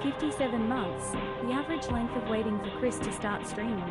57 months, the average length of waiting for Chris to start streaming.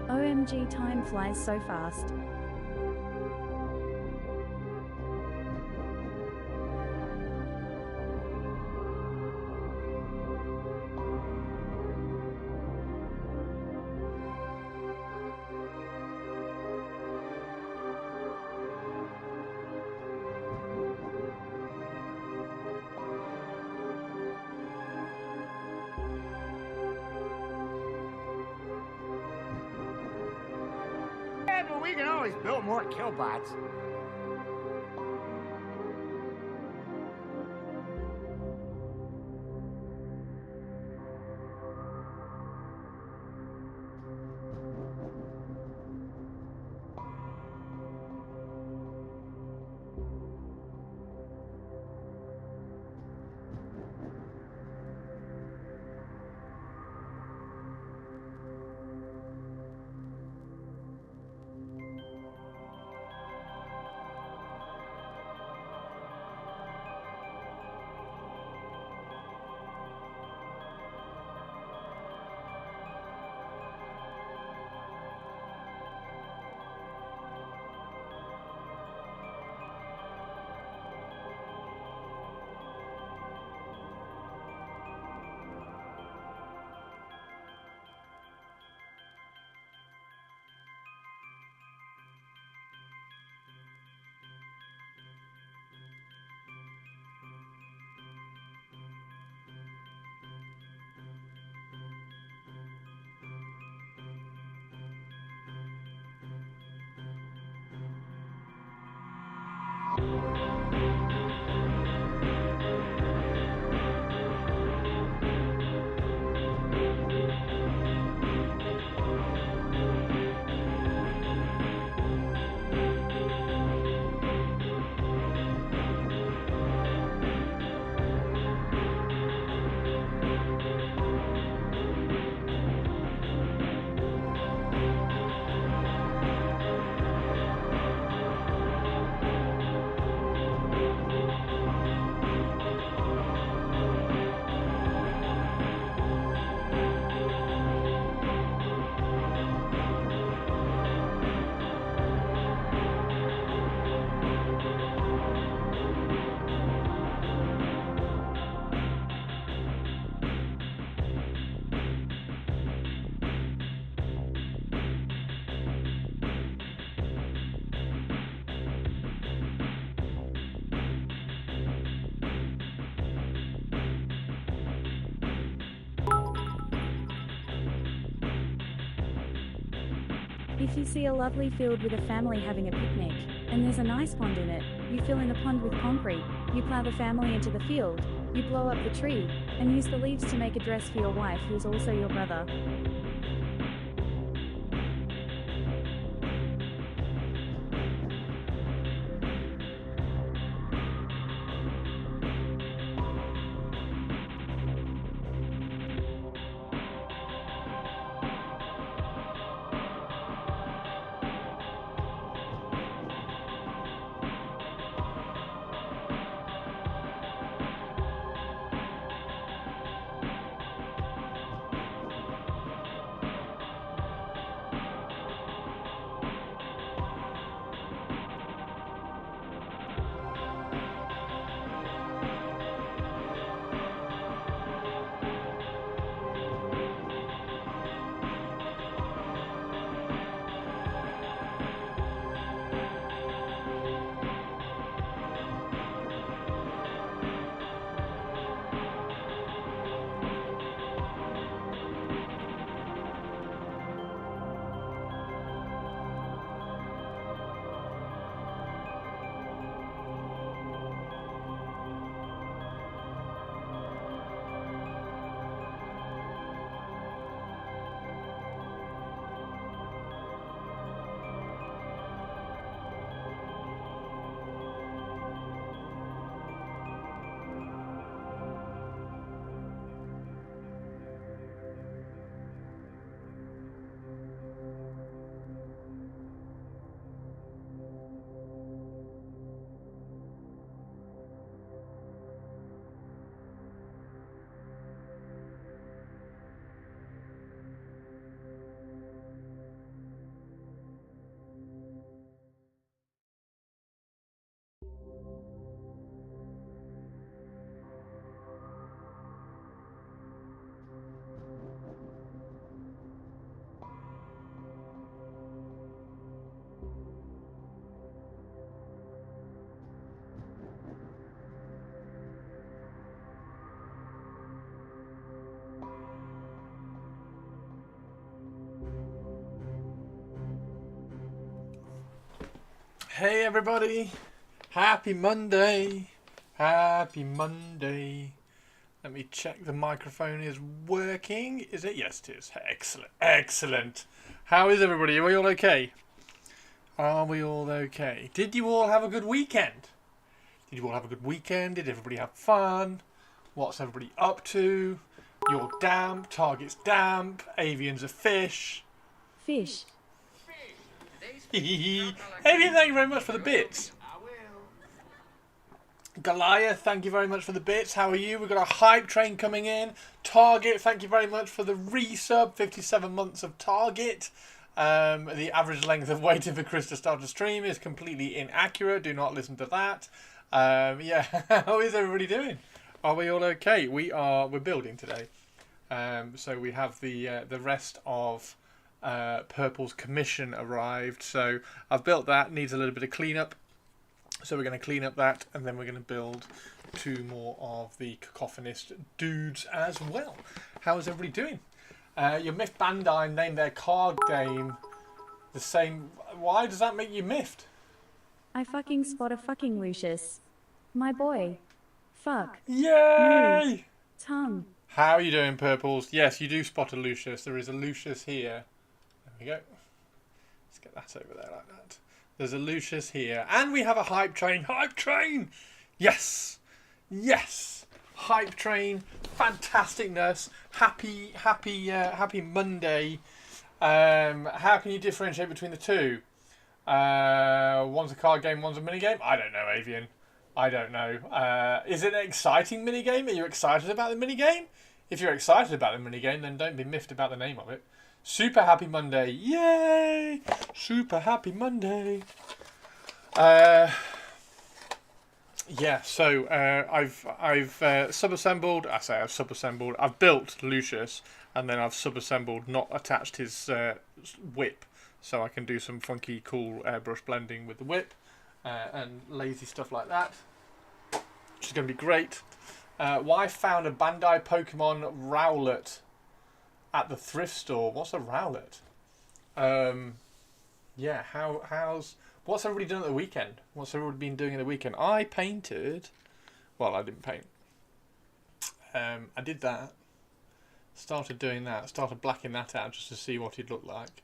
OMG, time flies so fast. Yeah, but we can always build more killbots. If you see a lovely field with a family having a picnic, and there's a nice pond in it, you fill in the pond with concrete, you plow the family into the field, you blow up the tree, and use the leaves to make a dress for your wife who is also your brother. Hey everybody, happy Monday, happy Monday. Let me check the microphone is working. Is it? Yes it is. Excellent, excellent. How is everybody? Are we all okay? Are we all okay? Did you all have a good weekend? Did you all have a good weekend? Did everybody have fun? What's everybody up to? You're damp, Target's damp, Avian's a fish. Fish. Avian, thank you very much for the bits. Goliath, thank you very much for the bits. How are you? We've got a hype train coming in. Target, thank you very much for the resub. 57 months of Target. The average length of waiting for Chris to start a stream is completely inaccurate. Do not listen to that. Yeah, how is everybody doing? Are we all okay? We're building today. So we have the rest of Purple's commission arrived. So I've built that. Needs a little bit of cleanup. So we're going to clean up that, and then we're going to build 2 more of the cacophonist dudes as well. How is everybody doing? Your Miffed Bandai named their card game the same. Why does that make you miffed? I fucking spot a fucking Lucius. My boy. Fuck. Yay! Tongue. How are you doing, Purples? Yes, you do spot a Lucius. There is a Lucius here. There we go. Let's get that over there like that. There's a Lucius here. And we have a hype train. Hype train! Yes! Yes! Hype train. Fantasticness. Happy Monday. How can you differentiate between the two? One's a card game, one's a mini game? I don't know, Avian. I don't know. Is it an exciting mini game? Are you excited about the mini game? If you're excited about the mini game, then don't be miffed about the name of it. Super happy Monday. Yay! Super happy Monday. Yeah, so I've sub-assembled. I say I've sub-assembled. I've built Lucius, and then I've sub-assembled, not attached his whip, so I can do some funky, cool airbrush blending with the whip and lazy stuff like that, which is going to be great. Wife found a Bandai Pokemon Rowlet at the thrift store. What's a Rowlet? Yeah, what's everybody done at the weekend? What's everybody been doing in the weekend? I painted. Well, I didn't paint. I did that. Started doing that. Started blacking that out just to see what he'd look like.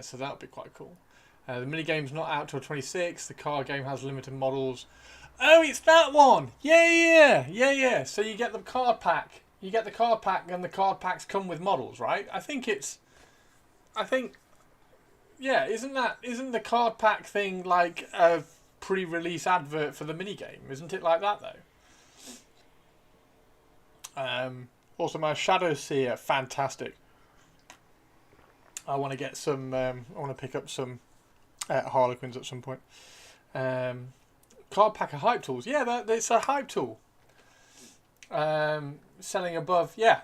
So that would be quite cool. The minigame's not out till 26. The card game has limited models. Oh, it's that one! Yeah. So you get the card pack. You get the card pack, and the card packs come with models, right? Yeah, isn't the card pack thing like a pre-release advert for the minigame? Isn't it like that, though? Also, my Shadow Seer, fantastic. I want to get some, I want to pick up some Harlequins at some point. Card pack of hype tools. Yeah, it's a hype tool. Selling above, yeah.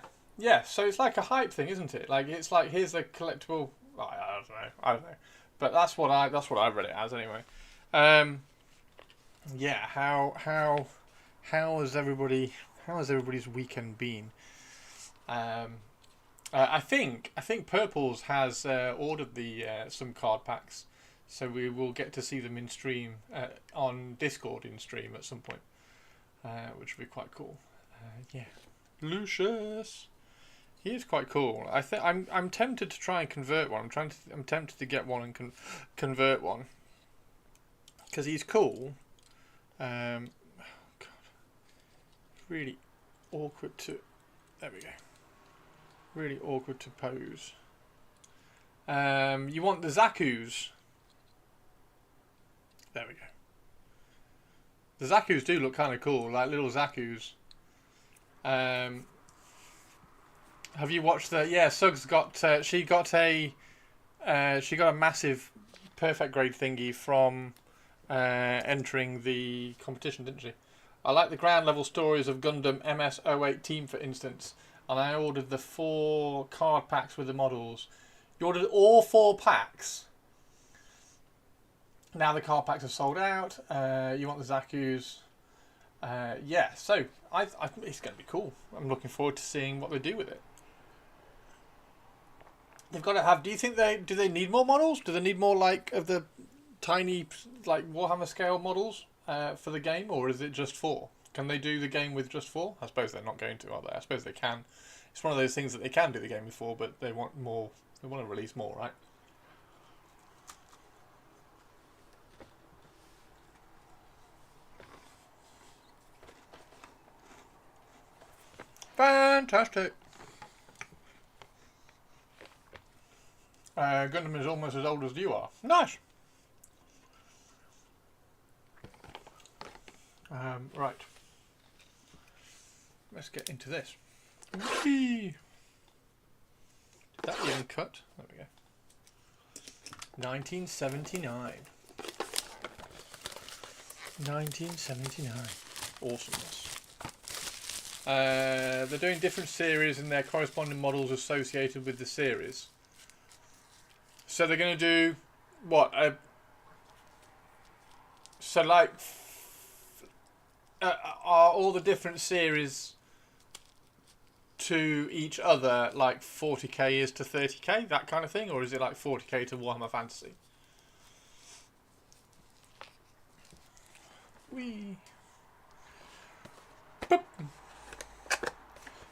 So it's like a hype thing, isn't it? Like it's like here's a collectible. I don't know, but that's what I read it as anyway. Yeah. How has everybody's weekend been? I think Purples has ordered the some card packs, so we will get to see them in stream on Discord in stream at some point, which would be quite cool. Yeah, Lucius, he is quite cool. I'm tempted to try and convert one. I'm tempted to get one and convert one because he's cool. God, really awkward to. There we go. Really awkward to pose. You want the Zakus? There we go. The Zakus do look kind of cool, like little Zakus. Have you watched the? Yeah, Suggs got. She got a massive perfect grade thingy from entering the competition, didn't she? I like the ground level stories of Gundam MS-08 Team, for instance, and I ordered the 4 card packs with the models. You ordered all 4 packs. Now the card packs are sold out. You want the Zakus? Yeah, so it's going to be cool. I'm looking forward to seeing what they do with it. They've got to have. Do you think do they need more models? Do they need more like of the tiny, like, Warhammer scale models for the game, or is it just 4? Can they do the game with just 4? I suppose they're not going to, are they? I suppose they can. It's one of those things that they can do the game with 4, but they want more. They want to release more, right? Fantastic. Gundam is almost as old as you are. Nice. Right. Let's get into this. Whee! Did that even cut? There we go. 1979. 1979. Awesomeness. They're doing different series and their corresponding models associated with the series. So they're going to do what? So like, are all the different series to each other like 40k is to 30k, that kind of thing, or is it like 40k to Warhammer Fantasy? Wee. Boop.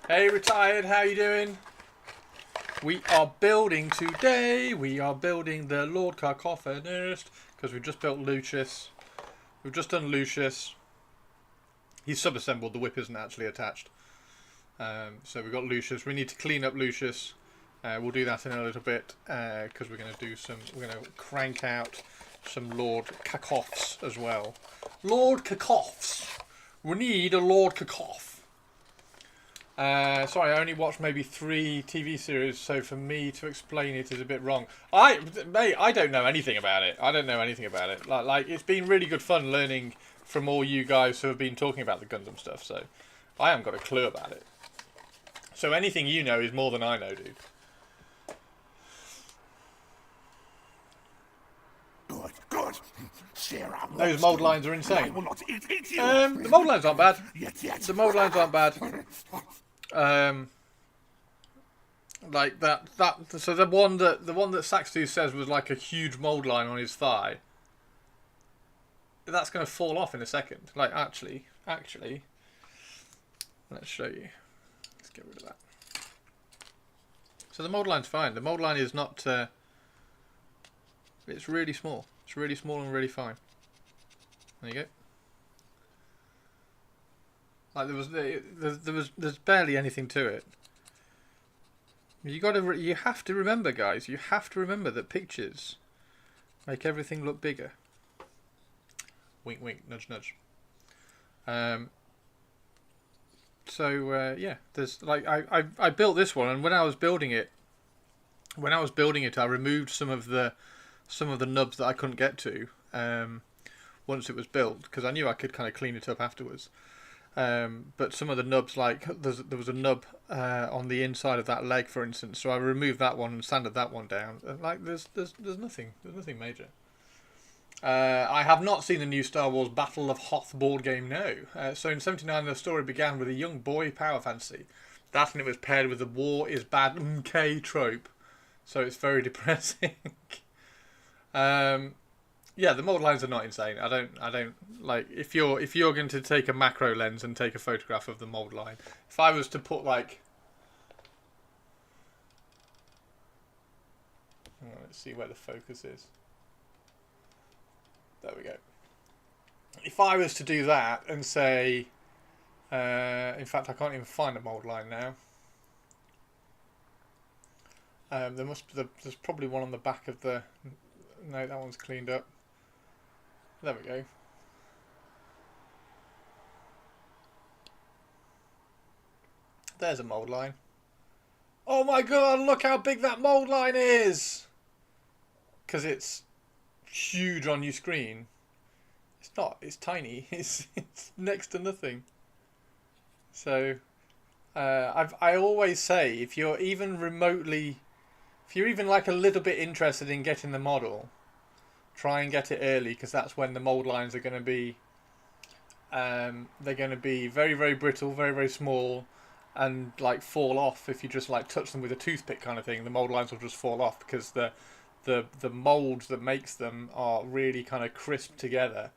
Hey Retired, how you doing? We are building today. We are building the Lord Cacophonist because we've just built Lucius. We've just done Lucius. He's sub-assembled. The whip isn't actually attached. So we've got Lucius. We need to clean up Lucius. We'll do that in a little bit because we're going to do some. We're going to crank out some Lord Cacophs as well. Lord Cacophs. We need a Lord Cacoph. Sorry, I only watched maybe 3 TV series, so for me to explain it is a bit wrong. Mate, I don't know anything about it. I don't know anything about it. Like it's been really good fun learning from all you guys who have been talking about the Gundam stuff. So I haven't got a clue about it. So anything you know is more than I know, dude. Good. Sarah, Those mold lines are insane. I will not eat you. The mold lines aren't bad. Yet. The mold lines aren't bad. Like that. So the one that Saxtu says was like a huge mold line on his thigh. That's going to fall off in a second. Like actually, let's show you. Let's get rid of that. So the mold line's fine. The mold line is not. It's really small. It's really small and really fine. There you go. Like there's barely anything to it. You have to remember, guys. You have to remember that pictures make everything look bigger. Wink, wink, nudge, nudge. Yeah, there's like I built this one, and when I was building it, I removed some of the nubs that I couldn't get to once it was built because I knew I could kind of clean it up afterwards. But some of the nubs, like there was a nub on the inside of that leg, for instance. So I removed that one and sanded that one down. Like there's nothing major. I have not seen the new Star Wars Battle of Hoth board game. No. So in '79, the story began with a young boy power fantasy. That and it was paired with the war is bad MK trope. So it's very depressing. Yeah, the mold lines are not insane. I don't like if you're going to take a macro lens and take a photograph of the mold line. If I was to put like, let's see where the focus is. There we go. If I was to do that and say, in fact, I can't even find a mold line now. There's probably one on the back of the. No, that one's cleaned up. There we go. There's a mold line. Oh my god, look how big that mold line is! Because it's huge on your screen. It's not, it's tiny. It's next to nothing. So, I always say, if you're even like a little bit interested in getting the model, try and get it early because that's when the mold lines are going to be they're going to be very, very brittle, very, very small, and like fall off if you just like touch them with a toothpick kind of thing. The mold lines will just fall off because the the mould that makes them are really kind of crisp together,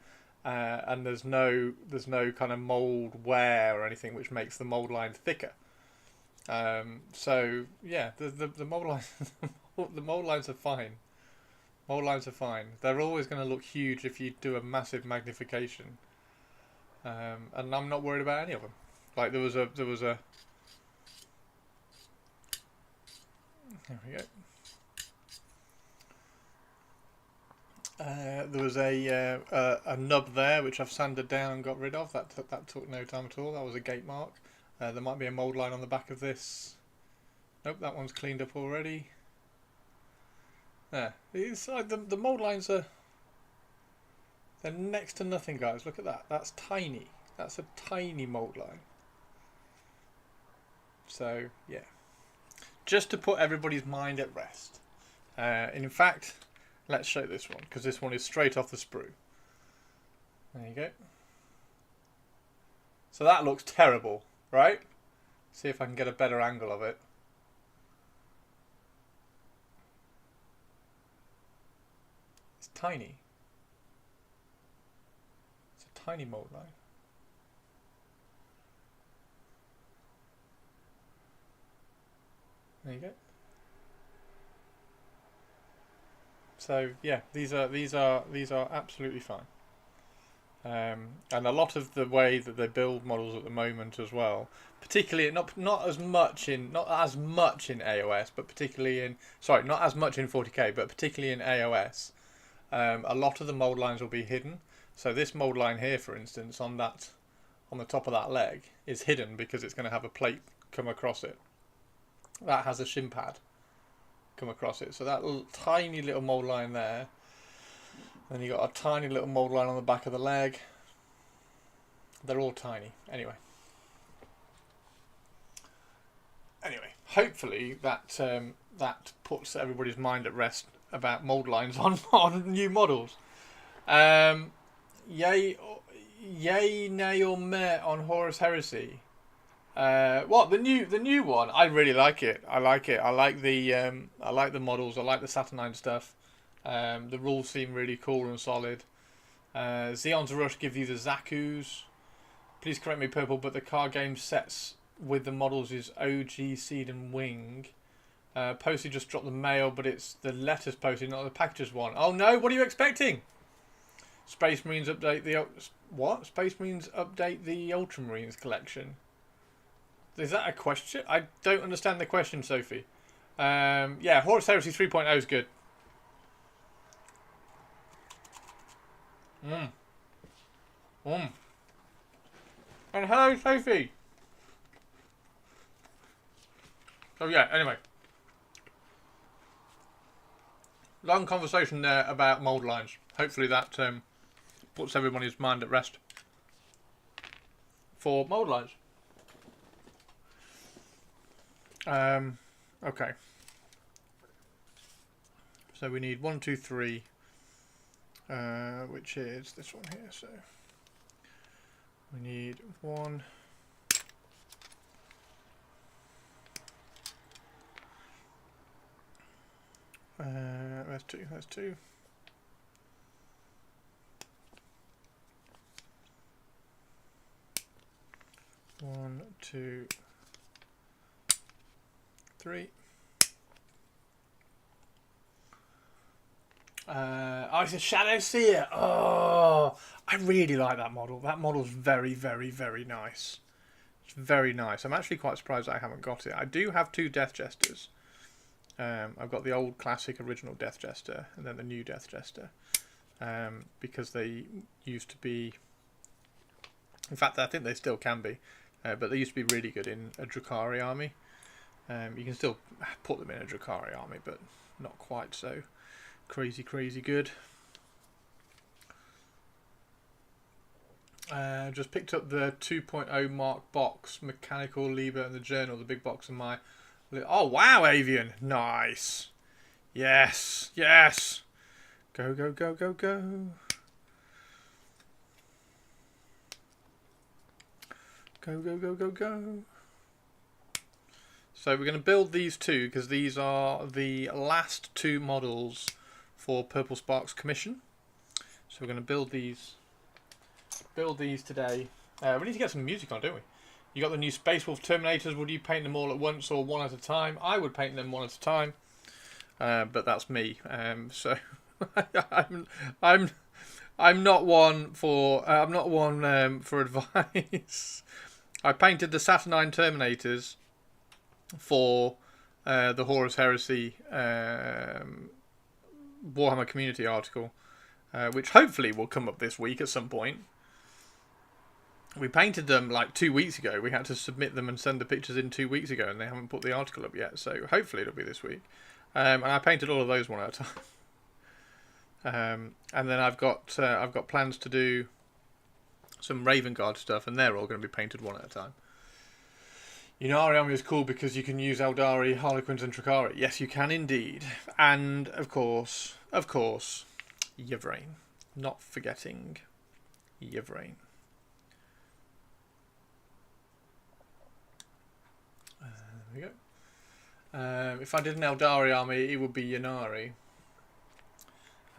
and there's no kind of mould wear or anything which makes the mould line thicker. So yeah, the mould lines the mould lines are fine. Mould lines are fine. They're always going to look huge if you do a massive magnification, and I'm not worried about any of them. Like there was a there we go. There was a nub there which I've sanded down and got rid of. That took no time at all. That was a gate mark. There might be a mould line on the back of this. Nope, that one's cleaned up already. There. It's like the mould lines are... They're next to nothing, guys. Look at that. That's tiny. That's a tiny mould line. So, yeah. Just to put everybody's mind at rest. In fact, let's show this one, because this one is straight off the sprue. There you go. So that looks terrible, right? See if I can get a better angle of it. It's tiny. It's a tiny mould line. There you go. So yeah, these are absolutely fine. And a lot of the way that they build models at the moment as well, particularly not as much in AOS, but particularly in not as much in 40k, but particularly in AOS, a lot of the mold lines will be hidden. So this mold line here, for instance, on the top of that leg, is hidden because it's going to have a plate come across it. That has a shin pad come across it. So that tiny little mold line there. Then you got a tiny little mold line on the back of the leg. They're all tiny. Anyway, hopefully that puts everybody's mind at rest about mold lines on new models. Yay, nay or meh on Horus Heresy. What the new one? I really like it. I like it. I like the models. I like the Saturnine stuff. The rules seem really cool and solid. Zeon's Rush give you the Zaku's. Please correct me, Purple, but the card game sets with the models is OG, Seed, and Wing. Posty just dropped the mail, but it's the letters posted, not the packages one. Oh no! What are you expecting? Space Marines update the what? Space Marines update the Ultramarines collection. Is that a question? I don't understand the question, Sophie. Yeah, Horus Heresy 3.0 is good. And hello, Sophie. So yeah, anyway. Long conversation there about mould lines. Hopefully that puts everybody's mind at rest for mould lines. Okay. So we need 1, 2, 3, which is this one here. So we need 1. That's 2. That's 2. 1, 2, 3. Oh, it's a Shadow Seer. Oh, I really like that model. That model's very, very, very nice. It's very nice. I'm actually quite surprised I haven't got it. I do have 2 Death Jesters. I've got the old classic original Death Jester and then the new Death Jester. Because they used to be... In fact, I think they still can be. But they used to be really good in a Drukhari army. You can still put them in a Drukhari army, but not quite so crazy good. Just picked up the 2.0 Mark box, Mechanical Liber and the Journal, the big box of my... Oh wow, Avian! Nice! Yes! Yes! Go, go, go, go, go! Go, go, go, go, go! So we're going to build these two because these are the last two models for Purple Sparks commission. So we're going to build these today. We need to get some music on, don't we? You got the new Space Wolf Terminators. Would you paint them all at once or one at a time? I would paint them one at a time, but that's me. So I'm not one for for advice. I painted the Saturnine Terminators for the Horus Heresy Warhammer Community article, which hopefully will come up this week at some point. We painted them like 2 weeks ago. We had to submit them and send the pictures in 2 weeks ago, and they haven't put the article up yet. So hopefully it'll be this week. And I painted all of those one at a time. And then I've got plans to do some Raven Guard stuff, and they're all going to be painted one at a time. Ynnari Army is cool because you can use Eldari, Harlequins, and Trakari. Yes, you can indeed. And of course, Yvraine. Not forgetting Yvraine. There we go. If I did an Eldari army, it would be Ynnari.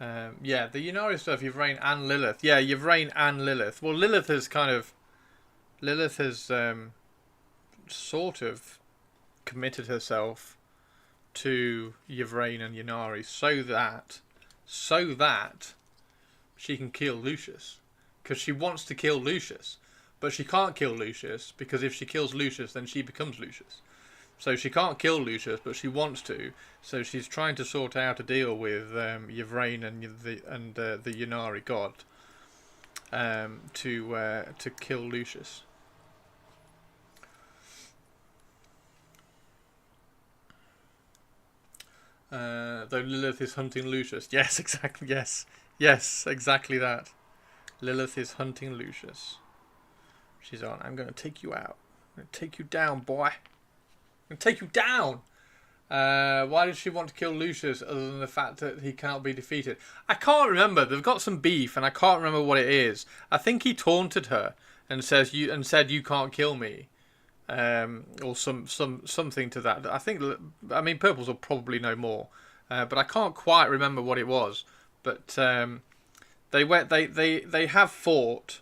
Yeah, the Ynnari stuff, Yvraine and Lilith. Yeah, Yvraine and Lilith. Well, Lilith has sort of committed herself to Yvraine and Ynnari so that she can kill Lucius. Because she wants to kill Lucius. But she can't kill Lucius, because if she kills Lucius, then she becomes Lucius. So she can't kill Lucius, but she wants to. So she's trying to sort out a deal with Yvraine and the Ynnari god to kill Lucius. Though Lilith is hunting Lucius. Yes, exactly. Yes, exactly that. Lilith is hunting Lucius. She's on. I'm going to take you out. I'm going to take you down, boy. I'm going to take you down. Why did she want to kill Lucius other than the fact that he cannot be defeated? I can't remember. They've got some beef, and I can't remember what it is. I think he taunted her and said you can't kill me, or something to that. I mean, Purples will probably know more, but I can't quite remember what it was. But they have fought.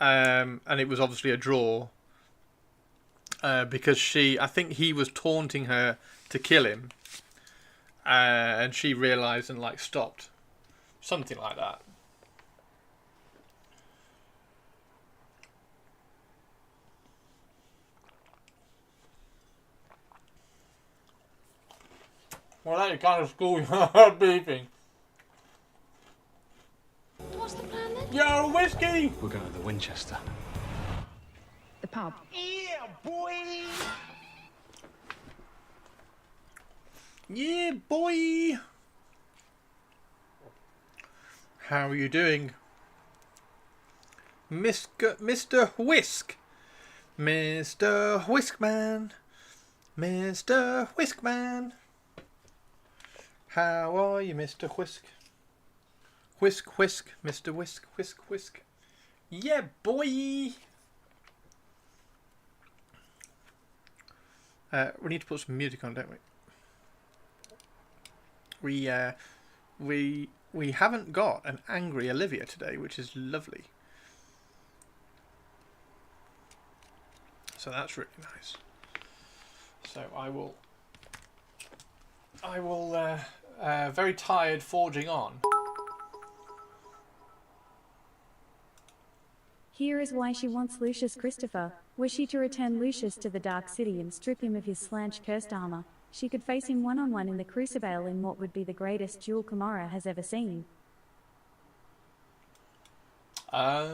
And it was obviously a draw because I think he was taunting her to kill him, and she realised and stopped, something like that. Well, that kind of school beefing. What's the plan then? Yo, whiskey! We're going to the Winchester. The pub. Yeah, boy! Yeah, boy! How are you doing? Mr. Whisk! Mr. Whiskman! Mr. Whiskman! How are you, Mr. Whisk? Whisk, whisk, Mr. Whisk, whisk, whisk. Yeah, boy! We need to put some music on, don't we? We haven't got an angry Olivia today, which is lovely. So that's really nice. So I will very tired forging on. Here is why she wants Lucius Christopher. Were she to return Lucius to the Dark City and strip him of his slanch cursed armor, she could face him one-on-one in the Crucible in what would be the greatest duel Kamara has ever seen. So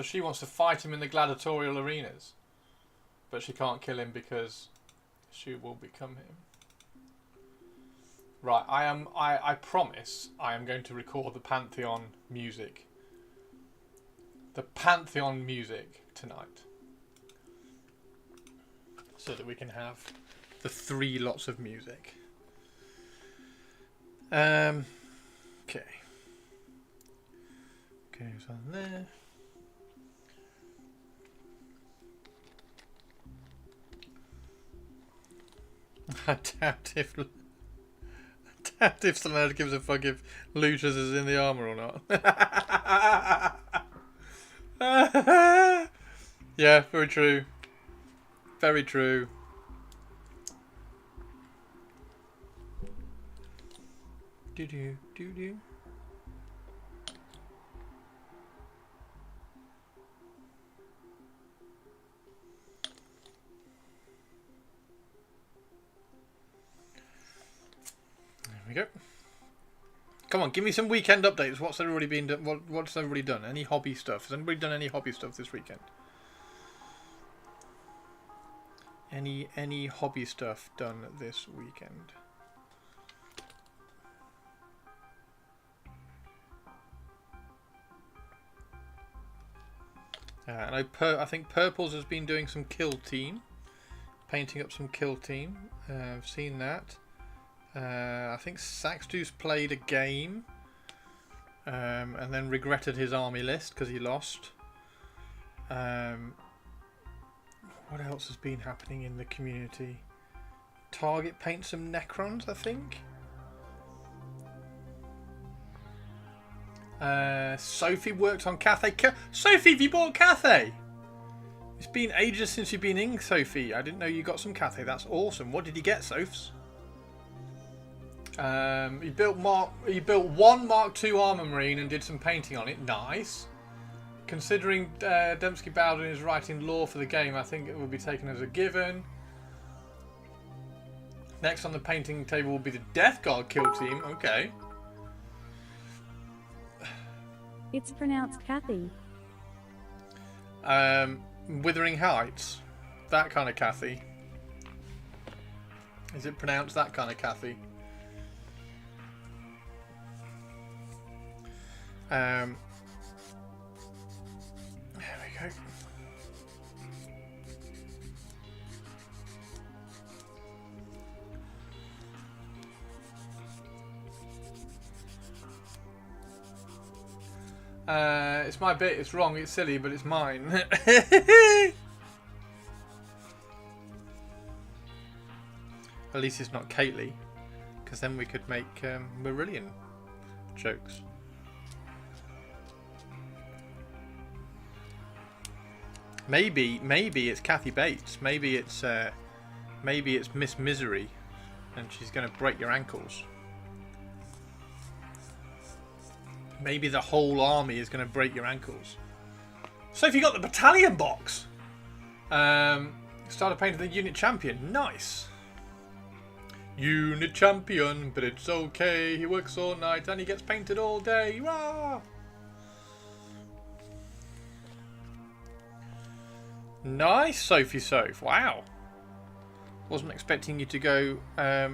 she wants to fight him in the gladiatorial arenas, but she can't kill him because she will become him. Right, I promise I am going to record the Pantheon music. The Pantheon music tonight, so that we can have the 3 lots of music. Okay. Goes on there. I doubt if someone else gives a fuck if Lucius is in the armour or not. Yeah, very true. Very true. Do-do, do-do. There we go. Come on, give me some weekend updates. What's everybody been done? What's everybody done? Any hobby stuff? Has anybody done any hobby stuff this weekend? Any hobby stuff done this weekend? And I think Purples has been doing some Kill Team, painting up some Kill Team. I've seen that. I think Saxdu's played a game and then regretted his army list because he lost. What else has been happening in the community? Target paint some Necrons, I think. Sophie worked on Cathay. Sophie, have you bought Cathay? It's been ages since you've been in, Sophie. I didn't know you got some Cathay. That's awesome. What did you get, Sophs? You built one Mark II Armour Marine and did some painting on it. Nice. Considering Dembski Bowden is writing lore for the game, I think it will be taken as a given. Next on the painting table will be the Death Guard Kill Team. Okay. It's pronounced Kathy. Withering Heights. That kind of Kathy. Is it pronounced that kind of Kathy? There we go. It's my bit, it's wrong, it's silly, but it's mine. At least it's not Kately, because then we could make Marillion jokes. Maybe it's Kathy Bates. Maybe it's Miss Misery, and she's going to break your ankles. Maybe the whole army is going to break your ankles. So if you got the battalion box, started painting the unit champion. Nice. Unit champion, but it's okay. He works all night and he gets painted all day. Rah! Nice, Sophie Soph. Wow. Wasn't expecting you to go that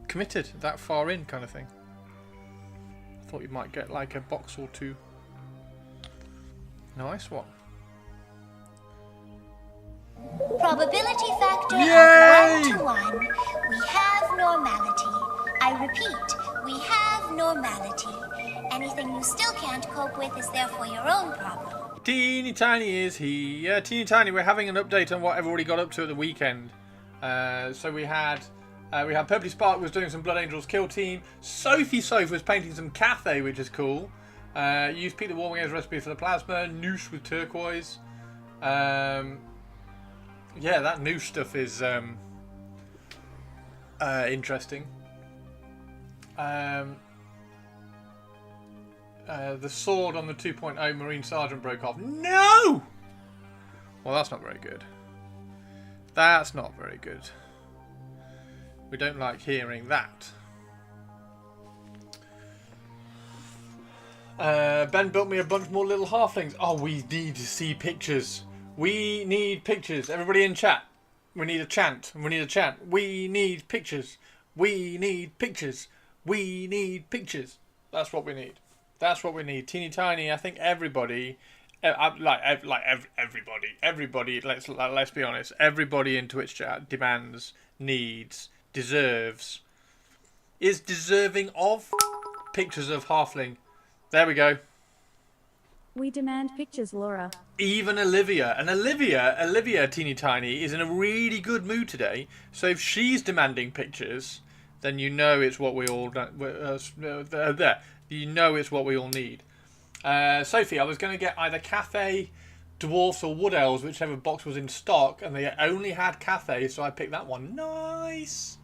committed, that far in kind of thing. I thought you might get like a box or two. Nice one. Probability factor Yay! of 1 to 1. We have normality. I repeat, we have normality. Anything you still can't cope with is therefore your own problem. Teeny Tiny is here. Teeny Tiny, we're having an update on what everybody got up to at the weekend. So we had Purpley Spark was doing some Blood Angels Kill Team. Sophie Soph was painting some Cathay, which is cool. Used Pete the Warwinger's recipe for the plasma. Noosh with turquoise. Yeah, that Noosh stuff is interesting. The sword on the 2.0 Marine Sergeant broke off. No! Well, that's not very good. That's not very good. We don't like hearing that. Ben built me a bunch more little halflings. Oh, we need to see pictures. We need pictures. Everybody in chat. We need a chant. We need a chant. We need pictures. We need pictures. We need pictures. That's what we need. That's what we need. Teeny Tiny. I think everybody, everybody. Let's be honest. Everybody in Twitch chat demands, needs, deserves, is deserving of pictures of halfling. There we go. We demand pictures, Laura. Even Olivia. And Olivia, teeny tiny, is in a really good mood today. So if she's demanding pictures, then you know it's what we all you know it's what we all need. Sophie, I was going to get either Cathay, Dwarfs, or Wood Elves, whichever box was in stock, and they only had Cathay, so I picked that one. Nice.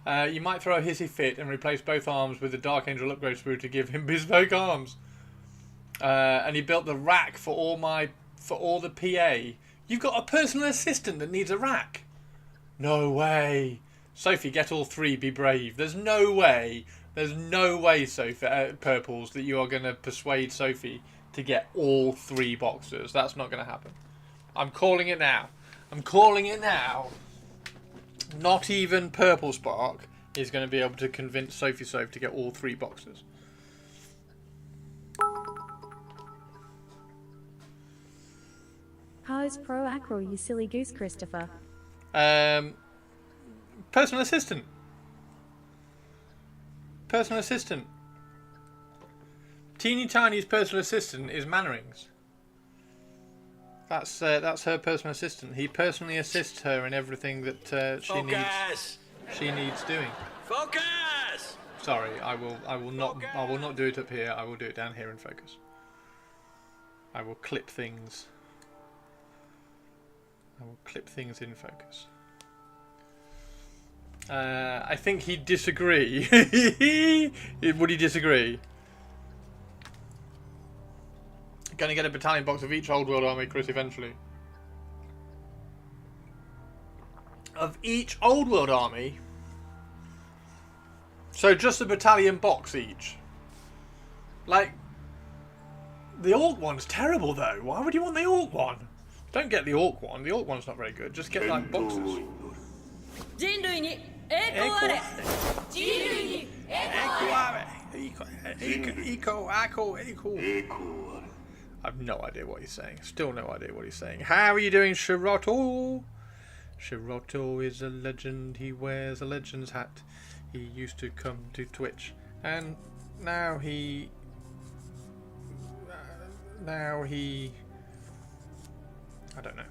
You might throw a hissy fit and replace both arms with the Dark Angel upgrade sprue to give him bespoke arms. And he built the rack for all the PA. You've got a personal assistant that needs a rack. No way. Sophie, get all three. Be brave. There's no way, Sophie, Purples, that you are going to persuade Sophie to get all three boxes. That's not going to happen. I'm calling it now. Not even Purple Spark is going to be able to convince Sophie Soph to get all three boxes. How's Pro Acro, you silly goose, Christopher? Personal assistant. Teeny Tiny's personal assistant is Mannerings. That's her personal assistant. He personally assists her in everything that she needs doing. Focus! Sorry, I will not do it up here. I will do it down here in focus. I will clip things. In focus. I think he'd disagree. Would he disagree? Gonna get a battalion box of each Old World army, Chris, eventually. Of each Old World army? So just a battalion box each? Like, the Orc one's terrible though. Why would you want the Orc one? Don't get the Orc one. The Orc one's not very good. Just get like boxes. I've no idea what he's saying. Still no idea what he's saying. How are you doing, Shiroto? Shiroto is a legend. He wears a legend's hat. He used to come to Twitch, and now he I don't know.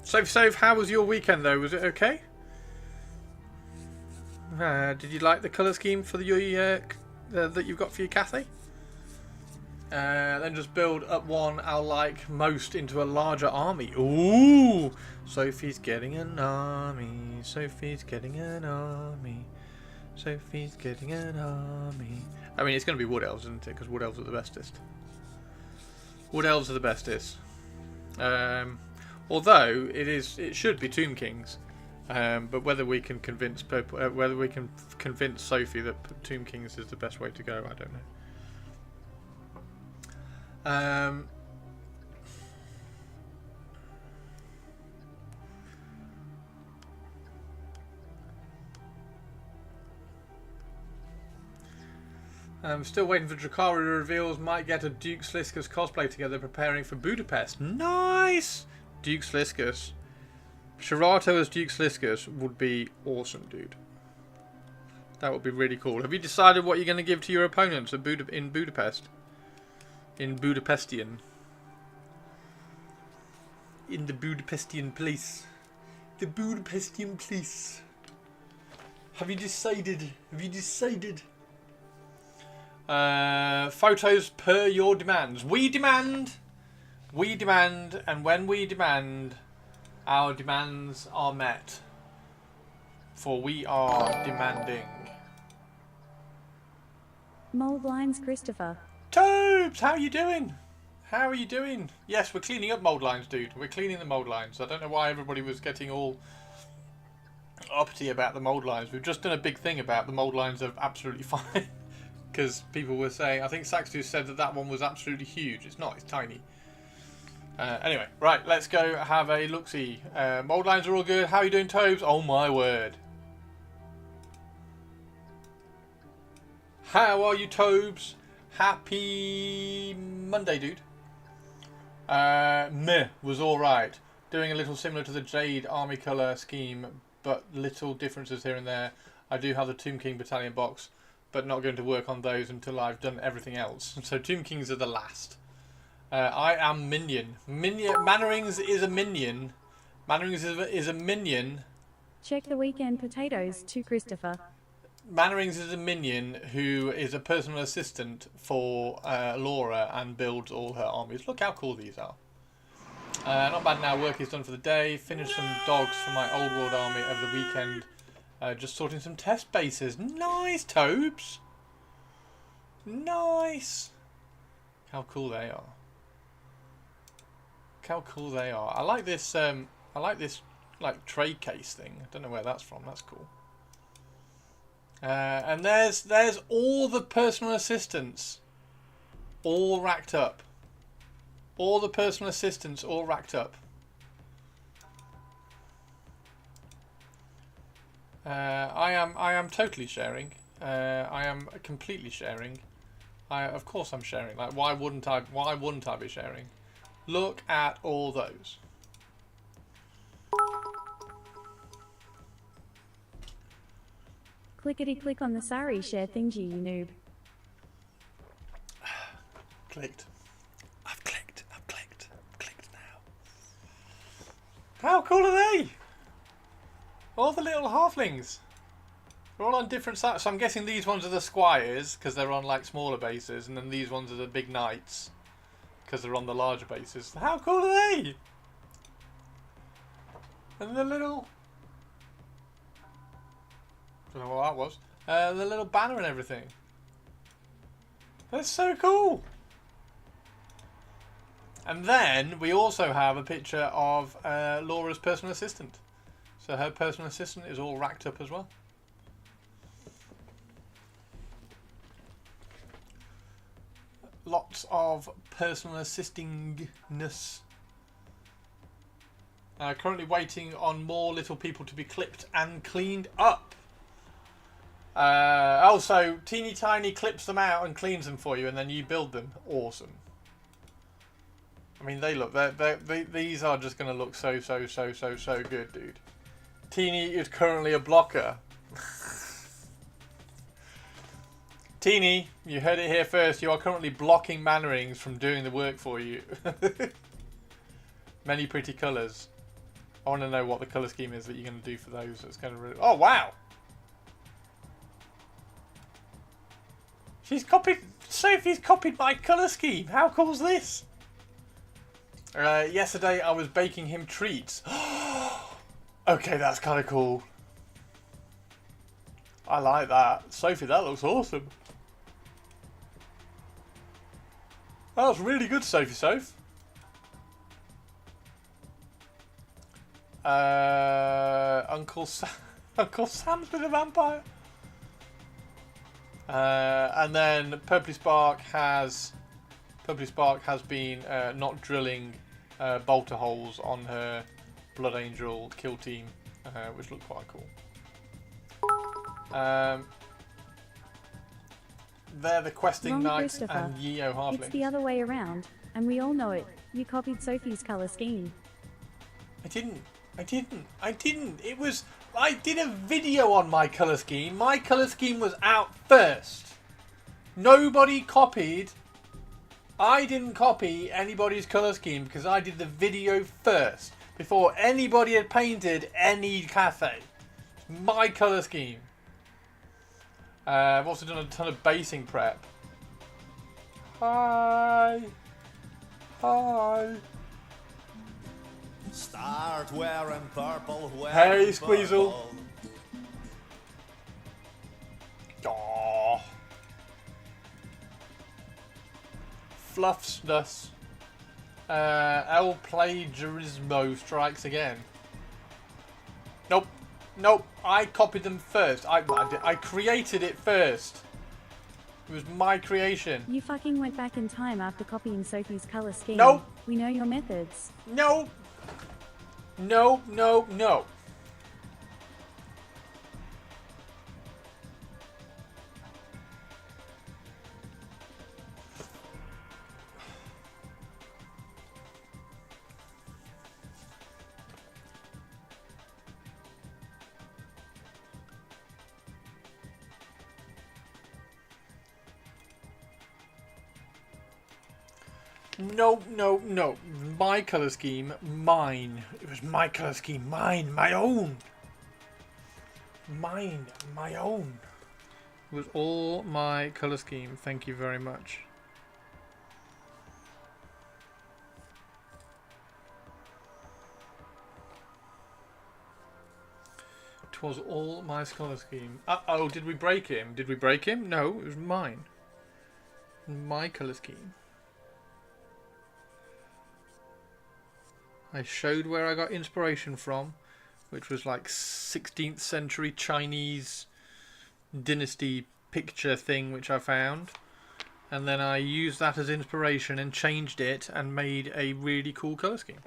Soph, how was your weekend though? Was it okay? Did you like the colour scheme for your that you've got for your Cathay? Then just build up one I'll like most into a larger army. Ooh! Sophie's getting an army. I mean, it's going to be Wood Elves, isn't it? Because Wood Elves are the bestest. Although it should be Tomb Kings, but whether we can convince Sophie that Tomb Kings is the best way to go, I don't know. I'm still waiting for Drakari reveals. Might get a Duke Sliskus cosplay together, preparing for Budapest. Nice! Duke Sliskus. Shirato as Duke Sliskus would be awesome, dude. That would be really cool. Have you decided what you're going to give to your opponents in Budapest? In Budapestian. In the Budapestian place. The Budapestian place. Have you decided? Photos per your demands. We demand, and when we demand, our demands are met. For we are demanding. Mold lines, Christopher. Tobes, how are you doing? Yes, we're cleaning up mold lines, dude. We're cleaning the mold lines. I don't know why everybody was getting all uppity about the mold lines. We've just done a big thing about the mold lines are absolutely fine. Because people were saying, I think Saxtu said that one was absolutely huge. It's not, it's tiny. Anyway, right, let's go have a look-see. Mold lines are all good. How are you doing, Tobes? Oh my word. How are you, Tobes? Happy Monday, dude. Meh was alright. Doing a little similar to the Jade Army colour scheme, but little differences here and there. I do have the Tomb King Battalion box. but not going to work on those until I've done everything else. So Tomb Kings are the last. I am Minion. Mannerings is a minion. Mannerings is a minion. Check the weekend potatoes to Christopher. Mannerings is a minion who is a personal assistant for Laura and builds all her armies. Look how cool these are. Not bad now. Work is done for the day. Finished some dogs for my old world army over the weekend. Just sorting some test bases. Nice, Tobes. Nice. How cool they are. How cool they are. I like this. I like this like tray case thing. I don't know where that's from. That's cool. And there's all the personal assistants, all racked up. All the personal assistants all racked up. I am totally sharing. I am completely sharing. Of course I'm sharing. Like why wouldn't I be sharing? Look at all those. Clickety click on the sari share thingy, you noob. Clicked. I've clicked now. How cool are they? All the little halflings. They're all on different sides. So I'm guessing these ones are the squires because they're on like smaller bases, and then these ones are the big knights because they're on the larger bases. How cool are they? And the little... don't know what that was. The little banner and everything. That's so cool. And then we also have a picture of Laura's personal assistant. So her personal assistant is all racked up as well. Lots of personal assistingness. Currently waiting on more little people to be clipped and cleaned up. Also, Teeny Tiny clips them out and cleans them for you, and then you build them. Awesome. I mean, they look. These are just going to look so good, dude. Teeny is currently a blocker. Teeny, you heard it here first. You are currently blocking Mannerings from doing the work for you. Many pretty colours. I want to know what the colour scheme is that you're going to do for those. It's going to really... oh, wow! She's copied... Sophie's copied my colour scheme. How cool is this? Yesterday I was baking him treats. Okay, that's kind of cool. I like that. Sophie, that looks awesome. That was really good, Sophie Soph. Uncle Sam's with a vampire. And then Purpley Spark has been not drilling bolter holes on her Blood Angel kill team, which look quite cool. They're the questing Wrong, knights and Yeo halflings. It's the other way around, and we all know it. You copied Sophie's colour scheme. I didn't. It was... I did a video on my colour scheme. My colour scheme was out first. Nobody copied. I didn't copy anybody's colour scheme because I did the video first. Before anybody had painted any cafe. My colour scheme. I've also done a ton of basing prep. Hi. Start wearing purple. Hey, Squeezle. Aww. Fluffsnus. El Plagiarismo strikes again. Nope. I copied them first. I created it first. It was my creation. You fucking went back in time after copying Sophie's colour scheme. Nope. We know your methods. No. No, no, no. My colour scheme, mine. It was my colour scheme, mine, my own. Mine, my own. It was all my colour scheme. Thank you very much. It was all my colour scheme. Uh-oh, did we break him? Did we break him? No, it was mine. My colour scheme. I showed where I got inspiration from, which was like 16th century Chinese dynasty picture thing which I found. And then I used that as inspiration and changed it and made a really cool colour scheme.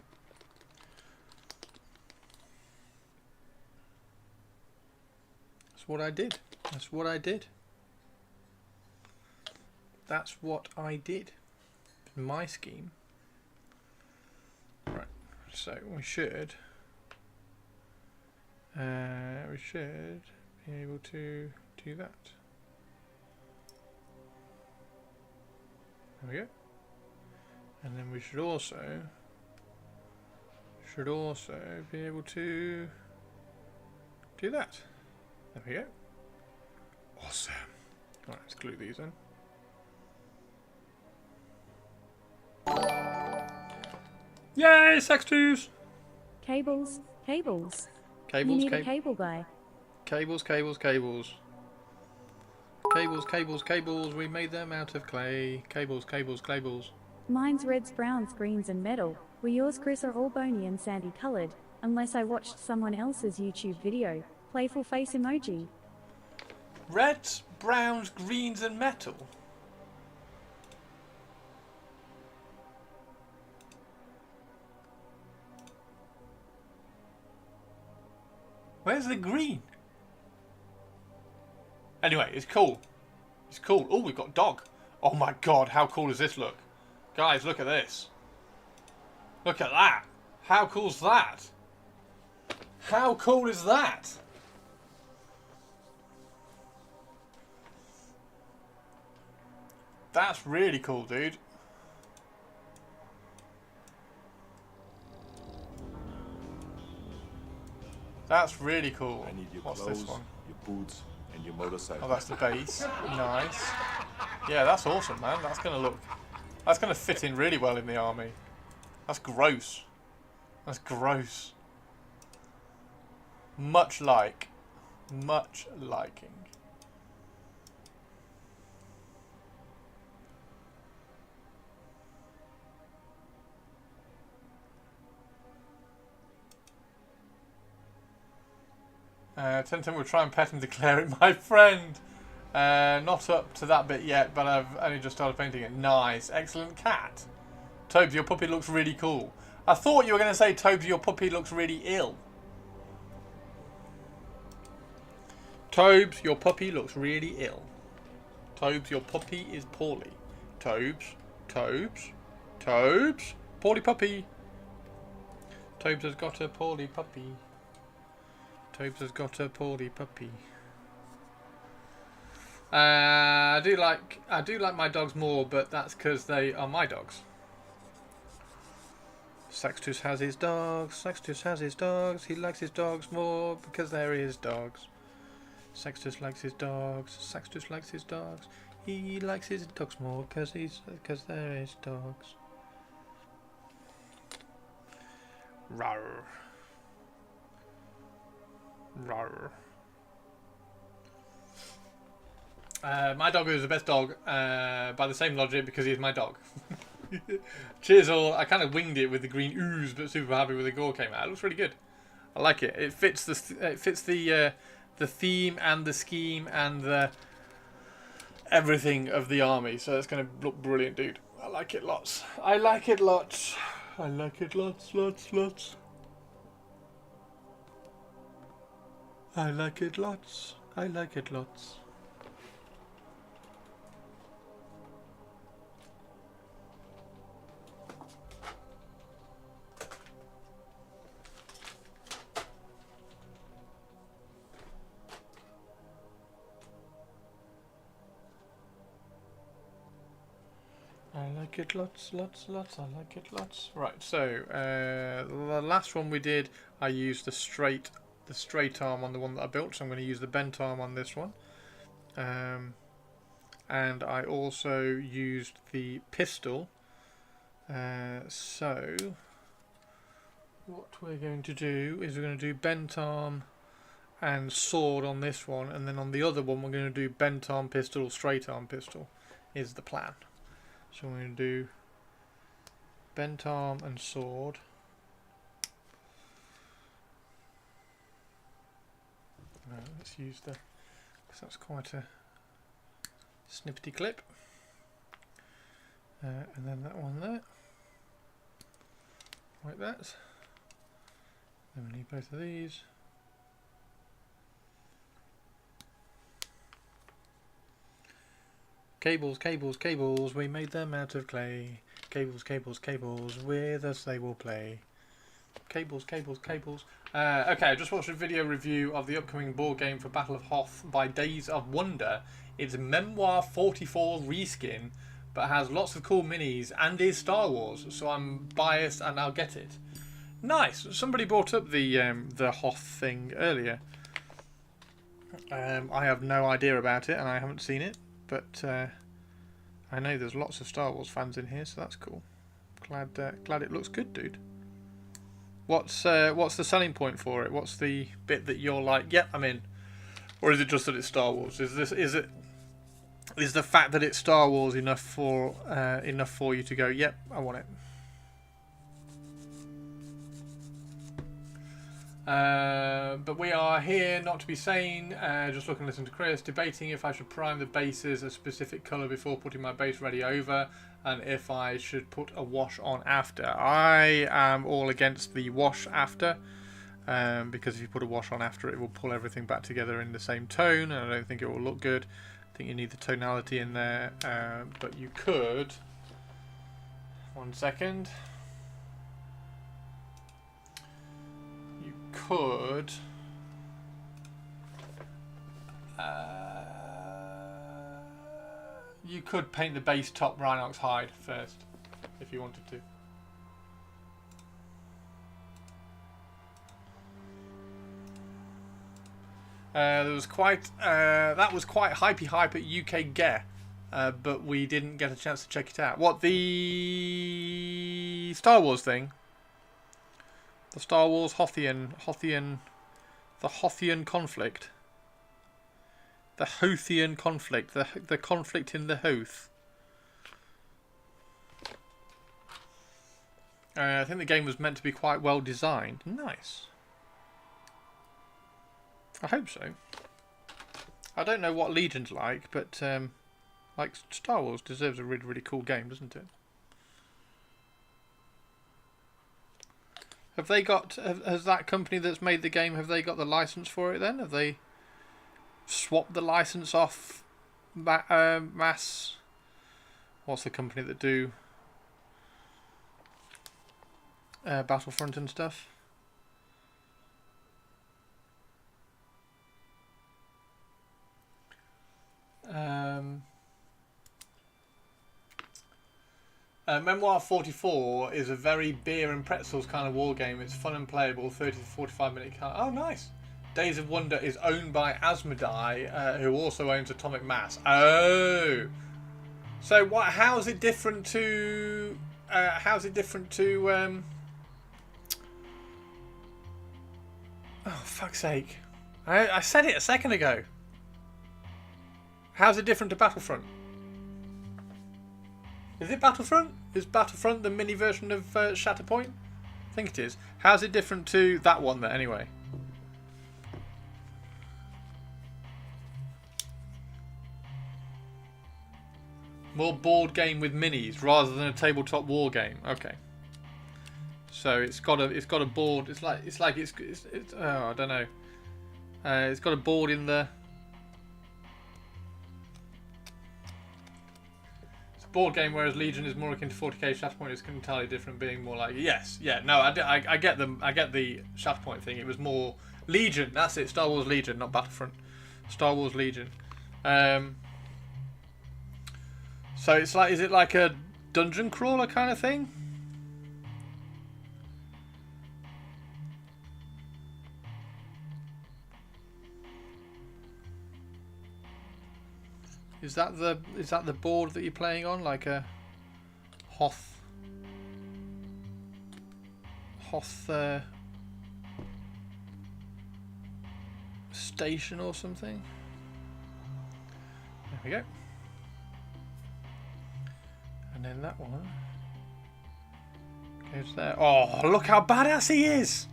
That's what I did. That's what I did. That's what I did. My scheme. Right. So we should be able to do that. There we go. And then we should also be able to do that. There we go. Awesome. Alright, let's glue these in. Yay, Sextus! Cables, cables. Cables, You need a cable guy. cables, cables, cables. Cables, cables, cables. We made them out of clay. Cables, cables, cables. Mine's reds, browns, greens, and metal. Where yours, Chris, are all bony and sandy colored. Unless I watched someone else's YouTube video. Playful face emoji. Reds, browns, greens, and metal. Where's the green? Anyway, it's cool. It's cool. Oh, we've got dog. Oh my god, how cool does this look? Guys, look at this. Look at that. How cool's that? How cool is that? That's really cool, dude. That's really cool. I need your What's clothes, this one? your boots, and your motorcycle. Oh, that's the base. Nice. Yeah, that's awesome, man. That's gonna fit in really well in the army. That's gross. That's gross. Much liking. Tintin will try and pet and declare it my friend. Not up to that bit yet, but I've only just started painting it. Nice. Excellent cat. Tobes, your puppy looks really cool. I thought you were going to say, Tobes, your puppy looks really ill. Tobes, your puppy looks really ill. Tobes, your puppy is poorly. Tobes, Tobes, Tobes, poorly puppy. Tobes has got a poorly puppy. Tobes has got a poorly puppy. I do like my dogs more, but that's because they are my dogs. Sextus has his dogs. Sextus has his dogs. He likes his dogs more because they're his dogs. Sextus likes his dogs. Sextus likes his dogs. He likes his dogs more because they're his dogs. Rawr. Rawr. My dog is the best dog by the same logic because he's my dog. Cheers all. I kind of winged it with the green ooze, but super happy with the gore came out. It looks really good. I like it. It fits the theme and the scheme and the everything of the army. So it's going to look brilliant, dude. I like it lots. I like it lots. I like it lots, lots. I like it lots. I like it lots. I like like it lots. I like it lots. Right, so the last one we did, I used the straight arm on the one that I built, so I'm going to use the bent arm on this one. And I also used the pistol. So what we're going to do is we're going to do bent arm and sword on this one, and then on the other one we're going to do bent arm pistol, straight arm pistol is the plan. So we're going to do bent arm and sword. Let's use the, because that's quite a snippety clip. And then that one there, like that. Then we need both of these. Cables, cables, cables, we made them out of clay. Cables, cables, cables, with us they will play. Cables, cables, cables. Okay, I just watched a video review of the upcoming board game for Battle of Hoth by Days of Wonder. It's Memoir 44 reskin, but has lots of cool minis and is Star Wars, so I'm biased and I'll get it. Nice. Somebody brought up the Hoth thing earlier. I have no idea about it and I haven't seen it, but I know there's lots of Star Wars fans in here, so that's cool. Glad it looks good, dude. What's the selling point for it? What's the bit that you're like, yep, I'm in? Or is it just that it's Star Wars? Is the fact that it's Star Wars enough for you to go, yep, I want it? But we are here not to be sane, just looking and listening to Chris, debating if I should prime the bases a specific colour before putting my base ready over, and if I should put a wash on after. I am all against the wash after, because if you put a wash on after, it will pull everything back together in the same tone, and I don't think it will look good. I think you need the tonality in there, but you could, 1 second, you could paint the base top Rhinox hide first, if you wanted to. That was quite hypey hype at UK Gear, but we didn't get a chance to check it out. What, the Star Wars thing? The Star Wars Hothian, the Hothian conflict. The Hothian conflict, the conflict in the Hoth. I think the game was meant to be quite well designed. Nice. I hope so. I don't know what Legion's like, but like Star Wars deserves a really, really cool game, doesn't it? Have they got? Has that company that's made the game? Have they got the license for it? Then have they swapped the license off? Mass. What's the company that do Battlefront and stuff? Memoir 44 is a very beer and pretzels kind of war game. It's fun and playable, 30 to 45 minute count. Oh, nice. Days of Wonder is owned by Asmodee, who also owns Atomic Mass. Oh, so what? How is it different to? How's it different to? Oh, fuck's sake! I said it a second ago. How's it different to Battlefront? Is it Battlefront? Is Battlefront the mini version of Shatterpoint? I think it is. How's it different to that one then, anyway? More board game with minis rather than a tabletop war game. Okay. So it's got a board. It's oh, I don't know. It's got a board in the. Board game, whereas Legion is more akin to 40k. Shatterpoint is entirely different, being more like I get them. I get the Shatterpoint thing. It was more Legion. That's it. Star Wars Legion, not Battlefront. Star Wars Legion. So it's like, is it like a dungeon crawler kind of thing. Is that the board that you're playing on, like a Hoth station or something? There we go. And then that one goes there. Oh, look how badass he is!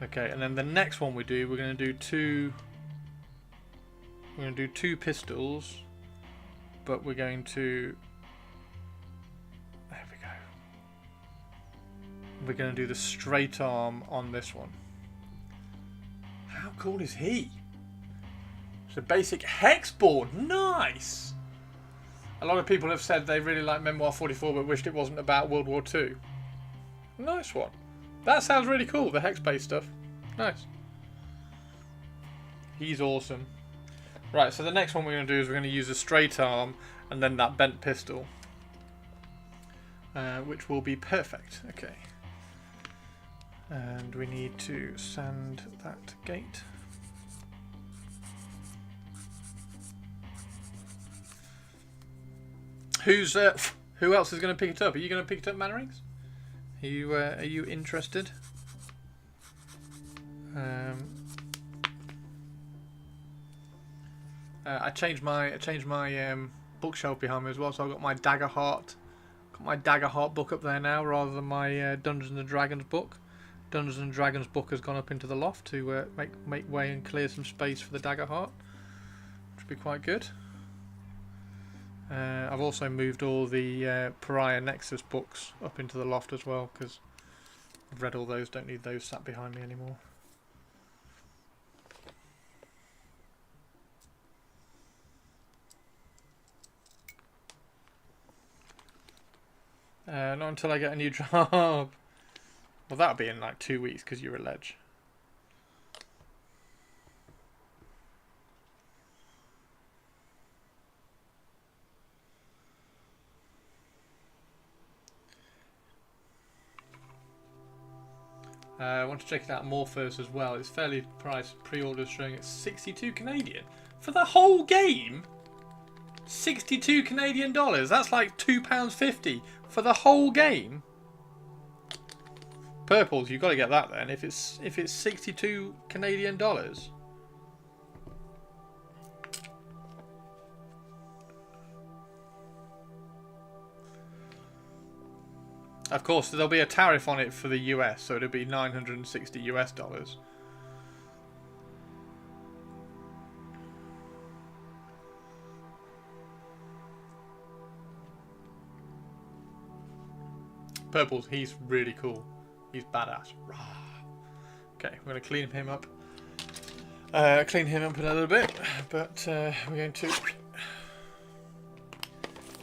Okay, and then the next one we're going to do two pistols, but we're going to, there we go. We're going to do the straight arm on this one. How cool is he? It's a basic hex board. Nice! A lot of people have said they really like Memoir 44 but wished it wasn't about World War II. Nice one. That sounds really cool, the hex-based stuff. Nice. He's awesome. Right, so the next one we're going to do is we're going to use a straight arm and then that bent pistol. Which will be perfect. Okay. And we need to sand that gate. Who else is going to pick it up? Are you going to pick it up, Mannerings? Are you interested? I changed my bookshelf behind me as well, so I've got my Daggerheart book up there now rather than my Dungeons and Dragons book. Dungeons and Dragons book has gone up into the loft to make way and clear some space for the Daggerheart, which would be quite good. I've also moved all the Pariah Nexus books up into the loft as well because I've read all those, don't need those sat behind me anymore. Not until I get a new job. Well, that'll be in like 2 weeks because you're a ledge. I want to check it out more first as well. It's fairly priced. Pre-orders showing it's 62 Canadian for the whole game. 62 Canadian dollars. That's like £2.50 for the whole game. Purples, you've got to get that then. If it's 62 Canadian dollars. Of course, there'll be a tariff on it for the US, so it'll be $960 US. Purples, he's really cool. He's badass. Okay, we're going to clean him up. Clean him up in a little bit, but we're going to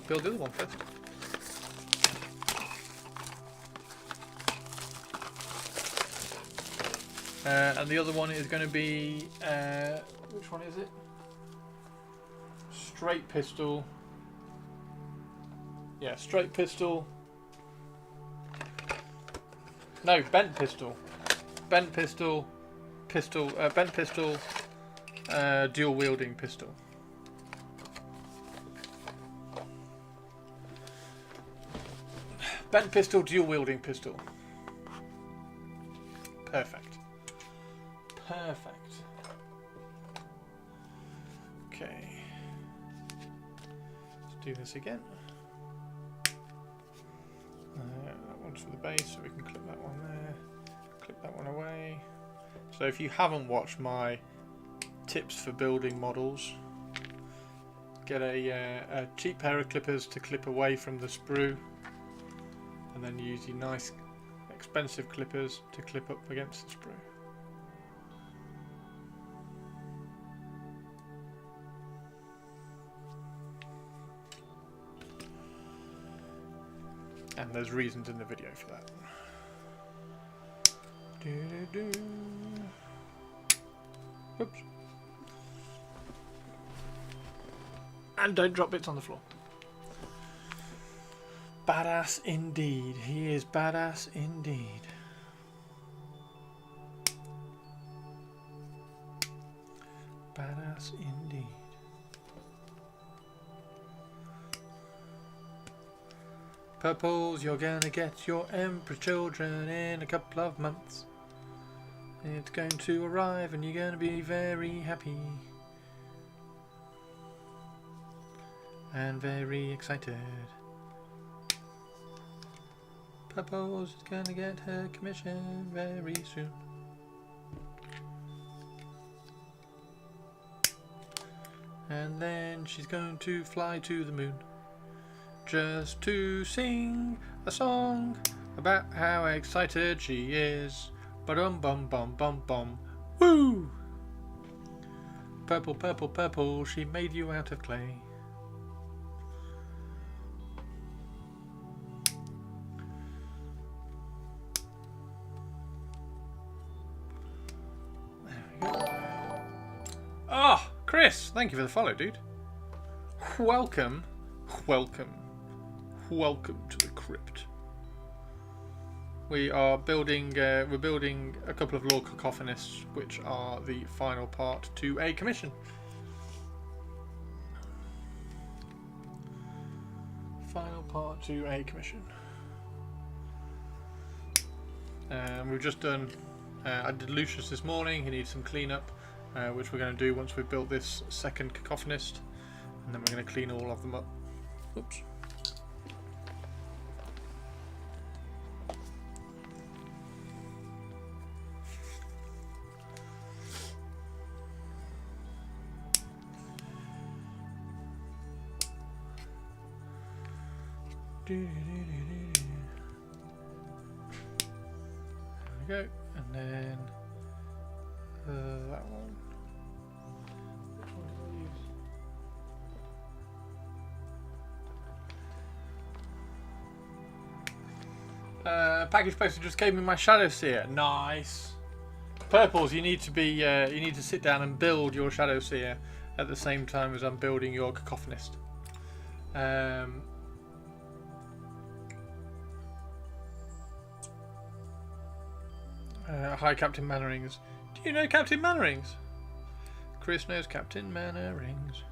build the other one first. And the other one is going to be, which one is it? Straight pistol. Yeah, straight pistol. No, bent pistol. Bent pistol. Bent pistol. Dual wielding pistol. Bent pistol, dual wielding pistol. Perfect. Perfect. Okay. Let's do this again. That one's for the base, so we can clip that one there. Clip that one away. So if you haven't watched my tips for building models, get a cheap pair of clippers to clip away from the sprue, and then use your nice expensive clippers to clip up against the sprue. And there's reasons in the video for that. Oops. And don't drop bits on the floor. badass indeed. He is badass indeed. Badass indeed. Purples, you're gonna get your Emperor children in a couple of months. It's going to arrive and you're gonna be very happy. And very excited. Purples is gonna get her commission very soon. And then she's going to fly to the moon. Just to sing a song about how excited she is. Ba-dum bum bum bum bum. Woo! Purple, purple, purple, she made you out of clay. There we go. Ah, Chris, thank you for the follow, dude. Welcome, welcome. Welcome to the crypt. We are building. We're building a couple of Lord Cacophonists, which are the final part to a commission. Final part to a commission. We've just done. I did Lucius this morning. He needs some cleanup, which we're going to do once we've built this second Cacophonist, and then we're going to clean all of them up. Oops. There we go, and then that one. Which one did I use? Package poster just gave me my Shadow Seer. Nice. Purples, you need to be. You need to sit down and build your Shadow Seer at the same time as I'm building your Cacophonist. Hi, Captain Mannerings. Do you know Captain Mannerings? Chris knows Captain Mannerings.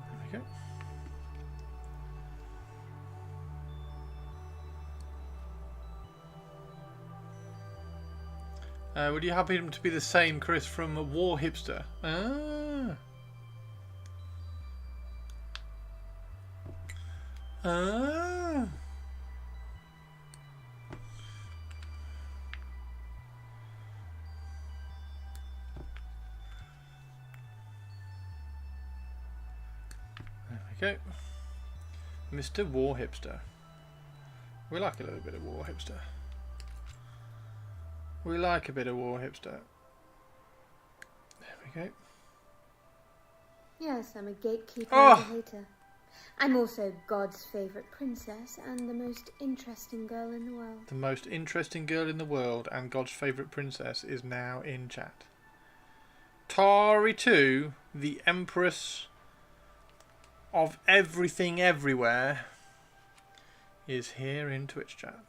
There we go. Would you happy him to be the same Chris from War Hipster? Ah. Ah. There we go. Mr. War Hipster. We like a little bit of War Hipster. We like a bit of War Hipster. There we go. Yes, I'm a gatekeeper Oh. and a hater. I'm also God's favourite princess and the most interesting girl in the world. The most interesting girl in the world and God's favourite princess is now in chat. Tari 2, the Empress of everything everywhere, is here in Twitch chat.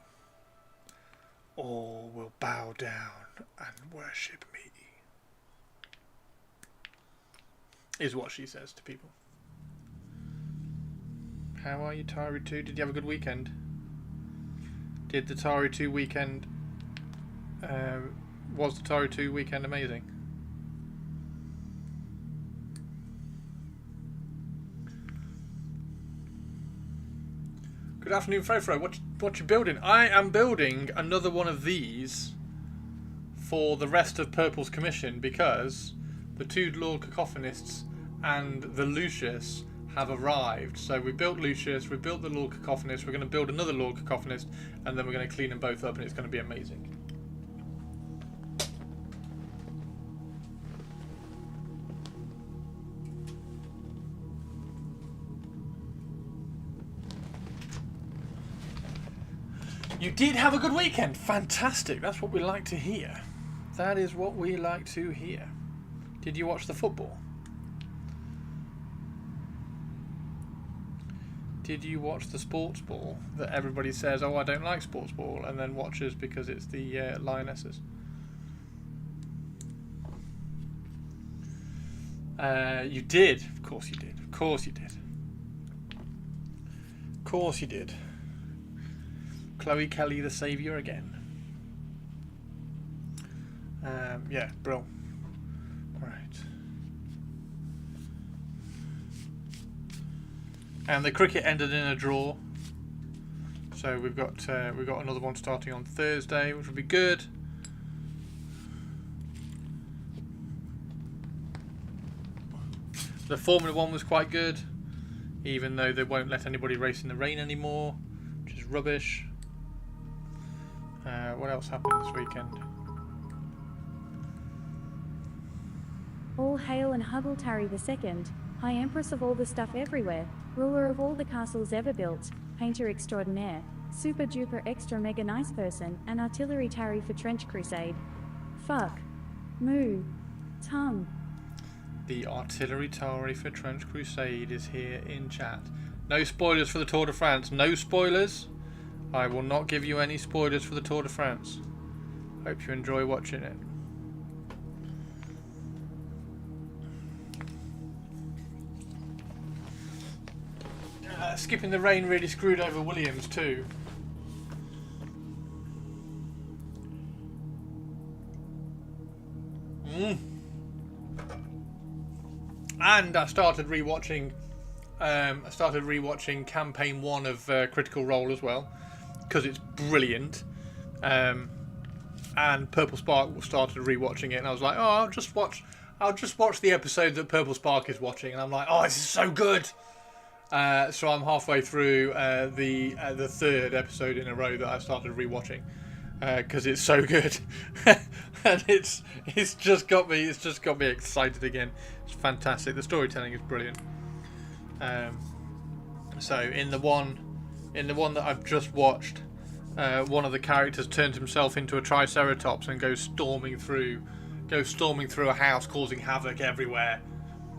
All will bow down and worship me, is what she says to people. How are you, Tari 2? Did you have a good weekend? Did the Tari 2 weekend... was the Tari 2 weekend amazing? Good afternoon, Frofro. What you building? I am building another one of these for the rest of Purple's commission because the two Lord Cacophonists and the Lucius have arrived. So we built Lucius, we built the Lord Cacophonist, we're going to build another Lord Cacophonist, and then we're going to clean them both up and it's going to be amazing. You did have a good weekend. Fantastic. That's what we like to hear. That is what we like to hear. Did you watch the football? Did you watch the sports ball that everybody says, oh, I don't like sports ball, and then watches because it's the Lionesses? You did. Of course you did. Of course you did. Of course you did. Chloe Kelly, the saviour again. Yeah, bro. Right. And the cricket ended in a draw. So we've got another one starting on Thursday, which will be good. The Formula 1 was quite good, even though they won't let anybody race in the rain anymore, which is rubbish. What else happened this weekend? All hail and Huggle-Tarry II, High Empress of all the stuff everywhere, ruler of all the castles ever built, painter extraordinaire, super duper extra mega nice person, and artillery Tarry for Trench Crusade. Fuck. Moo. Tongue. The artillery Tarry for Trench Crusade is here in chat. No spoilers for the Tour de France. No spoilers. I will not give you any spoilers for the Tour de France. Hope you enjoy watching it. Skipping the rain really screwed over Williams too. And I started rewatching. Campaign 1 of Critical Role as well, because it's brilliant. And Purple Spark started rewatching it, and I was like, oh, I'll just watch the episode that Purple Spark is watching, and I'm like, oh, this is so good. So I'm halfway through the third episode in a row that I started rewatching, because it's so good, and it's just got me excited again. It's fantastic. The storytelling is brilliant. So in the one that I've just watched, one of the characters turns himself into a Triceratops and goes storming through a house, causing havoc everywhere.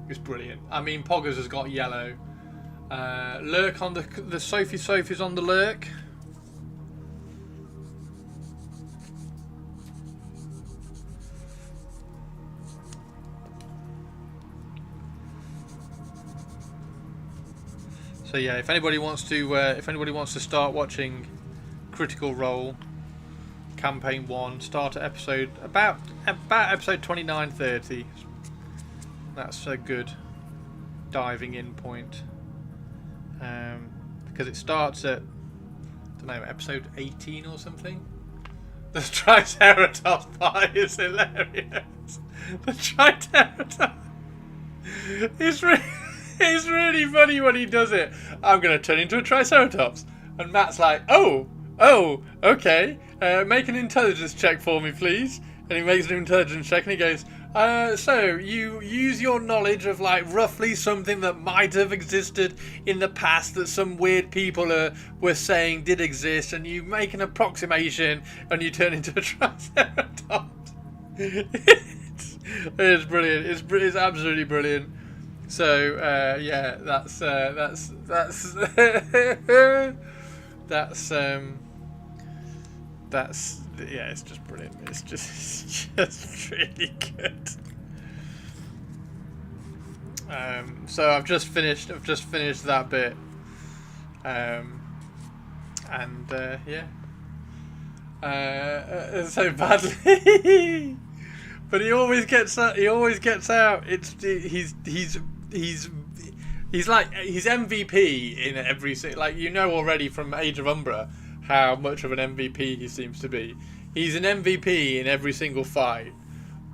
It's brilliant. I mean, Poggers has got yellow. Lurk on the Sophie's on the lurk. So yeah, if anybody wants to start watching Critical Role Campaign 1, start at episode about episode 29-30. That's a good diving in point. Because it starts at, I don't know, episode 18 or something. The Triceratops part is hilarious. The Triceratops. It's really funny when he does it. I'm going to turn into a Triceratops. And Matt's like, oh, okay. Make an intelligence check for me, please. And he makes an intelligence check and he goes, so you use your knowledge of like roughly something that might have existed in the past that some weird people were saying did exist, and you make an approximation and you turn into a Triceratops. It's brilliant. It's absolutely brilliant. So yeah, that's yeah, it's just brilliant. It's just really good. So I've just finished that bit. So badly. But he always gets out. He's MVP in every, like, you know already from Age of Umbra how much of an MVP he seems to be. He's an MVP in every single fight,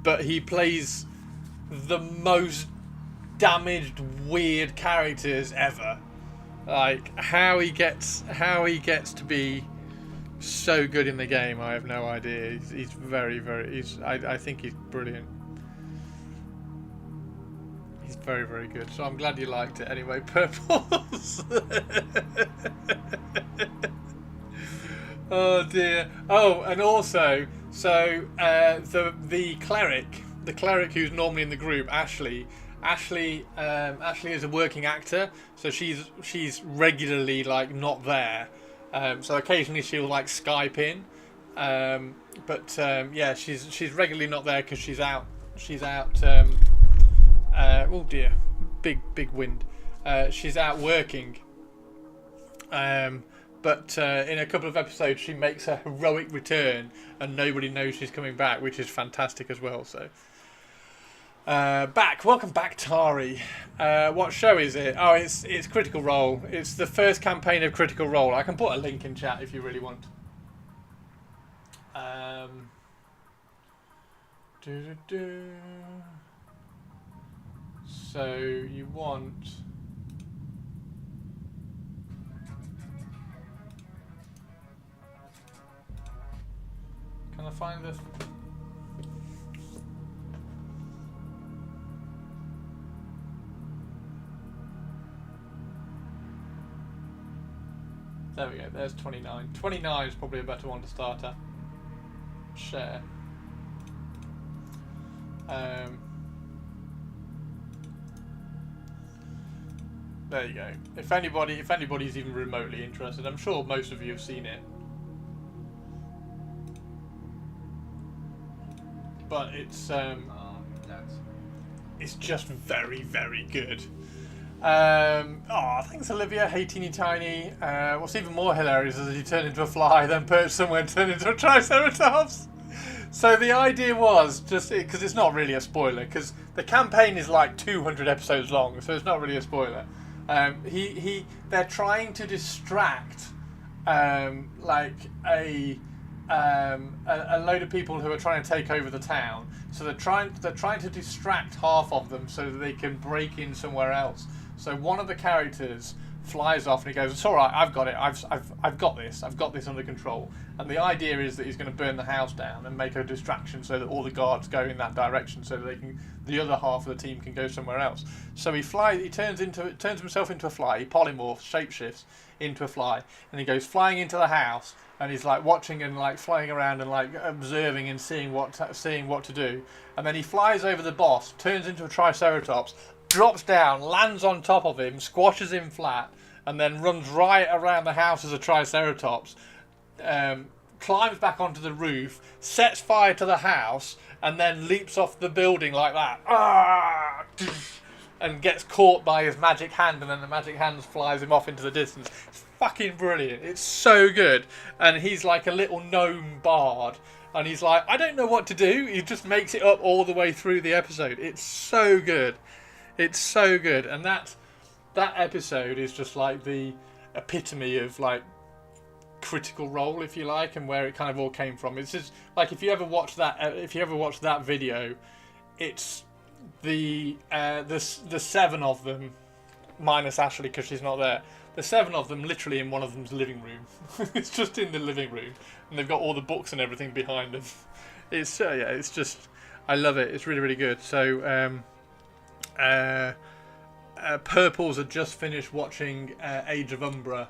but he plays the most damaged, weird characters ever. Like how he gets to be so good in the game, I have no idea. He's very, very. I think he's brilliant. He's very, very good. So I'm glad you liked it anyway, Purples. Oh dear. Oh, and also So the cleric who's normally in the group, Ashley is a working actor, so she's regularly like not there. So occasionally she'll like Skype in, but yeah, she's regularly not there because she's out. Oh dear, big wind. She's out working. But in a couple of episodes, she makes a heroic return, and nobody knows she's coming back, which is fantastic as well. So, welcome back, Tari. What show is it? Oh, it's Critical Role. It's the first campaign of Critical Role. I can put a link in chat if you really want. So you want. Can I find this? There we go, there's 29. 29 is probably a better one to start at. Share. There you go. If anybody's even remotely interested, I'm sure most of you have seen it. But it's just very, very good. Thanks Olivia. Hey teeny tiny. What's even more hilarious is that you turn into a fly, then perch somewhere and turn into a triceratops. So the idea was just because it's not really a spoiler, because the campaign is like 200 episodes long, so it's not really a spoiler. They're trying to distract like a load of people who are trying to take over the town. So they're trying to distract half of them so that they can break in somewhere else. So one of the characters flies off and he goes, "It's all right, I've got it. I've got this. I've got this under control." And the idea is that he's going to burn the house down and make a distraction so that all the guards go in that direction, so that the other half of the team can go somewhere else. So he turns himself into a fly. He polymorphs, shapeshifts into a fly, and he goes flying into the house. And he's like watching and like flying around and like observing and seeing what to do. And then he flies over the boss, turns into a triceratops, drops down, lands on top of him, squashes him flat, and then runs right around the house as a triceratops. Climbs back onto the roof, sets fire to the house, and then leaps off the building like that. And gets caught by his magic hand, and then the magic hand flies him off into the distance. It's fucking brilliant. It's so good. And he's like a little gnome bard, and he's like, I don't know what to do. He just makes it up all the way through the episode. It's so good. It's so good. And that episode is just like the epitome of like Critical Role, if you like, and where it kind of all came from. It's just like if you ever watch that video, it's the 7 of them, minus Ashley because she's not there. The 7 of them literally in one of them's living room. It's just in the living room, and they've got all the books and everything behind them. It's it's just, I love it. It's really, really good. So Purples had just finished watching Age of Umbra,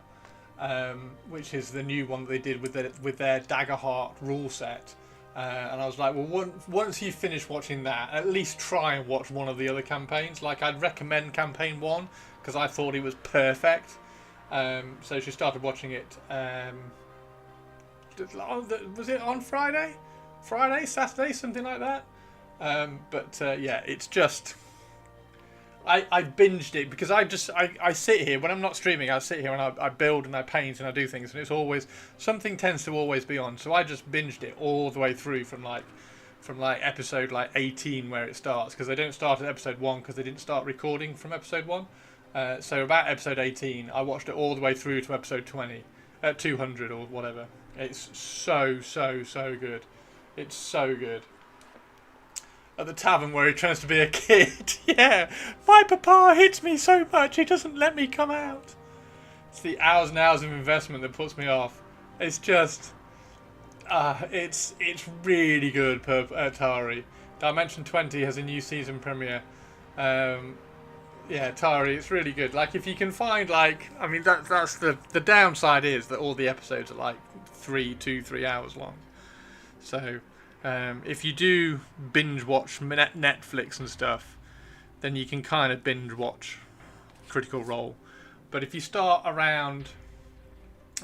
which is the new one that they did with their Daggerheart rule set. And I was like, well, once you finish watching that, at least try and watch one of the other campaigns. Like, I'd recommend campaign 1 because I thought it was perfect. So she started watching it. Was it on Friday, Saturday, something like that? Yeah, it's just. I binged it because I sit here when I'm not streaming. I sit here and I build and I paint and I do things, and it's always something tends to always be on. So I just binged it all the way through from episode 18 where it starts, because they don't start at episode 1 because they didn't start recording from episode 1. So about episode 18, I watched it all the way through to episode 200 or whatever. It's so good. It's so good. At the tavern where he tries to be a kid. Yeah, my papa hits me so much he doesn't let me come out. It's the hours and hours of investment that puts me off. It's just, it's really good. Tari. Dimension 20 has a new season premiere. Yeah, Tari, it's really good. Like, if you can find, like, I mean, that's the downside is that all the episodes are like 3 hours long. So If you do binge watch Netflix and stuff, then you can kind of binge watch Critical Role. But if you start around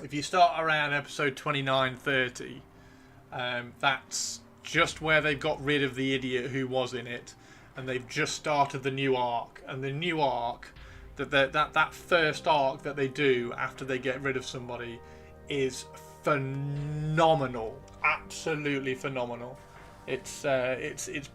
episode 29, 30, that's just where they've got rid of the idiot who was in it, and they've just started the new arc. And the new arc, that first arc that they do after they get rid of somebody, is phenomenal, absolutely phenomenal. It's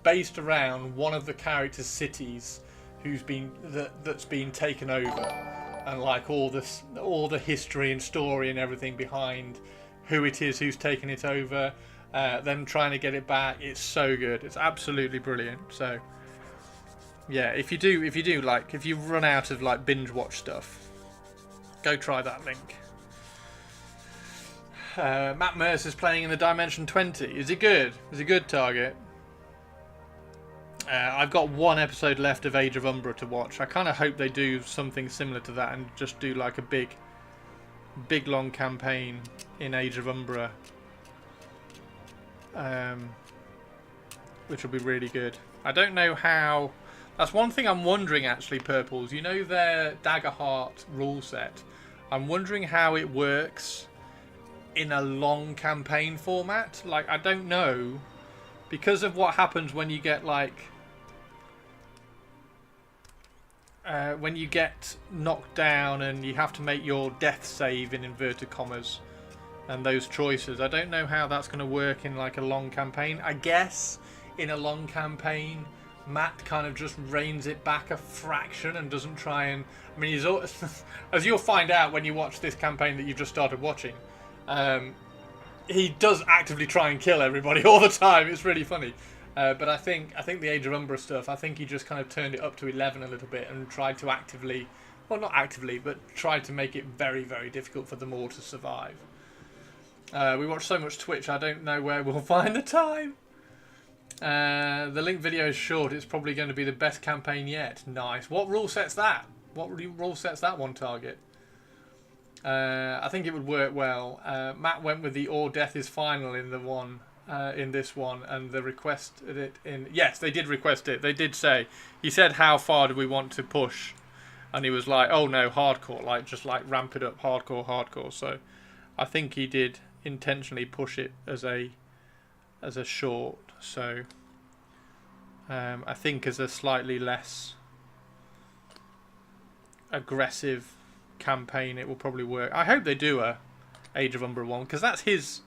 based around one of the characters' cities that's been taken over. And like all the history and story and everything behind who it is who's taken it over, them trying to get it back. It's so good. It's absolutely brilliant. So yeah, if you run out of like binge watch stuff, go try that link. Matt Mercer's playing in the Dimension 20. Is it good? Is it good, Target? I've got one episode left of Age of Umbra to watch. I kind of hope they do something similar to that and just do like a big long campaign in Age of Umbra, which will be really good. I don't know how. That's one thing I'm wondering actually, Purples. You know their Daggerheart rule set. I'm wondering how it works in a long campaign format. Like, I don't know, because of what happens when you get like when you get knocked down and you have to make your death save in inverted commas and those choices. I don't know how that's going to work in like a long campaign. I guess in a long campaign Matt kind of just reins it back a fraction and doesn't try and... I mean, he's as you'll find out when you watch this campaign that you've just started watching, he does actively try and kill everybody all the time. It's really funny. But I think the Age of Umbra stuff, I think he just kind of turned it up to 11 a little bit and tried to actively, well, not actively, but tried to make it very, very difficult for them all to survive. We watch so much Twitch, I don't know where we'll find the time. The link video is short. It's probably going to be the best campaign yet. Nice. What rule sets that? What rule sets that one, Target? I think it would work well. Matt went with the Or Death is Final in the one. In this one, and they requested it in... Yes, they did request it. They did say... He said, how far do we want to push? And he was like, oh no, hardcore. Like, just like ramp it up, hardcore. So I think he did intentionally push it as a short. So I think as a slightly less aggressive campaign, it will probably work. I hope they do a Age of Umbra one, because that's his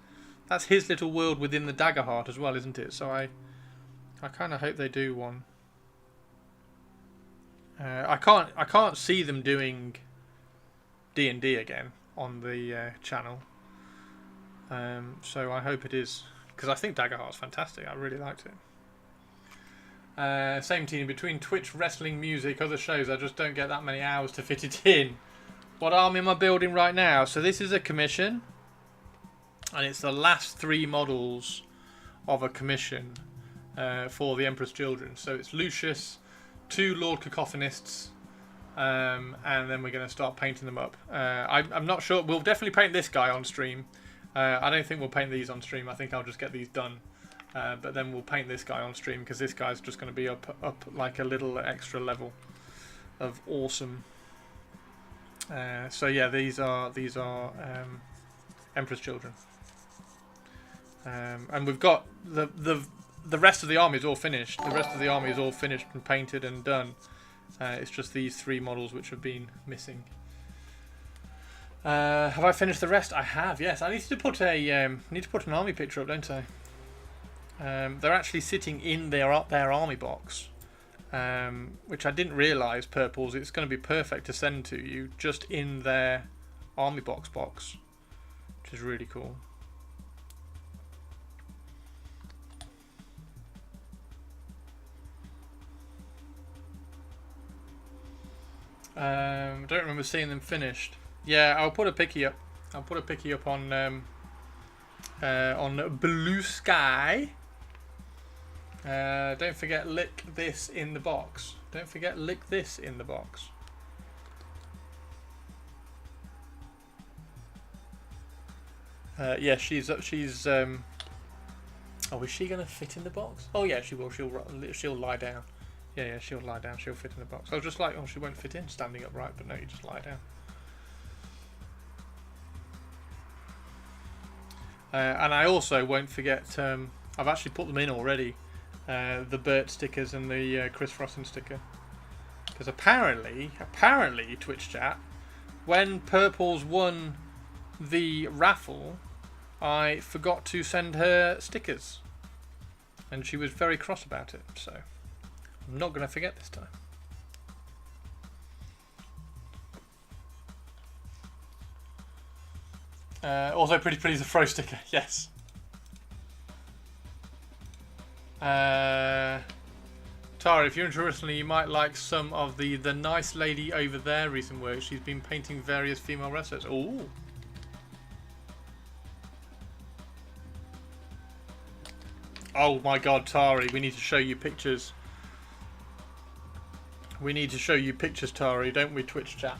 little world within the Daggerheart as well, isn't it? So I kind of hope they do one. I can't see them doing D&D again on the channel. So I hope it is, because I think Daggerheart's fantastic. I really liked it. Same team, between Twitch, wrestling, music, other shows, I just don't get that many hours to fit it in. What army am I building right now? So this is a commission. And it's the last 3 models of a commission for the Emperor's Children. So it's Lucius, 2 Lord Cacophonists, and then we're going to start painting them up. I'm not sure. We'll definitely paint this guy on stream. I don't think we'll paint these on stream. I think I'll just get these done. But then we'll paint this guy on stream, because this guy's just going to be up like a little extra level of awesome. So yeah, these are Emperor's Children. And we've got the rest of the army is all finished. The rest of the army is all finished and painted and done. It's just these 3 models which have been missing. Have I finished the rest? I have. Yes, I need to put an army picture up, don't I? They're actually sitting in their army box, which I didn't realise. Purples. It's going to be perfect to send to you just in their army box, which is really cool. I don't remember seeing them finished. Yeah, I'll put a picky up. I'll put a picky up on Blue Sky. Don't forget, lick this in the box. Don't forget, lick this in the box. Yeah, she's Oh, is she going to fit in the box? Oh, yeah, she will. She'll lie down. Yeah, she'll lie down. She'll fit in the box. I was just like, oh, she won't fit in standing upright, but no, you just lie down. And I also won't forget, I've actually put them in already, the Bert stickers and the Chris Frosson sticker. Because apparently, Twitch chat, when Purples won the raffle, I forgot to send her stickers. And she was very cross about it, so I'm not going to forget this time. Also, Pretty Pretty's a Fro sticker, yes. Tara, if you're interested, you might like some of the nice lady over there recent work. She's been painting various female wrestlers. Ooh. Oh my god, Tari, we need to show you pictures. We need to show you pictures, Tari, don't we, Twitch chat?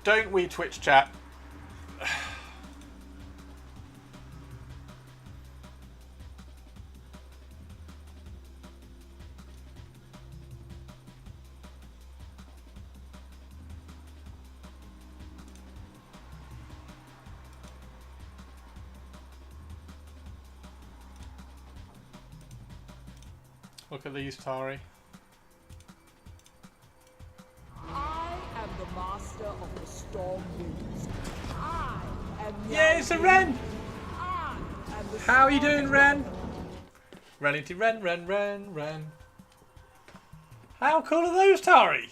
Don't we, Twitch chat? Look at these, Tari. I am the master of the storm winds. I am Yeah, it's a Ren! I am the How are you storm doing, winds. Ren? Renity Ren. How cool are those, Tari?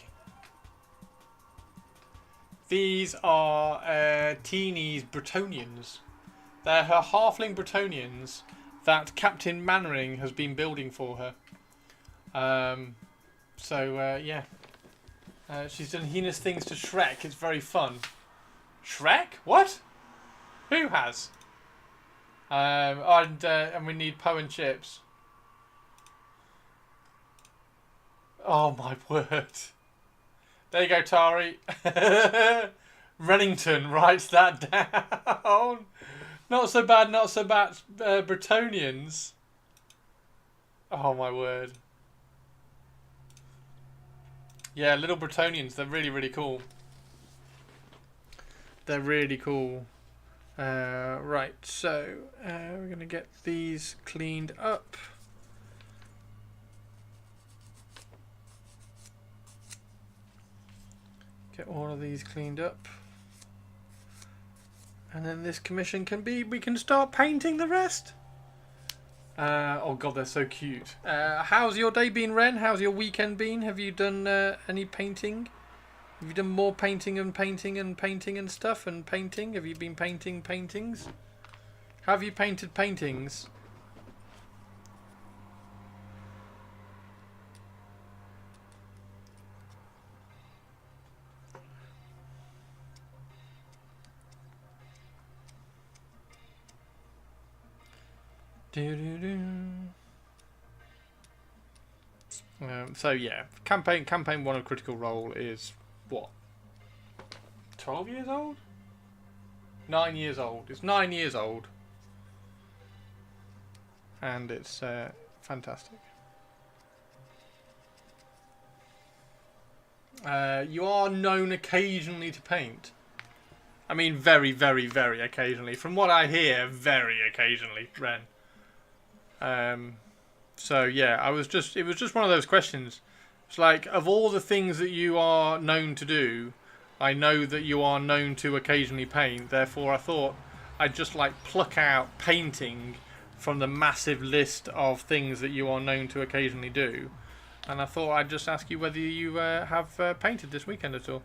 These are Teeny's Bretonians. They're her halfling Bretonians that Captain Mannering has been building for her. Yeah. She's done heinous things to Shrek. It's very fun. Shrek? What? Who has? And we need Poe and Chips. Oh my word. There you go, Tari. Rennington writes that down. Not so bad, Bretonians. Oh my word. Yeah, little Bretonians, they're really, really cool. They're really cool. Right, so we're going to get these cleaned up. Get all of these cleaned up. And then this commission we can start painting the rest. Oh god, they're so cute. How's your day been, Ren? How's your weekend been? Have you done any painting? Have you done more painting and stuff and painting? Have you been painting paintings? Have you painted paintings? So yeah, campaign 1 of Critical Role is what? 12 years old? 9 years old. It's 9 years old. And it's fantastic. You are known occasionally to paint. I mean very, very, very occasionally. From what I hear, very occasionally, Ren. So yeah, it was just one of those questions. It's like, of all the things that you are known to do, I know that you are known to occasionally paint. Therefore, I thought I'd just like pluck out painting from the massive list of things that you are known to occasionally do. And I thought I'd just ask you whether you have painted this weekend at all.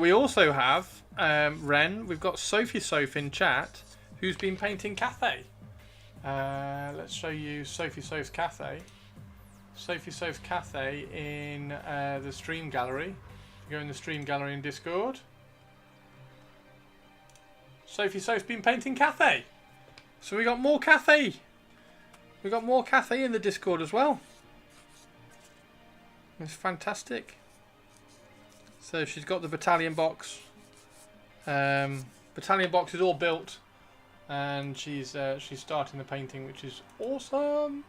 We also have Ren. We've got Sophie Soph in chat, who's been painting Cathay. Let's show you Sophie Soph's Cathay. Sophie Soph's Cathay in the stream gallery. If you go in the stream gallery in Discord. Sophie Soph's been painting Cathay. So we got more Cathay. We got more Cathay in the Discord as well. It's fantastic. So she's got the battalion box. Battalion box is all built, and she's starting the painting, which is awesome.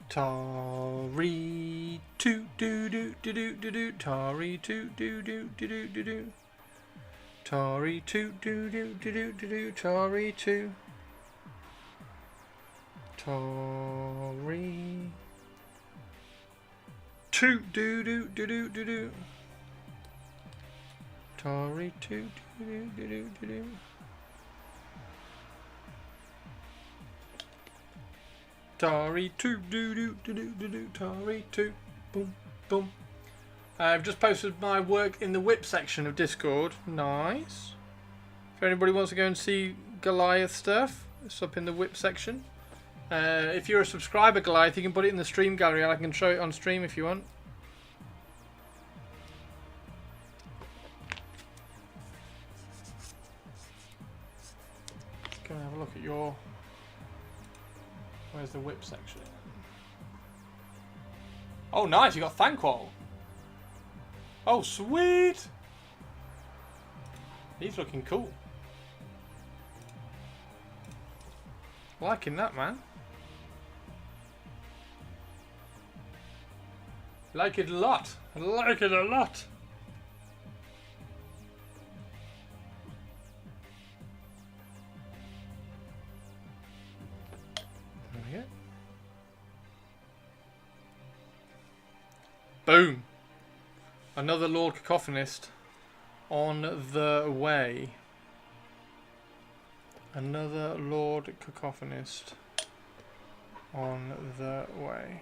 Tari toot doo doo doo doo doo doo. Tari toot doo doo doo doo doo doo. Tari toot doo doo doo doo doo doo. Tari toot. Tari toot doo doo doo doo doo doo. Tari toot doo doo doo doo doo doo. Tari toot doo doo doo doo doo doo. Tari toot. Boom boom. I've just posted my work in the whip section of Discord. Nice. If anybody wants to go and see Goliath stuff, it's up in the whip section. If you're a subscriber, Goliath, you can put it in the stream gallery. I can show it on stream if you want. Go and have a look at your... Where's the whip section? Oh, nice. You got Thanquol. Oh, sweet. He's looking cool. Liking that, man. Like it a lot. I like it a lot. There we go. Boom. Another Lord Cacophonist on the way. Another Lord Cacophonist on the way.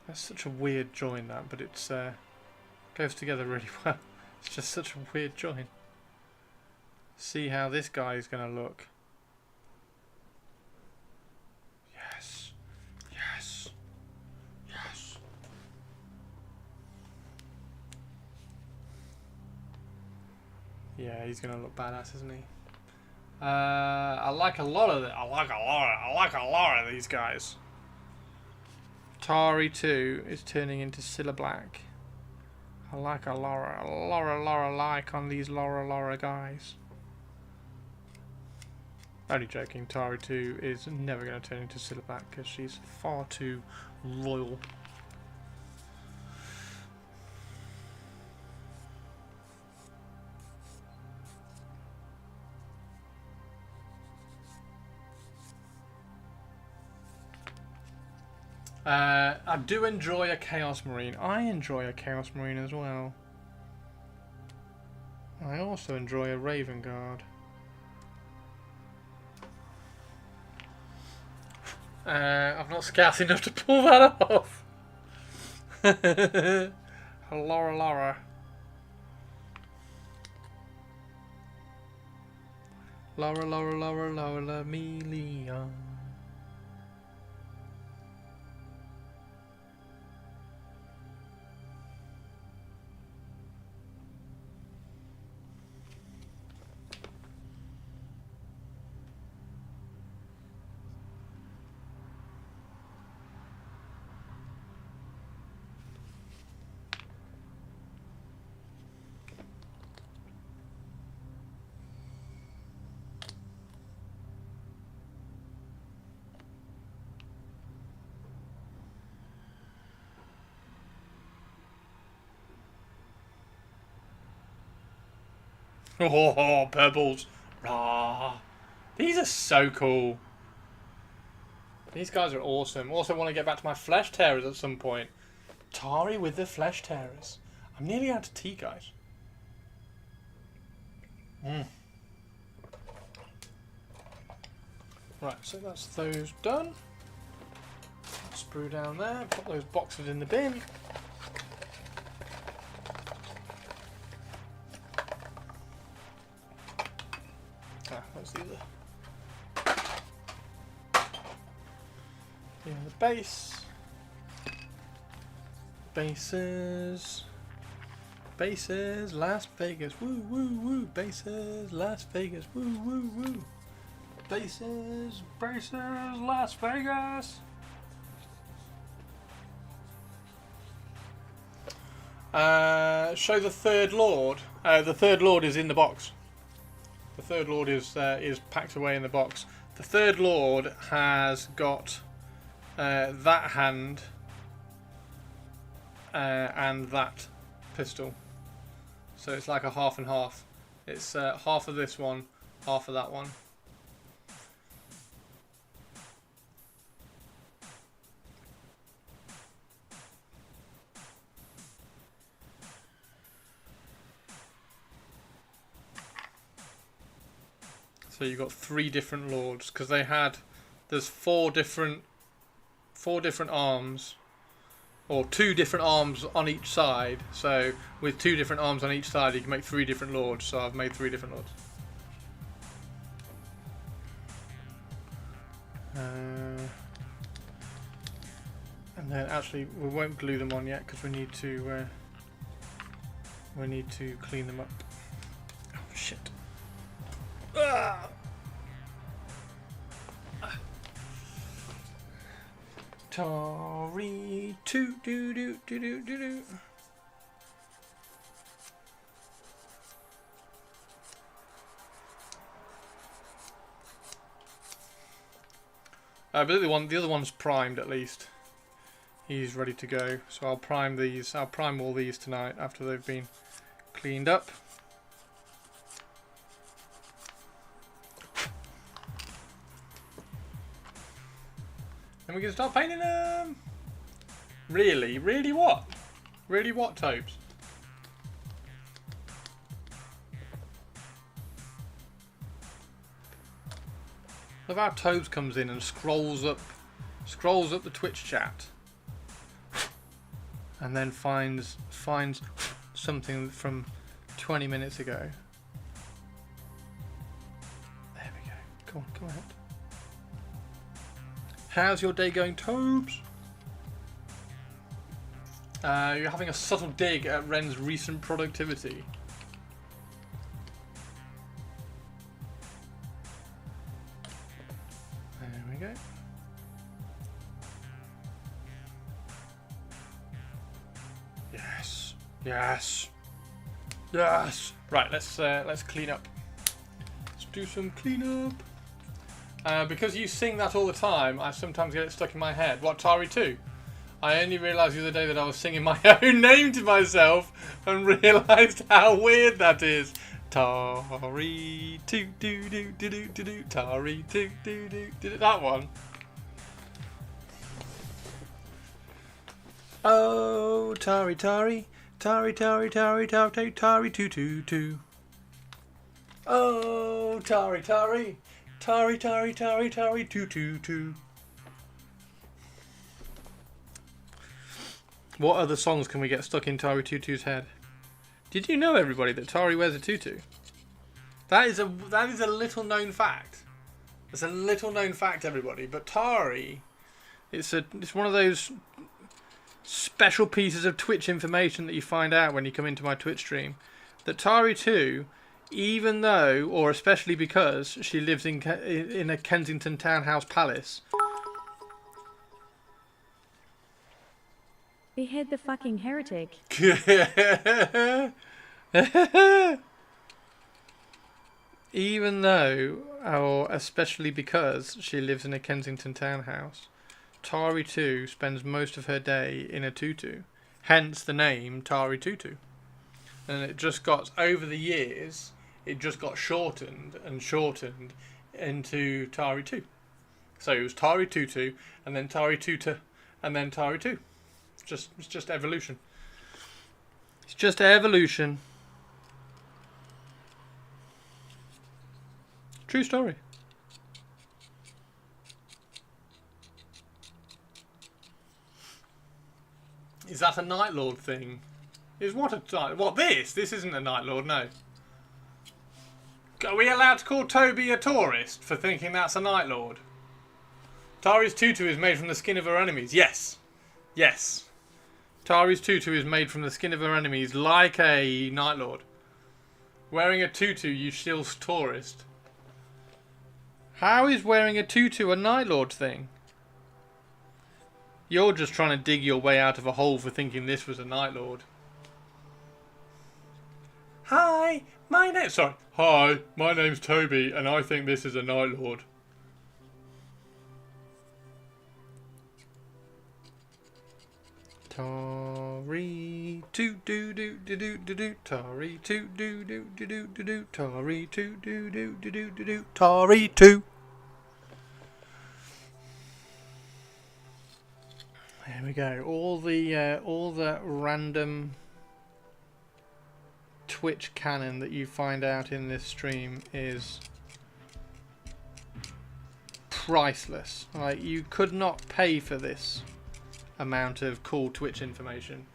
That's such a weird join, that, but it's goes together really well. It's just such a weird join. See how this guy is going to look. Yes. Yes. Yes. Yeah, he's going to look badass, isn't he? I like a lot of it. I like a lot of these guys. Tari 2 is turning into Cilla Black. I like a Laura like on these Laura guys. Only joking, Tari 2 is never going to turn into Cilla Black because she's far too royal. I do enjoy a Chaos Marine. I enjoy a Chaos Marine as well. I also enjoy a Raven Guard. I'm not scout enough to pull that off. Laura. Laura, me, Leon. Oh, pebbles. Rah. These are so cool. These guys are awesome. Also want to get back to my Flesh Tearers at some point. Tari with the Flesh Tearers. I'm nearly out of tea, guys. Right, so that's those done. Sprue down there. Put those boxes in the bin. Where's the other? Yeah, the base. Bases. Bases, Las Vegas. Woo, woo, woo. Bases, Las Vegas. Woo, woo, woo. Bases, Las Vegas. Show the Third Lord. The Third Lord is in the box. The Third Lord is packed away in the box. The Third Lord has got that hand and that pistol. So it's like a half and half. It's half of this one, half of that one. So you've got 3 different lords because there's 4 different arms, or 2 different arms on each side. So with 2 different arms on each side, you can make 3 different lords. So I've made 3 different lords. And then actually we won't glue them on yet because we need to clean them up. Oh shit. Ah! Tari toot doo doo doo doo doo doo. But the other one's primed at least. He's ready to go. So I'll prime these. I'll prime all these tonight after they've been cleaned up. And we can start painting them. Really? Really what? Really what, Tobes? Look how Tobes comes in and scrolls up the Twitch chat, and then finds something from 20 minutes ago. There we go. Come on, go ahead. How's your day going, Tobes? You're having a subtle dig at Ren's recent productivity. There we go. Yes. Yes. Yes. Right, let's clean up. Let's do some cleanup. Because you sing that all the time, I sometimes get it stuck in my head. What, Tari 2? I only realised the other day that I was singing my own name to myself and realised how weird that is. Tari 2 do do do do do do. Tari 2 do do do. That one. Oh, Tari Tari. Tari Tari Tari Tari Tari 2 2 2. Oh, Tari Tari. Tari, Tari, Tari, Tari, 2 2 2. What other songs can we get stuck in Tari 2-2's head? Did you know, everybody, that Tari wears a tutu? That is a little known fact. It's a little known fact, everybody. But Tari, it's one of those special pieces of Twitch information that you find out when you come into my Twitch stream. That Tari 2, even though, or especially because, she lives in a Kensington townhouse palace. Behead the fucking heretic. Even though, or especially because, she lives in a Kensington townhouse, Tari 2 spends most of her day in a tutu. Hence the name Tari Tutu. And it just got, over the years, it just got shortened and shortened into Tari 2. So it was Tari Tutu, and then Tari Tutu, and then Tari 2. It's just evolution. It's just evolution. True story. Is that a Night Lord thing? Is what a what this? This isn't a Night Lord, no. Are we allowed to call Toby a tourist for thinking that's a Night Lord? Tari's tutu is made from the skin of her enemies. Yes. Yes. Tari's tutu is made from the skin of her enemies like a Night Lord. Wearing a tutu, you shills tourist. How is wearing a tutu a Night Lord thing? You're just trying to dig your way out of a hole for thinking this was a Night Lord. Hi, my name's Toby, and I think this is a Night Lord. Tari to do do do do do do Tari to do do do do do do Tari to do do do do do do Tari to. There we go. All the random Twitch canon that you find out in this stream is priceless. Like, you could not pay for this amount of cool Twitch information.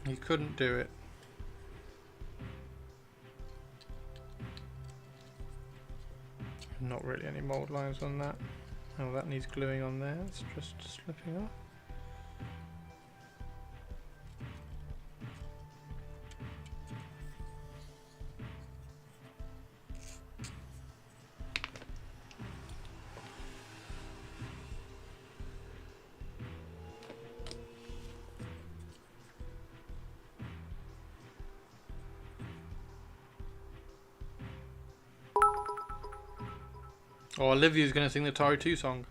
You couldn't do it. Not really any mold lines on that. Oh, that needs gluing on there. It's just slipping off. Oh, Olivia's going to sing the Tari 2 song.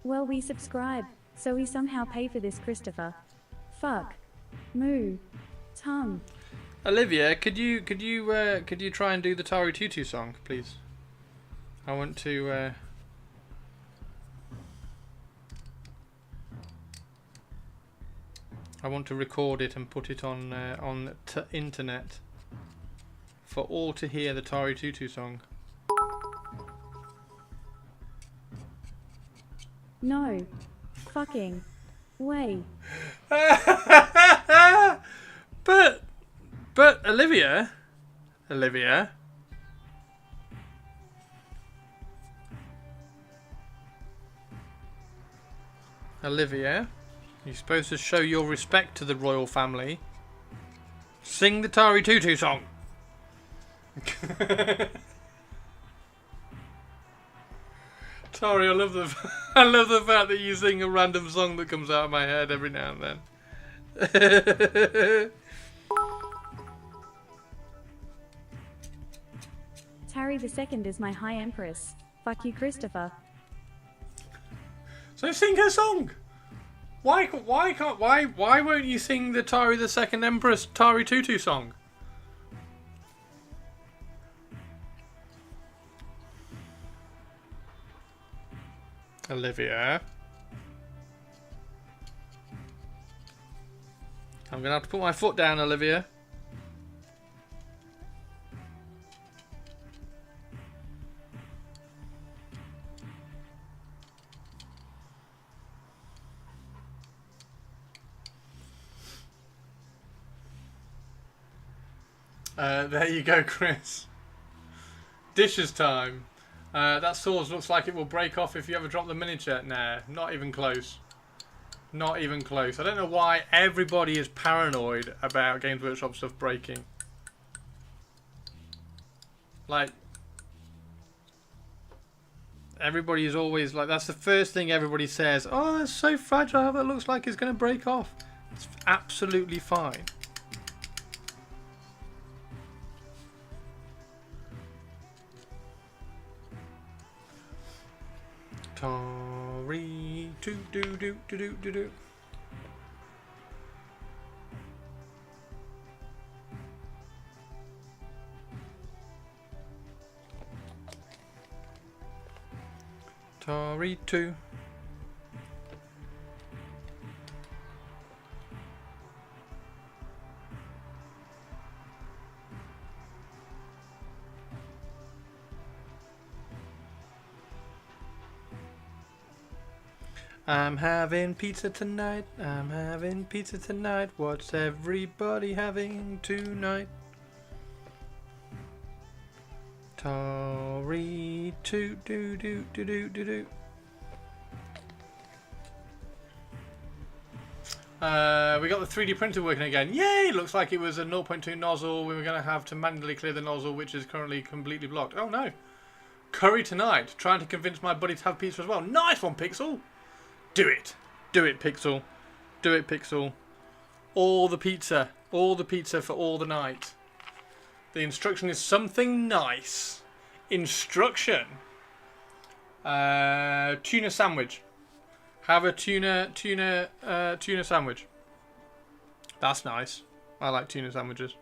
Well, we subscribe, so we somehow pay for this, Christopher. Fuck. Moo. Tongue. Olivia, could you try and do the Tari 2 song, please? I want to record it and put it on internet for all to hear the Tari 2 song. No. Fucking. Way. But Olivia, Olivia, you're supposed to show your respect to the royal family. Sing the Tari 2 song. Tari, I love the fact that you sing a random song that comes out of my head every now and then. Tari II is my High Empress. Fuck you, Christopher. So sing her song. Why won't you sing the Tari II Empress Tari 2 song? Olivia, I'm gonna have to put my foot down, Olivia. There you go, Chris. Dishes time. That sauce looks like it will break off if you ever drop the miniature. Nah, not even close. Not even close. I don't know why everybody is paranoid about Games Workshop stuff breaking. Like, everybody is always like, that's the first thing everybody says. Oh, it's so fragile, that looks like it's going to break off. It's absolutely fine. Tari do do do do do do do. Tari 2. I'm having pizza tonight. I'm having pizza tonight. What's everybody having tonight? Tari to do do do do do do. We got the 3D printer working again. Yay! Looks like it was a 0.2 nozzle. We were going to have to manually clear the nozzle, which is currently completely blocked. Oh no! Curry tonight. Trying to convince my buddy to have pizza as well. Nice one, Pixel. Do it. Do it, Pixel. Do it, Pixel. All the pizza. All the pizza for all the night. The instruction is something nice. Instruction. Tuna sandwich. Have a tuna sandwich. That's nice. I like tuna sandwiches.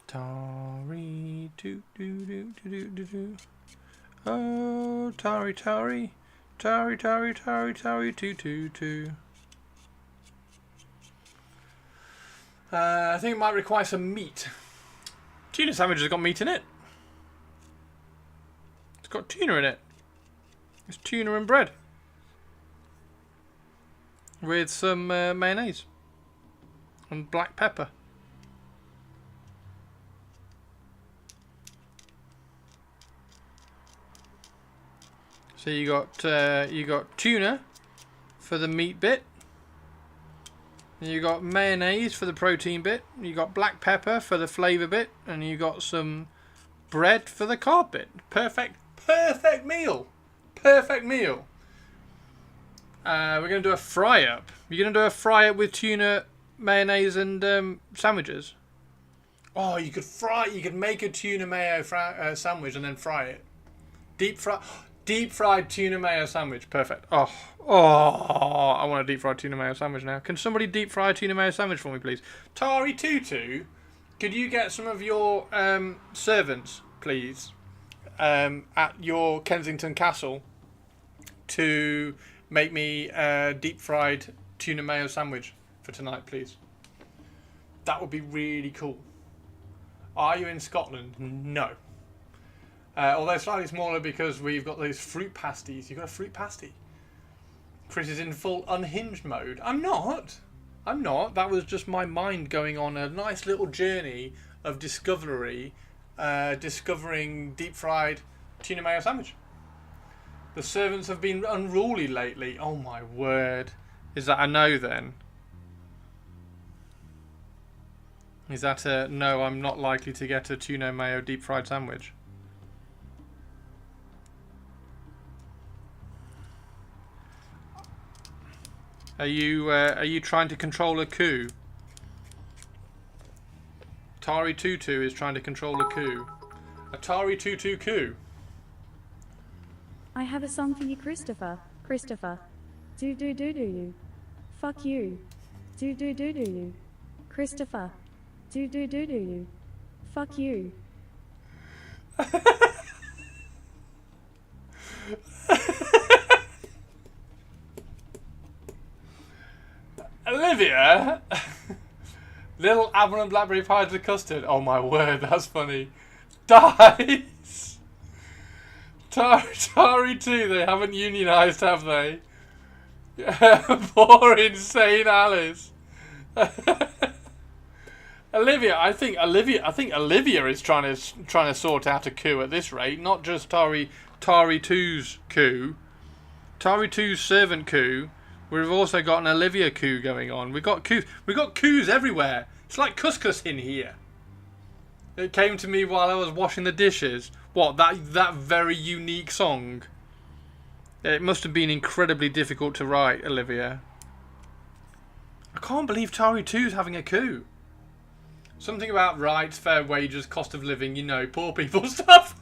Tari do do do do do do. Oh, Tari Tari. Tari Tari Tari Tari 222. I think it might require some meat. Tuna sandwich has got meat in it. It's got tuna in it. It's tuna and bread. With some mayonnaise. And black pepper. So you got tuna for the meat bit. You got mayonnaise for the protein bit. You got black pepper for the flavour bit, and you got some bread for the carb bit. Perfect meal. Perfect meal. We're gonna do a fry up. You're gonna do a fry up with tuna, mayonnaise, and sandwiches. Oh, you could fry. You could make a tuna mayo sandwich and then fry it. Deep fried tuna mayo sandwich. Perfect. Oh, I want a deep fried tuna mayo sandwich now. Can somebody deep fry a tuna mayo sandwich for me, please? Tari Tutu, could you get some of your servants, please, at your Kensington Castle to make me a deep fried tuna mayo sandwich for tonight, please? That would be really cool. Are you in Scotland? No. Although slightly smaller because we've got those fruit pasties. You've got a fruit pasty. Chris is in full unhinged mode. I'm not. That was just my mind going on a nice little journey of discovery, discovering deep fried tuna mayo sandwich. The servants have been unruly lately. Oh my word. Is that a no then? Is that a no, I'm not likely to get a tuna mayo deep fried sandwich? Are you trying to control a coup? Tari Tutu is trying to control a coup. A Tari Tutu coup. I have a song for you, Christopher. Christopher. Do do do do you. Fuck you. Do do do do you. Christopher. Do do do do you. Fuck you. Olivia, little apple and blackberry pie to custard. Oh my word, that's funny. Dies. Tari too. They haven't unionised, have they? Poor insane Alice. Olivia, I think Olivia is trying to sort out a coup at this rate. Not just Tari 2's coup, Tari 2's servant coup. We've also got an Olivia coup going on. We've got coups everywhere. It's like couscous in here. It came to me while I was washing the dishes. What, that very unique song? It must have been incredibly difficult to write, Olivia. I can't believe Tari 2's having a coup. Something about rights, fair wages, cost of living, you know, poor people stuff.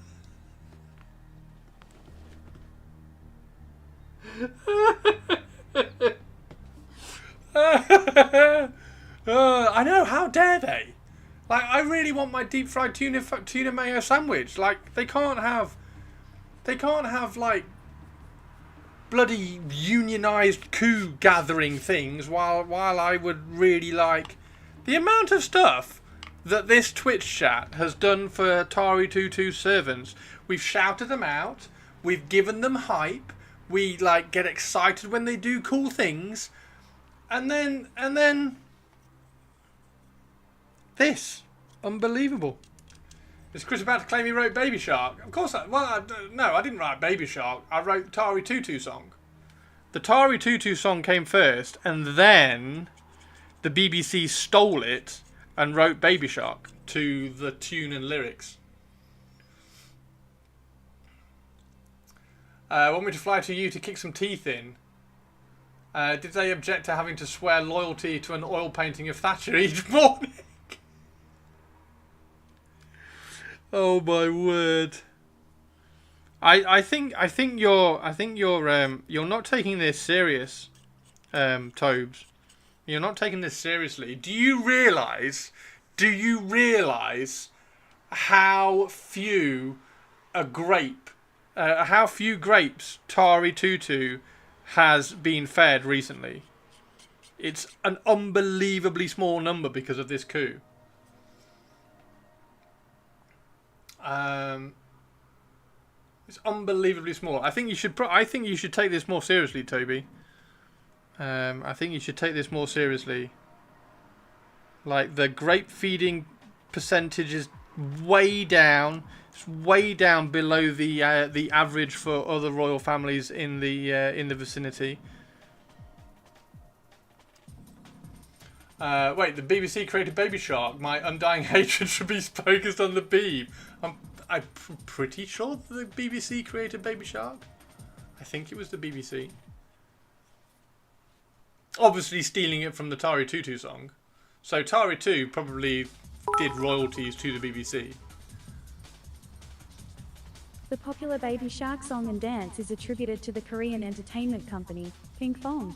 I know, how dare they? Like, I really want my deep fried tuna mayo sandwich. Like, they can't have like bloody unionised coup gathering things while I would really like the amount of stuff that this Twitch chat has done for Tari 2 servants. We've shouted them out, we've given them hype, we like get excited when they do cool things. And then this. Unbelievable. Is Chris about to claim he wrote Baby Shark? Of course, no, I didn't write Baby Shark. I wrote Tari Tutu song. The Tari Tutu song came first, and then the BBC stole it and wrote Baby Shark to the tune and lyrics. Want me to fly to you to kick some teeth in? Did they object to having to swear loyalty to an oil painting of Thatcher each morning? Oh my word! I think you're not taking this serious, Tobes. You're not taking this seriously. Do you realise how few grapes Tari Tutu has been fed recently? It's an unbelievably small number because of this coup. It's unbelievably small. I think you should take this more seriously, Toby. I think you should take this more seriously. Like, the grape feeding percentage is way down. It's way down below the average for other royal families in the vicinity. Wait, the BBC created Baby Shark. My undying hatred should be focused on the Beeb. I'm pretty sure the BBC created Baby Shark. I think it was the BBC. Obviously stealing it from the Tari Tutu song. So Tari 2 probably did royalties to the BBC. The popular Baby Shark song and dance is attributed to the Korean entertainment company, Pinkfong.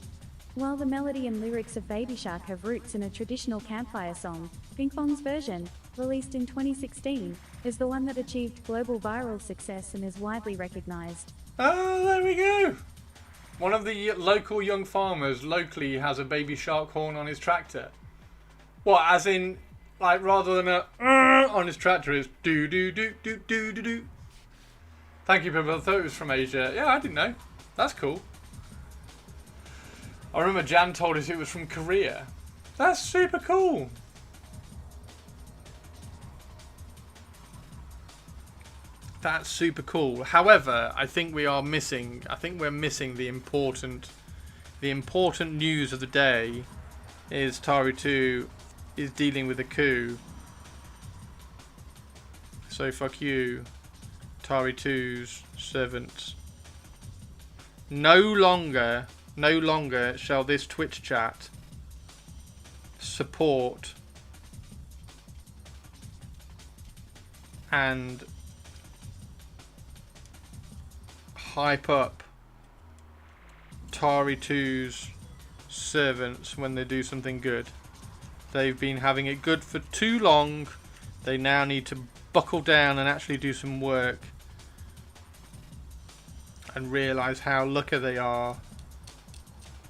While the melody and lyrics of Baby Shark have roots in a traditional campfire song, Pinkfong's version, released in 2016, is the one that achieved global viral success and is widely recognized. Oh, there we go! One of the local young farmers locally has a Baby Shark horn on his tractor. What, as in, like, rather than a on his tractor, it's do do do do do do do. Thank you, people. I thought it was from Asia. Yeah, I didn't know. That's cool. I remember Jan told us it was from Korea. That's super cool. That's super cool. However, I think we're missing the important news of the day is Tari 2 is dealing with a coup. So fuck you, Tari 2's servants. No longer shall this Twitch chat support and hype up Tari 2's servants when they do something good. They've been having it good for too long. They now need to buckle down and actually do some work and realise how lucky they are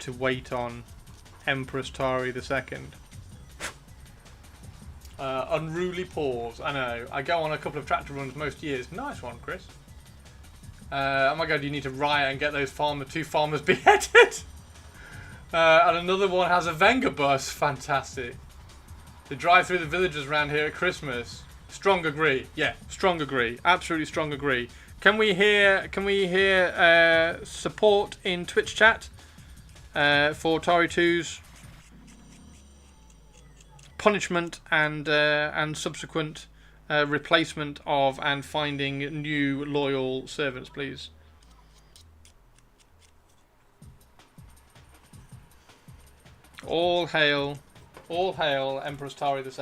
to wait on Empress Tari II. Unruly pause. I know. I go on a couple of tractor runs most years. Nice one, Chris. Oh my god, you need to riot and get those two farmers beheaded. And another one has a Venga bus. Fantastic. They drive through the villages around here at Christmas. Strong agree. Yeah, strong agree. Absolutely strong agree. Can we hear support in Twitch chat for Tari 2's punishment and subsequent replacement of and finding new loyal servants, please? All hail Empress Tari II.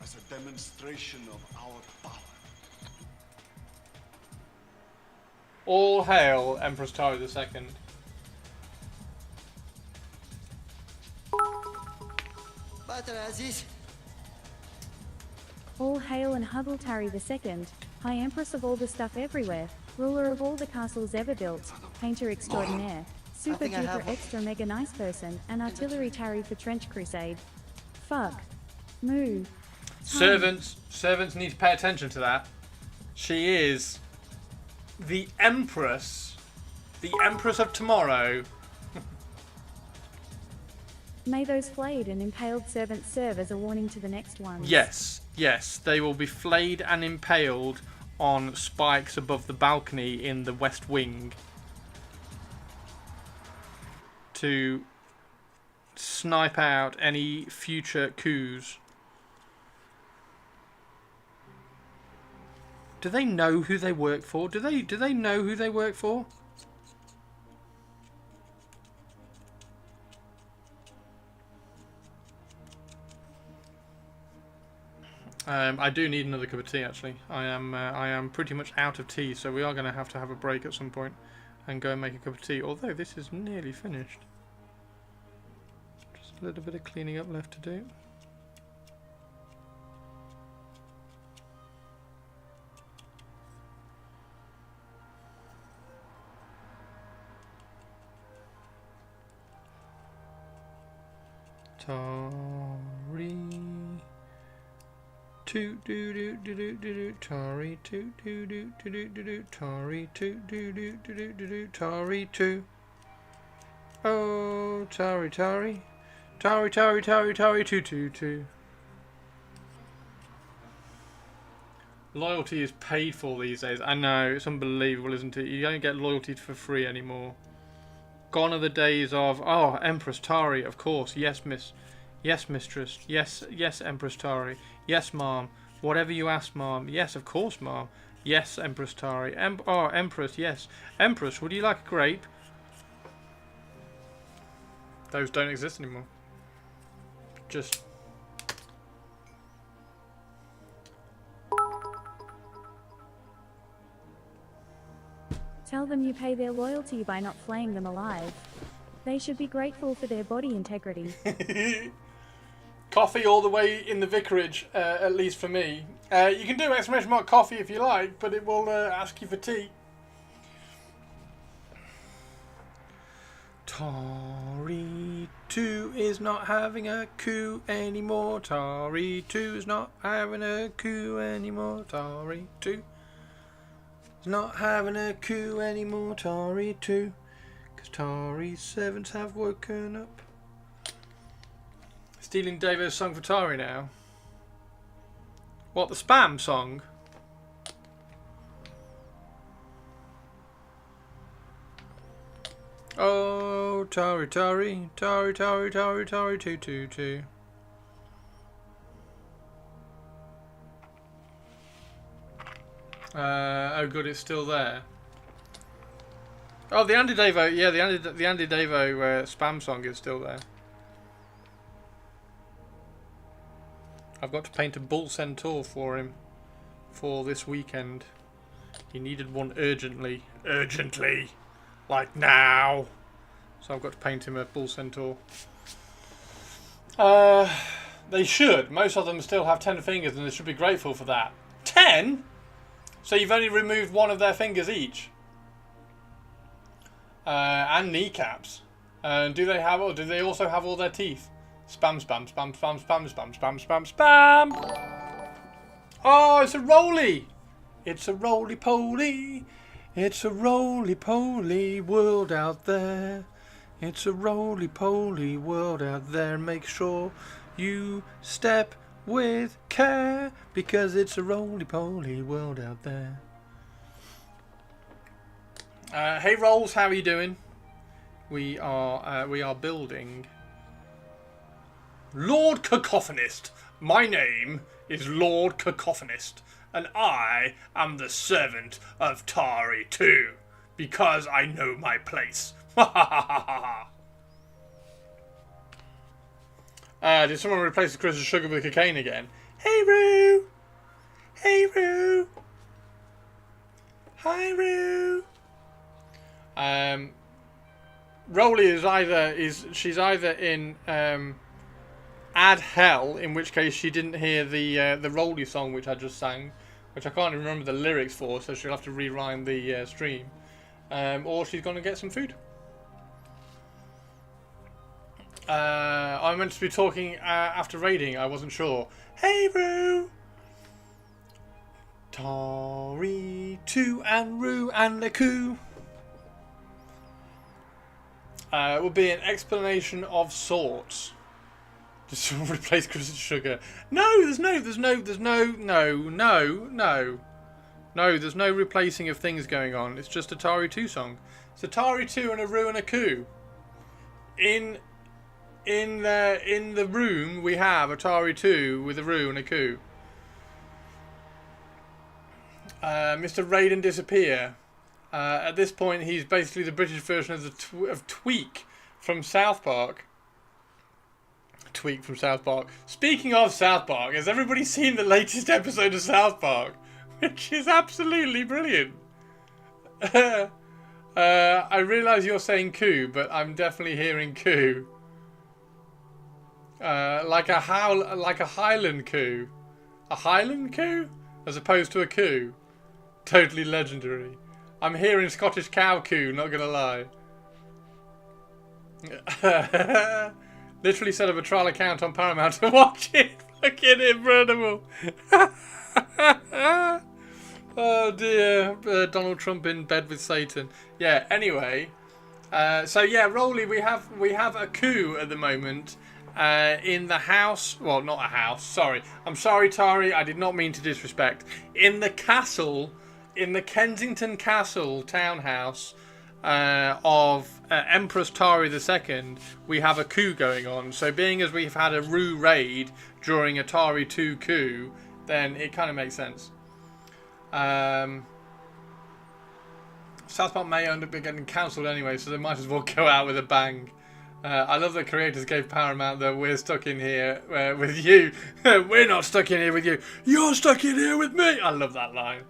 As a demonstration of our power. All hail Empress Tari II. All hail and Hubble Tari II, High Empress of all the stuff everywhere, ruler of all the castles ever built, painter extraordinaire, super duper extra mega nice person, and artillery Tari for trench crusade. Fuck. Moo. Servants need to pay attention to that. She is the Empress of tomorrow. May those flayed and impaled servants serve as a warning to the next ones. Yes, they will be flayed and impaled on spikes above the balcony in the West Wing to snipe out any future coups. Do they know who they work for? Do they know who they work for? I do need another cup of tea, actually. I am pretty much out of tea, so we are going to have a break at some point and go and make a cup of tea. Although this is nearly finished. Just a little bit of cleaning up left to do. Tari. Toot doo doo doo doo doo doo Tari toot doo doo doo doo doo doo Tari toot doo doo doo doo doo doo Tari toot. Oh, Tari Tari Tari Tari Tari Tari toot toot toot. Loyalty is paid for these days. I know, it's unbelievable, isn't it? You don't get loyalty for free anymore. Gone are the days of, oh, Empress Tari, of course, yes, miss. Yes, mistress. Yes, Empress Tari. Yes, ma'am. Whatever you ask, ma'am. Yes, of course, ma'am. Yes, Empress Tari. Empress, yes. Empress, would you like a grape? Those don't exist anymore. Just... Tell them you pay their loyalty by not flaying them alive. They should be grateful for their body integrity. Coffee all the way in the vicarage, at least for me. You can do exclamation mark coffee if you like, but it will ask you for tea. Tari 2 is not having a coup anymore. Tari 2 is not having a coup anymore. Tari 2 is not having a coup anymore. Tari 2. Because Tari's servants have woken up. Stealing Davo's song for Tari now. What, the spam song? Oh, Tari, Tari, Tari, Tari, Tari, Tari, 222. Oh good, it's still there. Oh, the Andy Davo, yeah, the Andy Davo spam song is still there. I've got to paint a bull centaur for him for this weekend. He needed one urgently. Urgently. Like now. So I've got to paint him a bull centaur. They should. Most of them still have 10 fingers and they should be grateful for that. 10? So you've only removed one of their fingers each. And kneecaps. Do they have, or do they also have all their teeth? Spam, spam, spam, spam, spam, spam, spam, spam, spam. Oh, it's a roly. It's a roly-poly. It's a roly-poly world out there. It's a roly-poly world out there. Make sure you step with care, because it's a roly-poly world out there. Hey Rolls, how are you doing? We are building Lord Cacophonist. My name is Lord Cacophonist, and I am the servant of Tari 2, because I know my place. Did someone replace the crystal sugar with cocaine again? Hey Roo! Hey Roo! Hi Roo! Rolly is she's either in Add Hell, in which case she didn't hear the Rolly song which I just sang, which I can't even remember the lyrics for, so she'll have to rewind the stream, or she's going to get some food. I'm meant to be talking after raiding. I wasn't sure. Hey, Roo! Tari, Tu, and Roo, and Leku. Would be an explanation of sorts. Just replace Crystal Sugar. No, there's no, there's no replacing of things going on. It's just a Tari 2 song. It's a Tari 2 and a Roo and a Ku. In the room we have a Tari 2 with a Roo and a Ku. Mr. Raiden Disappear. At this point, he's basically the British version of Tweak from South Park. Tweak from South Park. Speaking of South Park, has everybody seen the latest episode of South Park? Which is absolutely brilliant. I realise you're saying Ku, but I'm definitely hearing Ku. Like a Highland Ku. A Highland Ku? As opposed to a Ku. Totally legendary. I'm hearing Scottish cow coo, not gonna lie. Literally set up a trial account on Paramount to watch it. Fucking incredible. Oh dear. Donald Trump in bed with Satan. Yeah, anyway. So yeah, Rolly, we have a coup at the moment. In the house, well, not a house, sorry. I'm sorry, Tari, I did not mean to disrespect. In the castle, in the Kensington Castle townhouse of Empress Tari II, we have a coup going on. So being as we've had a Roo raid during a Tari 2 coup, then it kind of makes sense. South Park may end up getting cancelled anyway, so they might as well go out with a bang. I love that creators gave Paramount that we're stuck in here with you. We're not stuck in here with you. You're stuck in here with me. I love that line.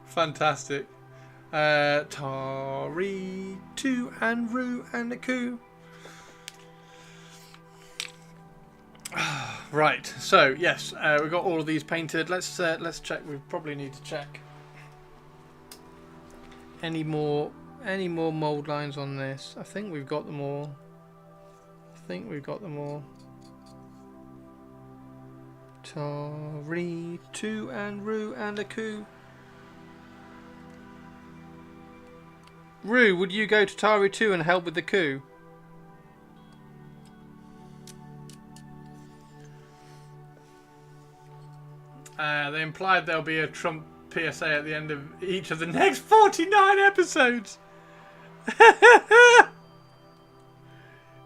Fantastic. Tari, Tu, and Roo, and the Ku. Right. So yes, we've got all of these painted. Let's check. We probably need to check any more mold lines on this. I think we've got them all. Tari, Tu, and Roo, and a Ku. Roo, would you go to Tari 2 and help with the Ku? They implied there'll be a Trump PSA at the end of each of the next 49 episodes.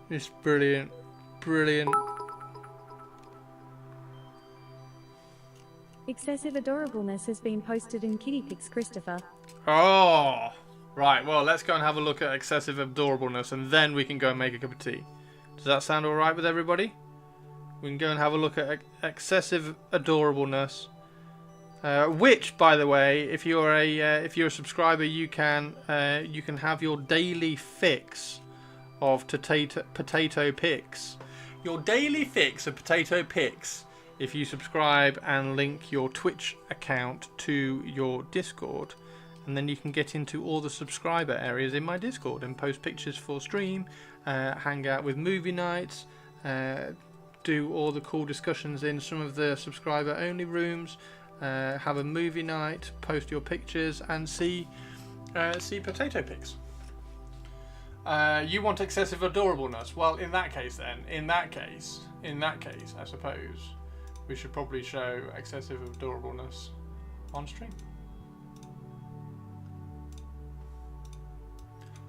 It's brilliant. Brilliant. Excessive adorableness has been posted in Kitty Pics, Christopher. Oh, right. Well, let's go and have a look at excessive adorableness, and then we can go and make a cup of tea. Does that sound all right with everybody? We can go and have a look at excessive adorableness. Which, by the way, if you're a subscriber, you can have your daily fix of potato pics. Your daily fix of potato pics. If you subscribe and link your Twitch account to your Discord, and then you can get into all the subscriber areas in my Discord and post pictures for stream, hang out with movie nights, do all the cool discussions in some of the subscriber only rooms, have a movie night, post your pictures, and see potato pics. You want excessive adorableness? Well, in that case, I suppose we should probably show excessive adorableness on stream.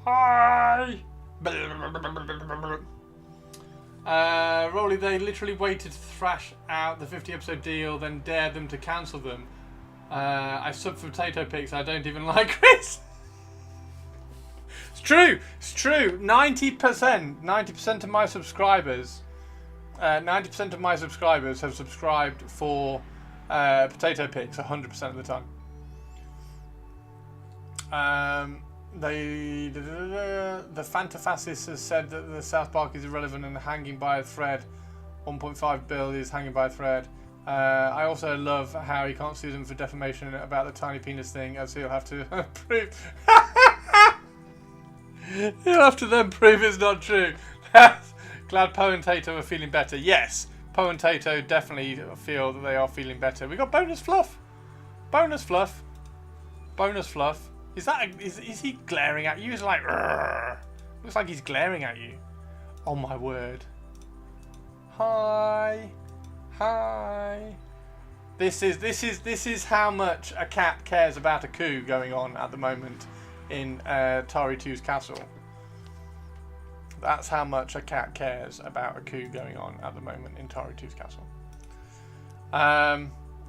Hi! Rolly, they literally waited to thrash out the 50 episode deal, then dared them to cancel them. I sub for potato pics, I don't even like Chris. It's true! 90% of my subscribers 90% of my subscribers have subscribed for potato pics 100% of the time. The Fantafascist has said that the South Park is irrelevant and hanging by a thread. 1.5 bill is hanging by a thread. I also love how he can't sue them for defamation about the tiny penis thing, as he'll have to prove. He'll have to then prove it's not true. Glad Poe and Tato are feeling better. Yes, Poe and Tato definitely feel that they are feeling better. We got bonus fluff. Bonus fluff. Bonus fluff. Is he glaring at you? He's like, "Rrr." Looks like he's glaring at you. Oh my word. Hi. Hi. This is how much a cat cares about a coup going on at the moment in Tari 2's castle. That's how much a cat cares about a coup going on at the moment in Tari 2's castle.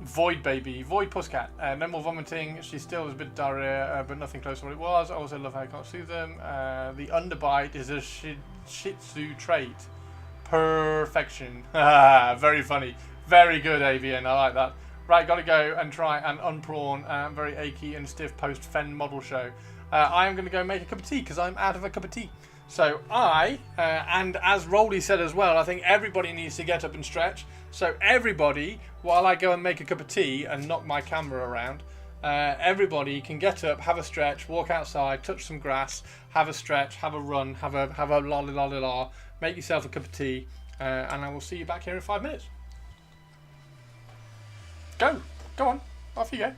Void baby, Void Pusscat. No more vomiting. She still has a bit of diarrhea, but nothing close to what it was. I also love how I can't soothe them. The underbite is a Shih Tzu trait. Perfection. Very funny. Very good, Avian. I like that. Right, got to go and try and unprawn very achy and stiff post-Fen model show. I am going to go make a cup of tea because I'm out of a cup of tea. So and as Rolly said as well, I think everybody needs to get up and stretch. So everybody, while I go and make a cup of tea and knock my camera around, everybody can get up, have a stretch, walk outside, touch some grass, have a stretch, have a run, have a la la la la la, make yourself a cup of tea, and I will see you back here in 5 minutes. Go on, off you go.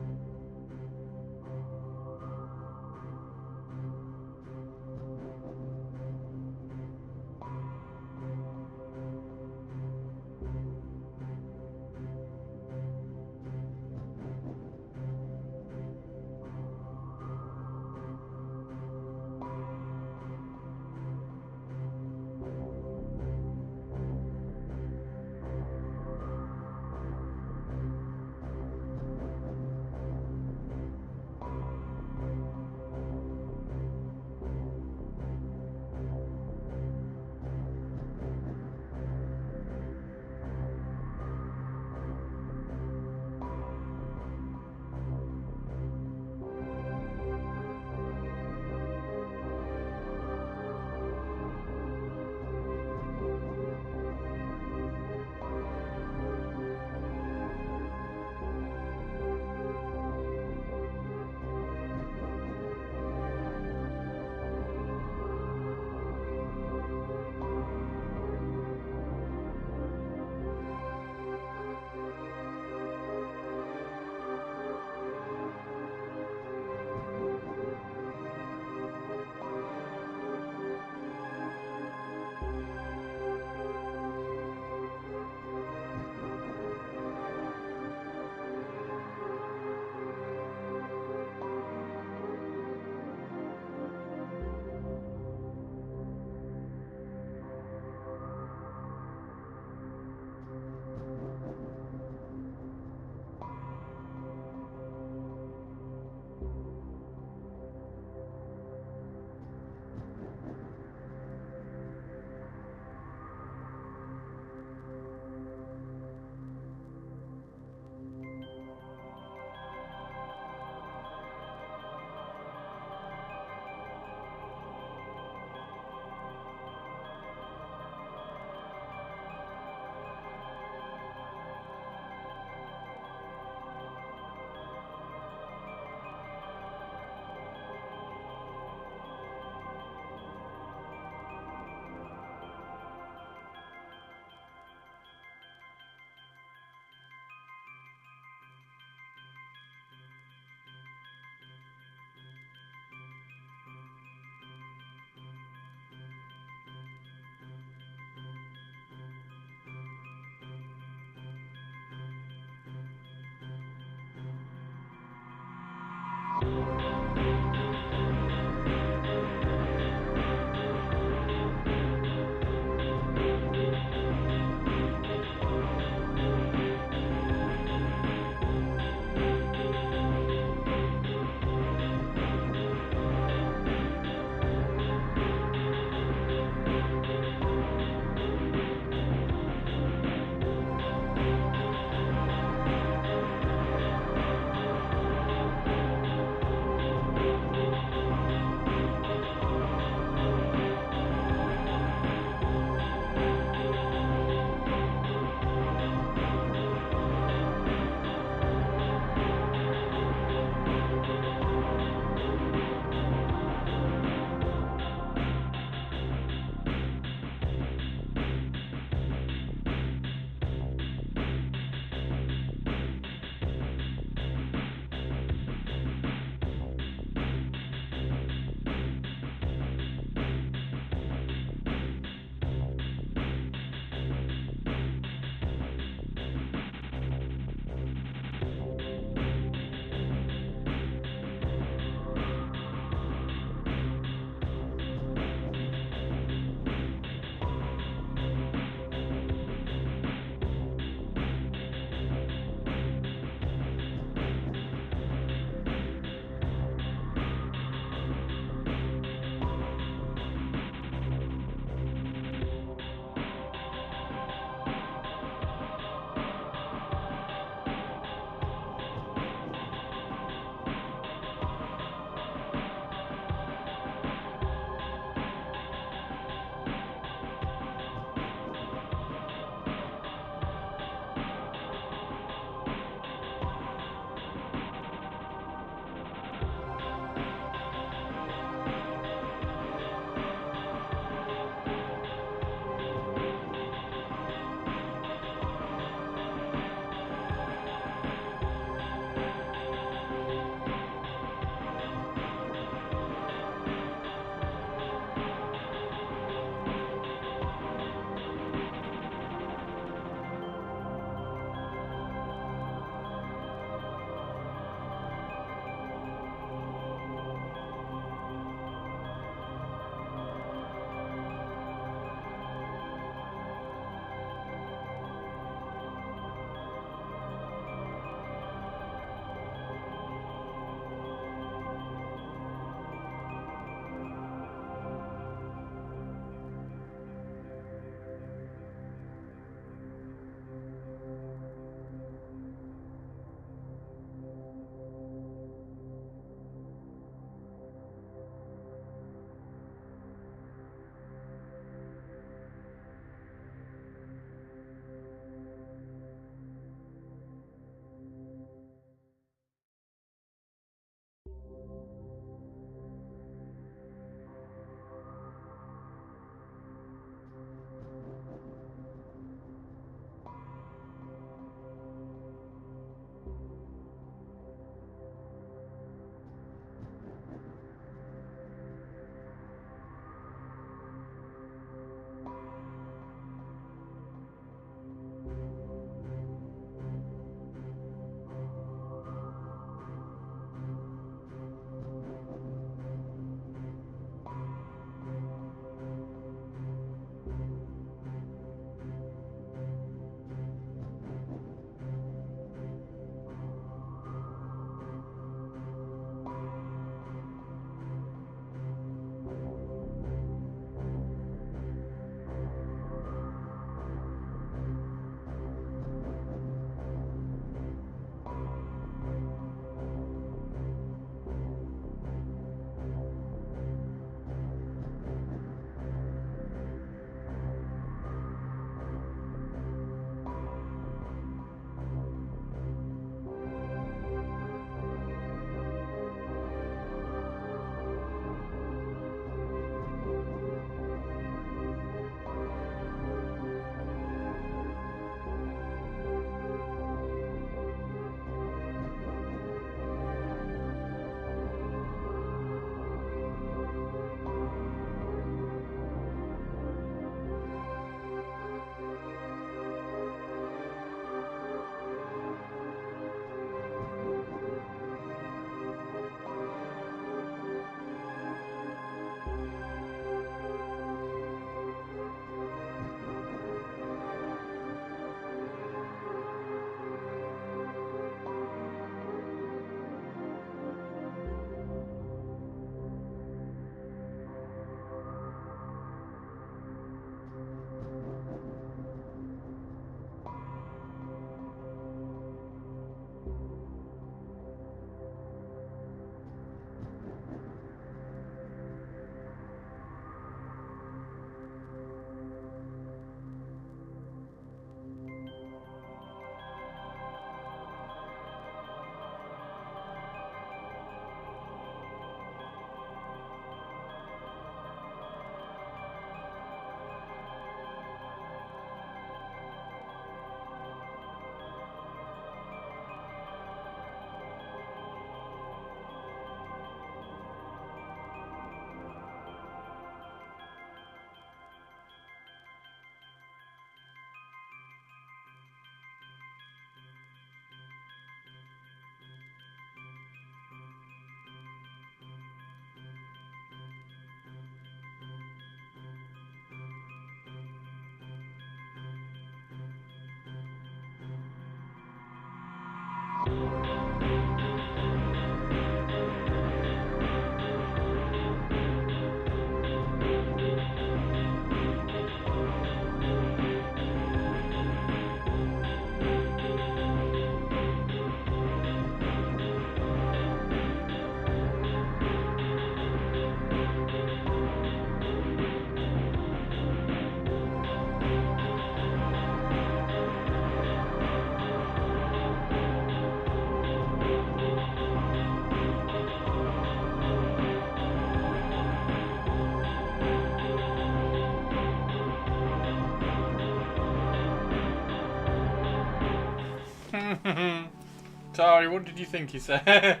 Tari, what did you think he said?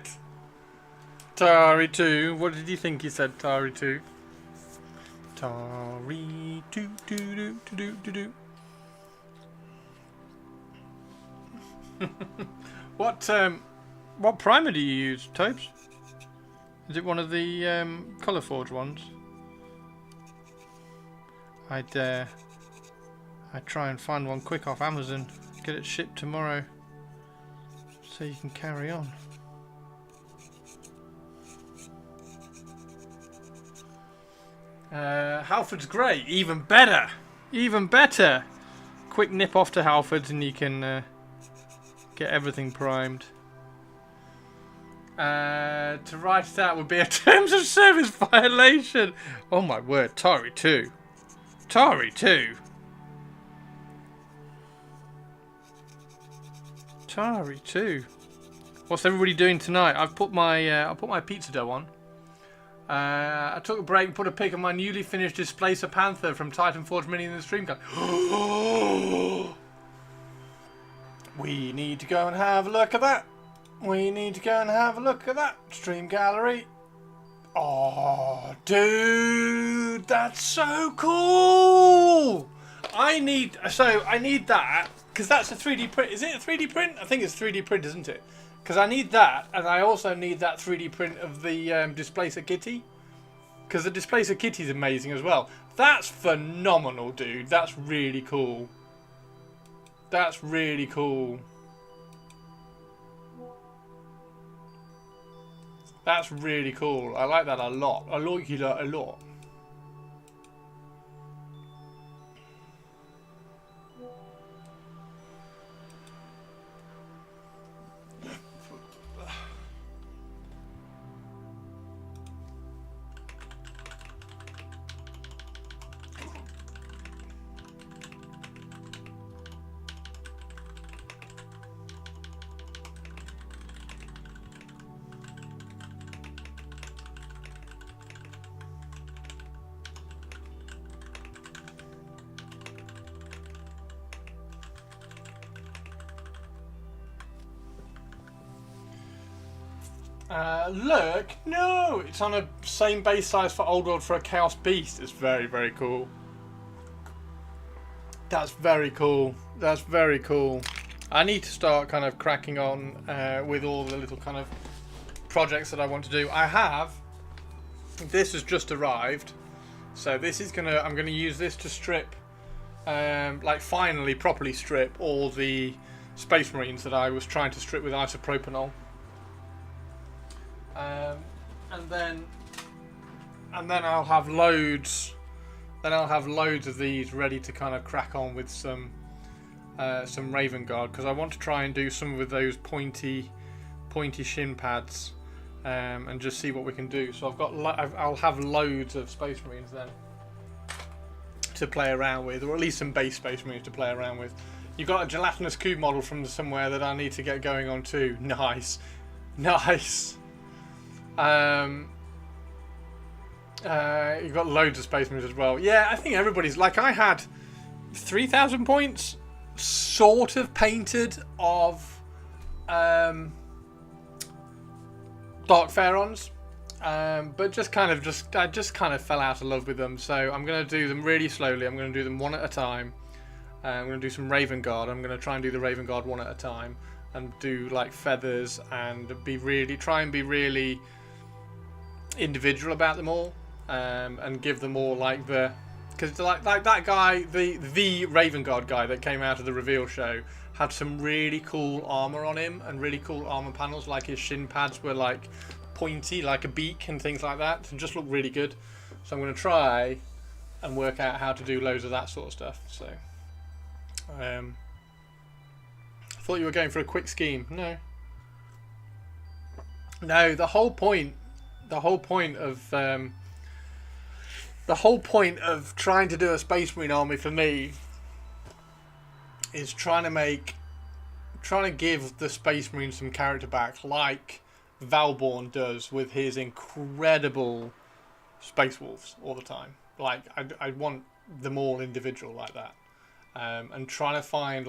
Tari 2, what did you think he said, Tari 2? Tari 2, do do do do do do. What primer do you use, Tobes? Is it one of the Colourforge ones? I'd try and find one quick off Amazon, get it shipped tomorrow, so you can carry on. Halford's great, even better, even better. Quick nip off to Halford's and you can get everything primed. To write it out would be a terms of service violation. Oh my word, Tari 2. Tari 2. Tari 2. What's everybody doing tonight? I've put my pizza dough on. I took a break and put a pic of my newly finished Displacer Panther from Titanforge Mini in the stream guide. We need to go and have a look at that. We need to go and have a look at that stream gallery. Oh, dude, that's so cool. I need that because that's a 3D print. Is it a 3D print? I think it's 3D print, isn't it? Because I need that, and I also need that 3D print of the Displacer Kitty. Because the Displacer Kitty is amazing as well. That's phenomenal, dude. That's really cool. That's really cool. That's really cool. I like that a lot. I like that a lot. Look, no, it's on a same base size for Old World for a Chaos Beast. It's very, very cool. That's very cool. That's very cool. I need to start kind of cracking on with all the little kind of projects that I want to do. This has just arrived, so this is I'm gonna use this to strip, like finally properly strip all the Space Marines that I was trying to strip with isopropanol. And then I'll have loads. Then I'll have loads of these ready to kind of crack on with some Raven Guard, because I want to try and do some with those pointy shin pads, and just see what we can do. So I'll have loads of Space Marines then to play around with, or at least some base Space Marines to play around with. You've got a gelatinous cube model from somewhere that I need to get going on too. Nice, nice. You've got loads of Space Marines as well. Yeah, I think everybody's, like, I had 3,000 points sort of painted of Dark Pharaons, but I just kind of fell out of love with them. So I'm going to do them really slowly. I'm going to do them one at a time. I'm going to do some Raven Guard. I'm going to try and do the Raven Guard one at a time, and do like feathers, and try and be really individual about them all, and give them all like the Because like that guy, the Raven Guard guy that came out of the reveal show, had some really cool armor on him and really cool armor panels. Like his shin pads were like pointy, like a beak and things like that, and just looked really good. So I'm going to try and work out how to do loads of that sort of stuff. So, I thought you were going for a quick scheme. No. No, the whole point of trying to do a Space Marine army for me is trying to give the Space Marine some character back, like Valborn does with his incredible Space Wolves all the time. Like I want them all individual like that, and trying to find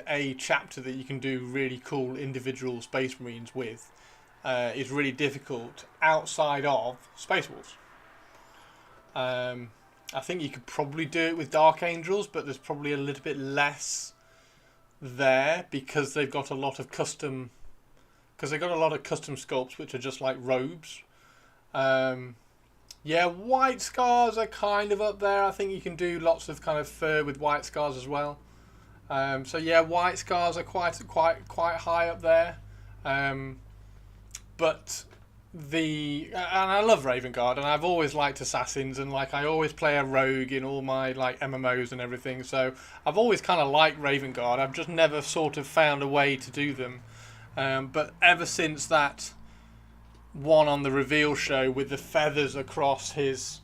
a chapter that you can do really cool individual Space Marines with is really difficult outside of Space Wolves. I think you could probably do it with Dark Angels, but there's probably a little bit less there because they've got a lot of custom sculpts which are just like robes. Yeah, White Scars are kind of up there. I think you can do lots of kind of fur with White Scars as well. So yeah, White Scars are quite high up there. But and I love Raven Guard, and I've always liked assassins, and like I always play a rogue in all my like MMOs and everything. So I've always kind of liked Raven Guard. I've just never sort of found a way to do them. But ever since that one on the reveal show with the feathers across his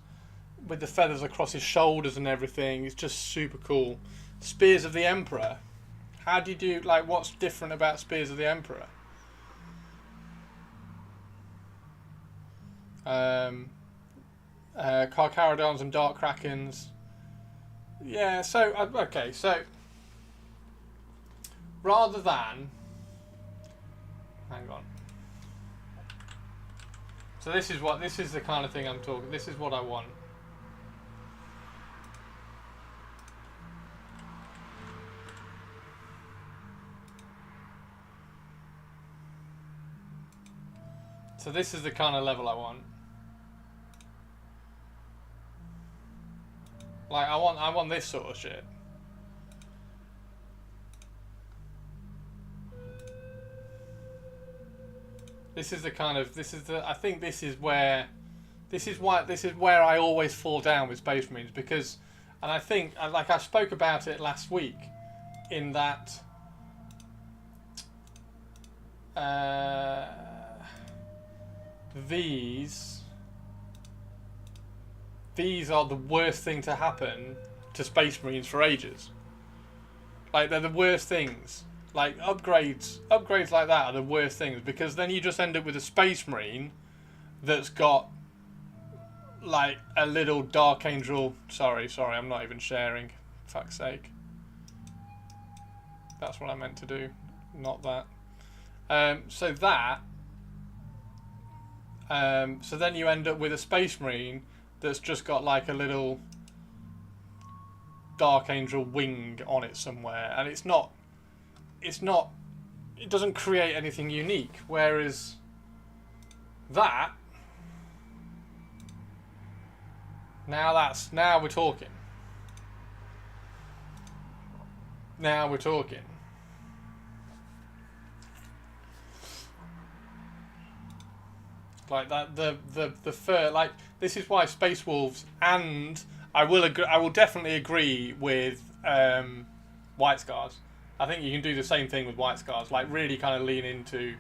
shoulders and everything, it's just super cool. Spears of the Emperor. How do you do, like, what's different about Spears of the Emperor? Carcharodons and Dark Krakens. Yeah, so, okay, so rather than, hang on. So this is the kind of thing I'm talking, this is what I want. So this is the kind of level I want. Like I want this sort of shit. This is the kind of I think this is where I always fall down with Space Marines, because, and I think like I spoke about it last week in that these are the worst thing to happen to Space Marines for ages. Like, they're the worst things. Like, upgrades like that are the worst things, because then you just end up with a Space Marine that's got like a little Dark Angel. Sorry, I'm not even sharing. Fuck's sake. That's what I meant to do, not that. So then you end up with a Space Marine that's just got like a little Dark Angel wing on it somewhere, and it doesn't create anything unique. Whereas that, now we're talking. Now we're talking. Like that, the fur, like, this is why Space Wolves, and I will definitely agree with White Scars. I think you can do the same thing with White Scars, like really kind of lean into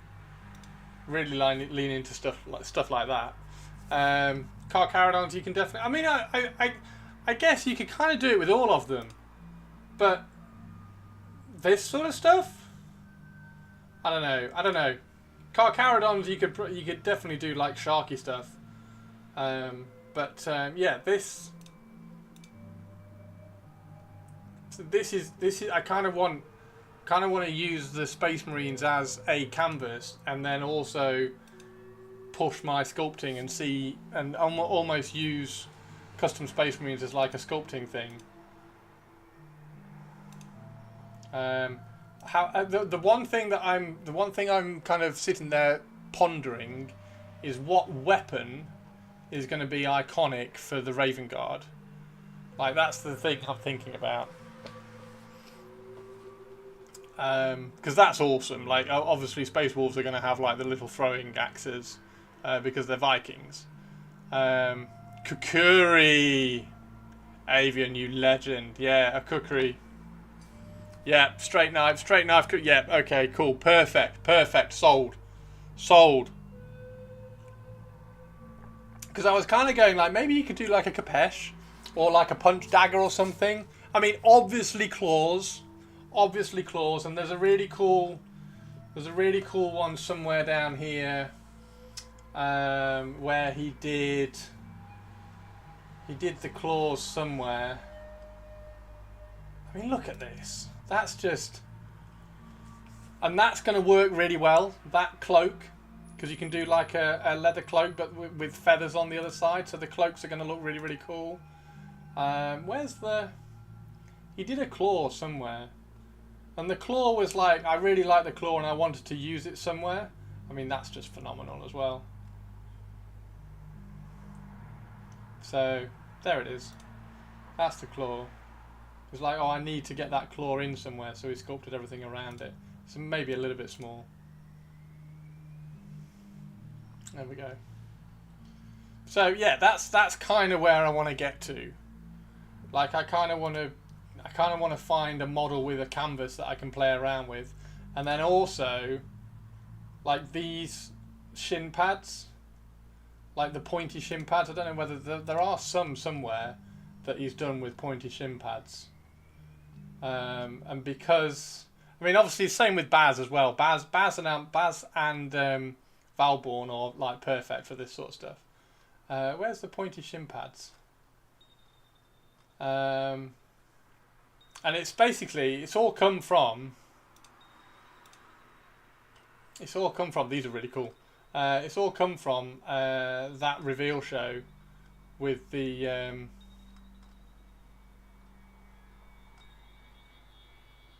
stuff like that. Carcharodons, you can definitely. I mean, I guess you could kind of do it with all of them, but this sort of stuff, I don't know. Carcharodons, you could definitely do like sharky stuff, yeah, this is I kind of want to use the Space Marines as a canvas, and then also push my sculpting and see, and almost use custom Space Marines as like a sculpting thing. The one thing I'm kind of sitting there pondering is what weapon is going to be iconic for the Raven Guard. Like, that's the thing I'm thinking about. Because that's awesome. Like, obviously Space Wolves are going to have like the little throwing axes because they're Vikings. Kukuri, Avian, you legend. Yeah, a Kukuri. Yeah, straight knife. Yeah, okay, cool, perfect. Sold. Because I was kind of going like, maybe you could do like a Kapesh or like a punch dagger or something. I mean, obviously claws, and there's a really cool one somewhere down here where he did the claws somewhere. I mean, look at this. That's just, and that's going to work really well, that cloak, because you can do like a leather cloak but with feathers on the other side, so the cloaks are going to look really, really cool. Where's the, he did a claw somewhere, and the claw was like, I really like the claw and I wanted to use it somewhere. I mean, that's just phenomenal as well. So there it is, that's the claw. It's like, oh, I need to get that claw in somewhere, so he sculpted everything around it. So maybe a little bit small. There we go. So yeah, that's kind of where I want to get to. Like, I kind of want to find a model with a canvas that I can play around with, and then also like these shin pads, like the pointy shin pads. I don't know whether there are some somewhere that he's done with pointy shin pads. And because, I mean, obviously, same with Baz as well. Baz and Valborn are like perfect for this sort of stuff. Where's the pointy shin pads? And it's basically, it's all come from. These are really cool. It's all come from that reveal show with the.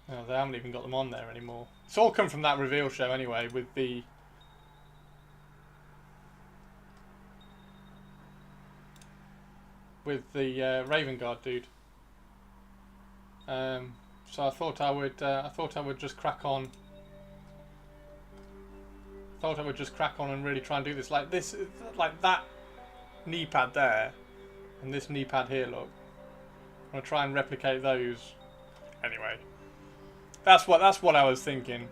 Oh, they haven't even got them on there anymore. It's all come from that reveal show anyway, with the Raven Guard dude. So I thought I would just crack on. And really try and do this. Like this, like that knee pad there, and this knee pad here. Look, I'm gonna try and replicate those. Anyway. That's what I was thinking.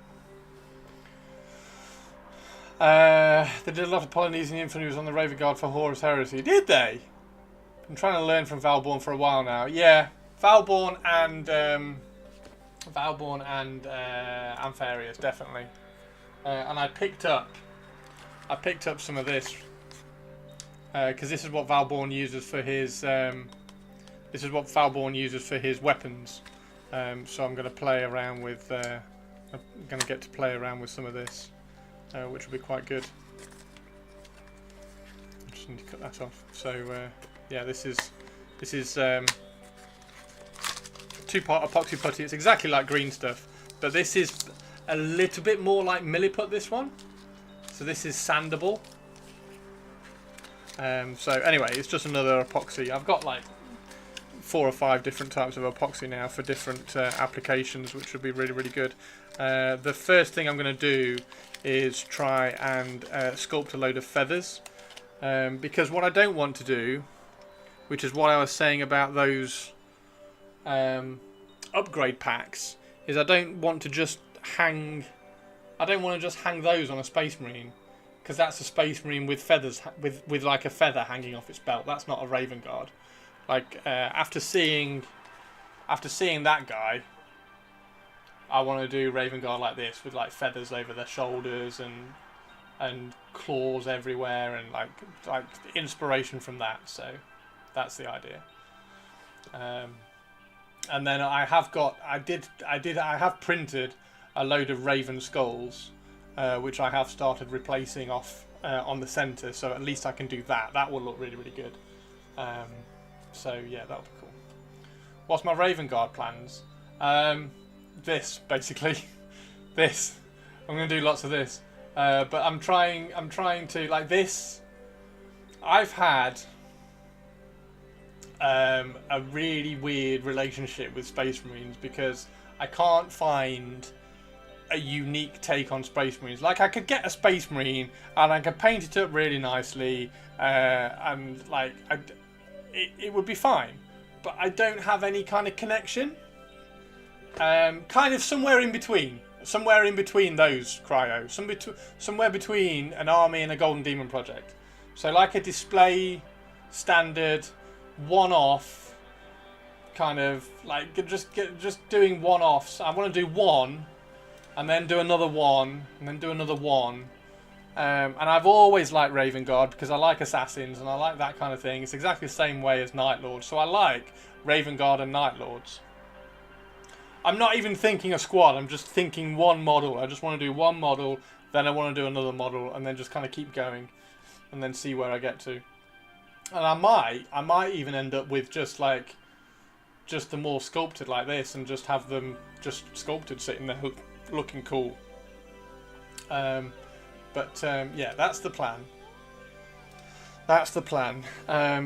They did a lot of Polynesian infantry on the Raven Guard for Horus Heresy. Did they? I'm trying to learn from Valborn for a while now. Yeah, Valborn and Antharius, definitely. And I picked up some of this because this is what Valborn uses for his weapons. So I'm going to play around with. I'm going to get to play around with some of this, which will be quite good. I just need to cut that off. So yeah, this is two-part epoxy putty. It's exactly like green stuff, but this is a little bit more like Milliput. This one, so this is sandable. So anyway, it's just another epoxy. I've got like 4 or 5 different types of epoxy now for different applications, which would be really, really good. The first thing I'm going to do is try and sculpt a load of feathers, because what I don't want to do, which is what I was saying about those upgrade packs, is I don't want to just hang those on a Space Marine, because that's a Space Marine with feathers, with like a feather hanging off its belt. That's not a Raven Guard. Like after seeing that guy, I want to do Raven Guard like this, with like feathers over their shoulders and claws everywhere, and like inspiration from that. So that's the idea. And then I have printed a load of Raven skulls, which I have started replacing off on the centre. So at least I can do that. That will look really, really good. So yeah, that'll be cool. What's my Raven Guard plans? This basically, this. I'm gonna do lots of this, but I'm trying to like this. I've had a really weird relationship with Space Marines because I can't find a unique take on Space Marines. Like, I could get a Space Marine and I could paint it up really nicely, and like it would be fine, but I don't have any kind of connection. Kind of somewhere in between those, Cryo. Somewhere between an army and a Golden Demon project. So like a display, standard, one-off, kind of like just doing one-offs. I want to do one, and then do another one, and then do another one. And I've always liked Raven Guard because I like assassins and I like that kind of thing. It's exactly the same way as Night Lords, so I like Raven Guard and Night Lords. I'm not even thinking a squad, I'm just thinking one model. I just want to do one model, then I want to do another model, and then just kind of keep going, and then see where I get to. And I might even end up with just the more sculpted like this, and just have them just sculpted sitting there looking cool. Yeah, that's the plan. That's the plan.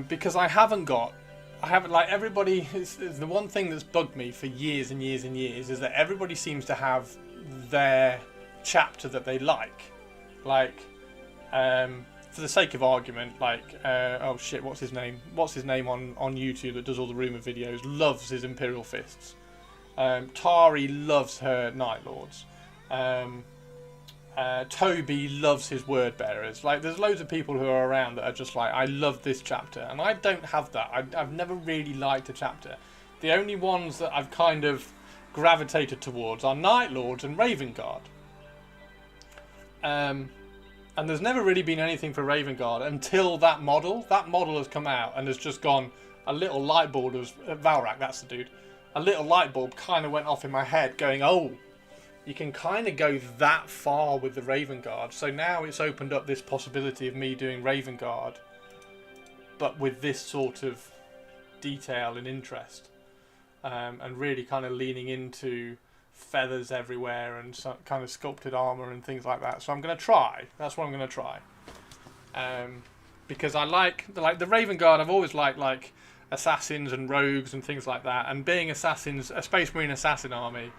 Because I haven't like everybody. Is the one thing that's bugged me for years and years and years is that everybody seems to have their chapter that they like. Like, for the sake of argument, like, oh shit, what's his name? What's his name on YouTube that does all the rumour videos? Loves his Imperial Fists. Tari loves her Night Lords. Toby loves his Word Bearers. Like, there's loads of people who are around that are just like, I love this chapter, and I don't have that. I've never really liked a chapter. The only ones that I've kind of gravitated towards are Night Lords and Raven Guard. And there's never really been anything for Raven Guard until that model. That model has come out and has just gone, a little light bulb, Valrak, that's the dude. A little light bulb kind of went off in my head going, oh, you can kind of go that far with the Raven Guard. So now it's opened up this possibility of me doing Raven Guard, but with this sort of detail and interest, and really kind of leaning into feathers everywhere and some kind of sculpted armor and things like that. So I'm going to try. That's what I'm going to try. Because I like the Raven Guard. I've always liked like assassins and rogues and things like that. And being assassins, a Space Marine assassin army.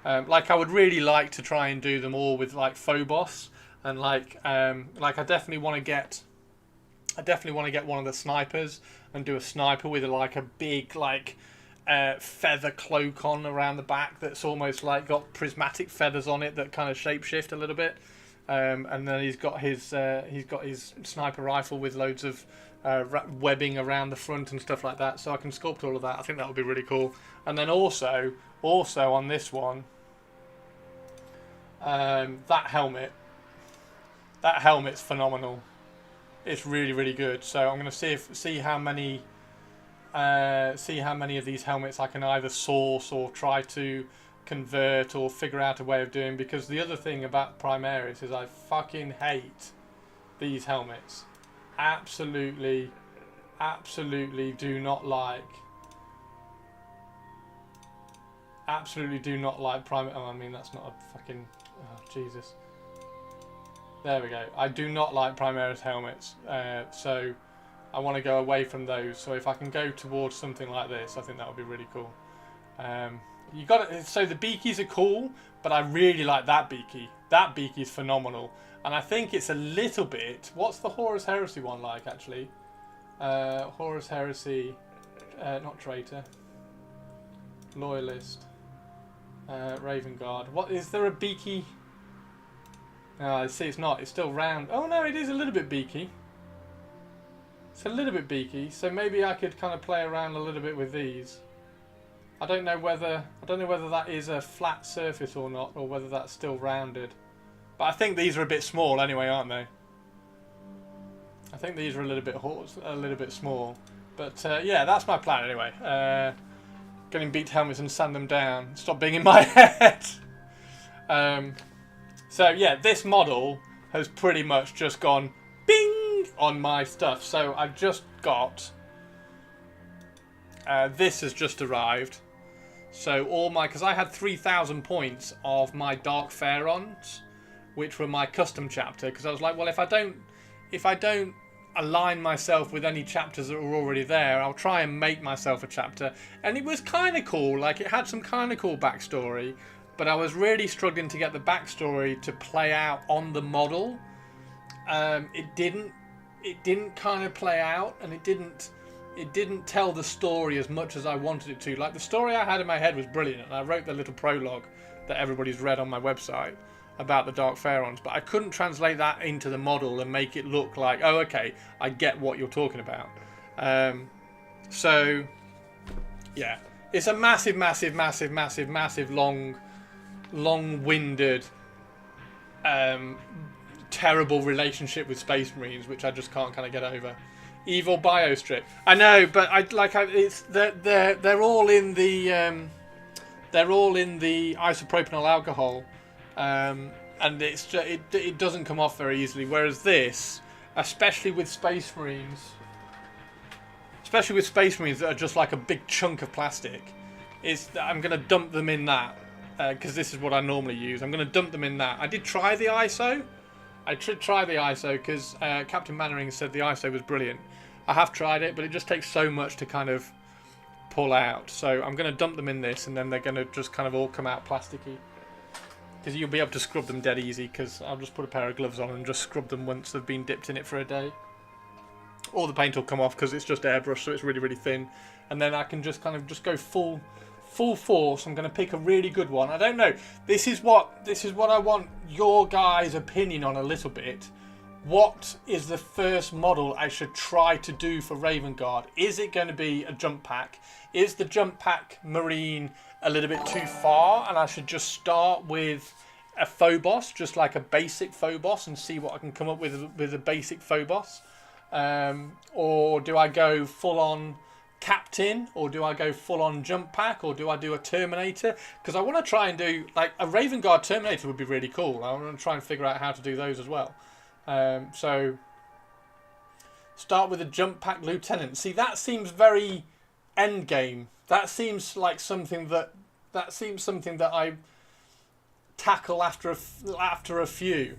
Like I would really like to try and do them all with like Phobos, and like I definitely want to get one of the snipers and do a sniper with like a big like feather cloak on around the back that's almost like got prismatic feathers on it that kind of shapeshift a little bit, and then he's got his sniper rifle with loads of webbing around the front and stuff like that, so I can sculpt all of that. I think that would be really cool. And then also on this one, that helmet's phenomenal. It's really, really good. So I'm going to see how many of these helmets I can either source or try to convert or figure out a way of doing, because the other thing about Primaris is I fucking hate these helmets. Absolutely do not like Primaris. Oh, I mean, that's not a fucking... Oh, Jesus. There we go. I do not like Primaris helmets, so I want to go away from those. So if I can go towards something like this, I think that would be really cool. You got it. So the beakies are cool, but I really like that beaky. That beaky's phenomenal, and I think it's a little bit. What's the Horus Heresy one like, actually? Horus Heresy, not traitor, loyalist, Raven Guard. What is there a beaky? See, it's not. It's still round. Oh no, it is a little bit beaky. It's a little bit beaky, so maybe I could kind of play around a little bit with these. I don't know whether that is a flat surface or not, or whether that's still rounded. But I think these are a bit small anyway, aren't they? I think these are a little bit small. But yeah, that's my plan anyway. Getting beat helmets and sand them down. Stop being in my head. So yeah, this model has pretty much just gone bing on my stuff. So I've just got... this has just arrived. So all my... Because I had 3,000 points of my Dark Pharaons, which were my custom chapter. Because I was like, well, if I don't... align myself with any chapters that were already there. I'll try and make myself a chapter. And it was kind of cool. Like, it had some kind of cool backstory. But I was really struggling to get the backstory to play out on the model. It didn't kind of play out, and it didn't tell the story as much as I wanted it to. Like, the story I had in my head was brilliant, and I wrote the little prologue that everybody's read on my website about the Dark Pharaons, but I couldn't translate that into the model and make it look like, oh, okay, I get what you're talking about. So, yeah, it's a massive, long-winded, terrible relationship with Space Marines, which I just can't kind of get over. Evil biostrip. I know, but they're all in the isopropanol alcohol, and it doesn't come off very easily. Whereas this, especially with Space Marines that are just like a big chunk of plastic, I'm gonna dump them in that because this is what I normally use. I'm gonna dump them in that. I did try the ISO. I did try the ISO because Captain Mannering said the ISO was brilliant. I have tried it, but it just takes so much to kind of pull out. So I'm going to dump them in this, and then they're going to just kind of all come out plasticky. Because you'll be able to scrub them dead easy, because I'll just put a pair of gloves on and just scrub them once they've been dipped in it for a day. Or the paint will come off because it's just airbrush, so it's really, really thin. And then I can just kind of just go full force. I'm going to pick a really good one. I don't know. This is what I want your guys' opinion on a little bit. What is the first model I should try to do for Raven Guard? Is it going to be a jump pack? Is the jump pack Marine a little bit too far, and I should just start with a Phobos, just like a basic Phobos, and see what I can come up with a basic Phobos? Or do I go full on Captain, or do I go full on jump pack, or do I do a Terminator? Because I want to try and do like a Raven Guard Terminator would be really cool. I want to try and figure out how to do those as well. So start with a jump pack lieutenant. See, that seems very end game. That seems like something that I tackle after a few.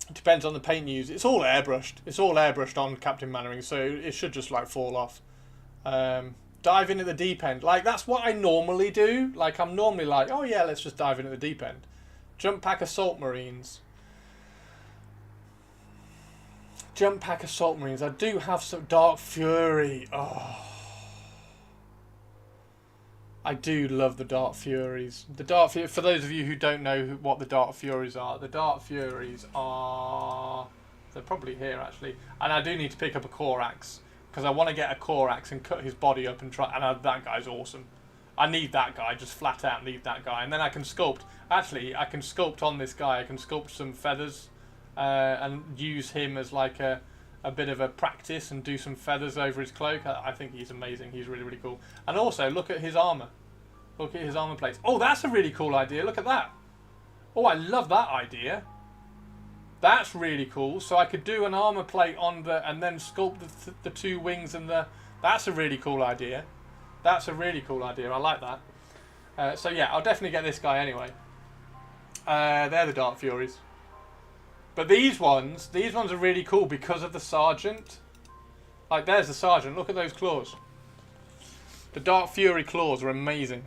It depends on the paint used. It's all airbrushed. It's all airbrushed on Captain Mannering, so it should just like fall off. Dive in at the deep end. Like, that's what I normally do. Like, I'm normally like, oh yeah, let's just dive in at the deep end. Jump pack assault marines. Jump pack assault marines. I do have some Dark Fury. Oh, I do love the Dark Furies. The Dark Fury, for those of you who don't know what the Dark Furies are, the Dark Furies are... they're probably here, actually. And I do need to pick up a Corax, because I want to get a Corax and cut his body up and try... and that guy's awesome. I need that guy, just flat out need that guy. And then I can sculpt... actually, I can sculpt on this guy. I can sculpt some feathers and use him as like a bit of a practice and do some feathers over his cloak. I think he's amazing. He's really, really cool. And also, look at his armour. Look at his armour plates. Oh, that's a really cool idea. Look at that. Oh, I love that idea. That's really cool. So I could do an armour plate on the... and then sculpt the two wings and the... that's a really cool idea. That's a really cool idea. I like that. So yeah, I'll definitely get this guy anyway. They're the Dark Furies. But these ones are really cool because of the Sergeant. Like, there's the Sergeant. Look at those claws. The Dark Fury claws are amazing.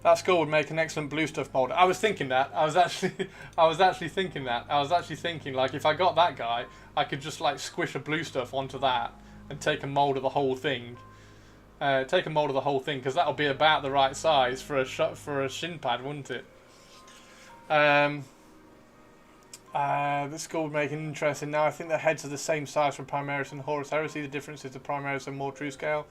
That skull would make an excellent blue stuff mold. I was thinking that. I was actually thinking that. I was actually thinking, like, if I got that guy, I could just like squish a blue stuff onto that and take a mold of the whole thing. Take a mold of the whole thing, because that'll be about the right size for a shin pad, wouldn't it? This skull would make it interesting. Now I think the heads are the same size for Primaris and Horus Heresy. The difference is the Primaris are more true scale.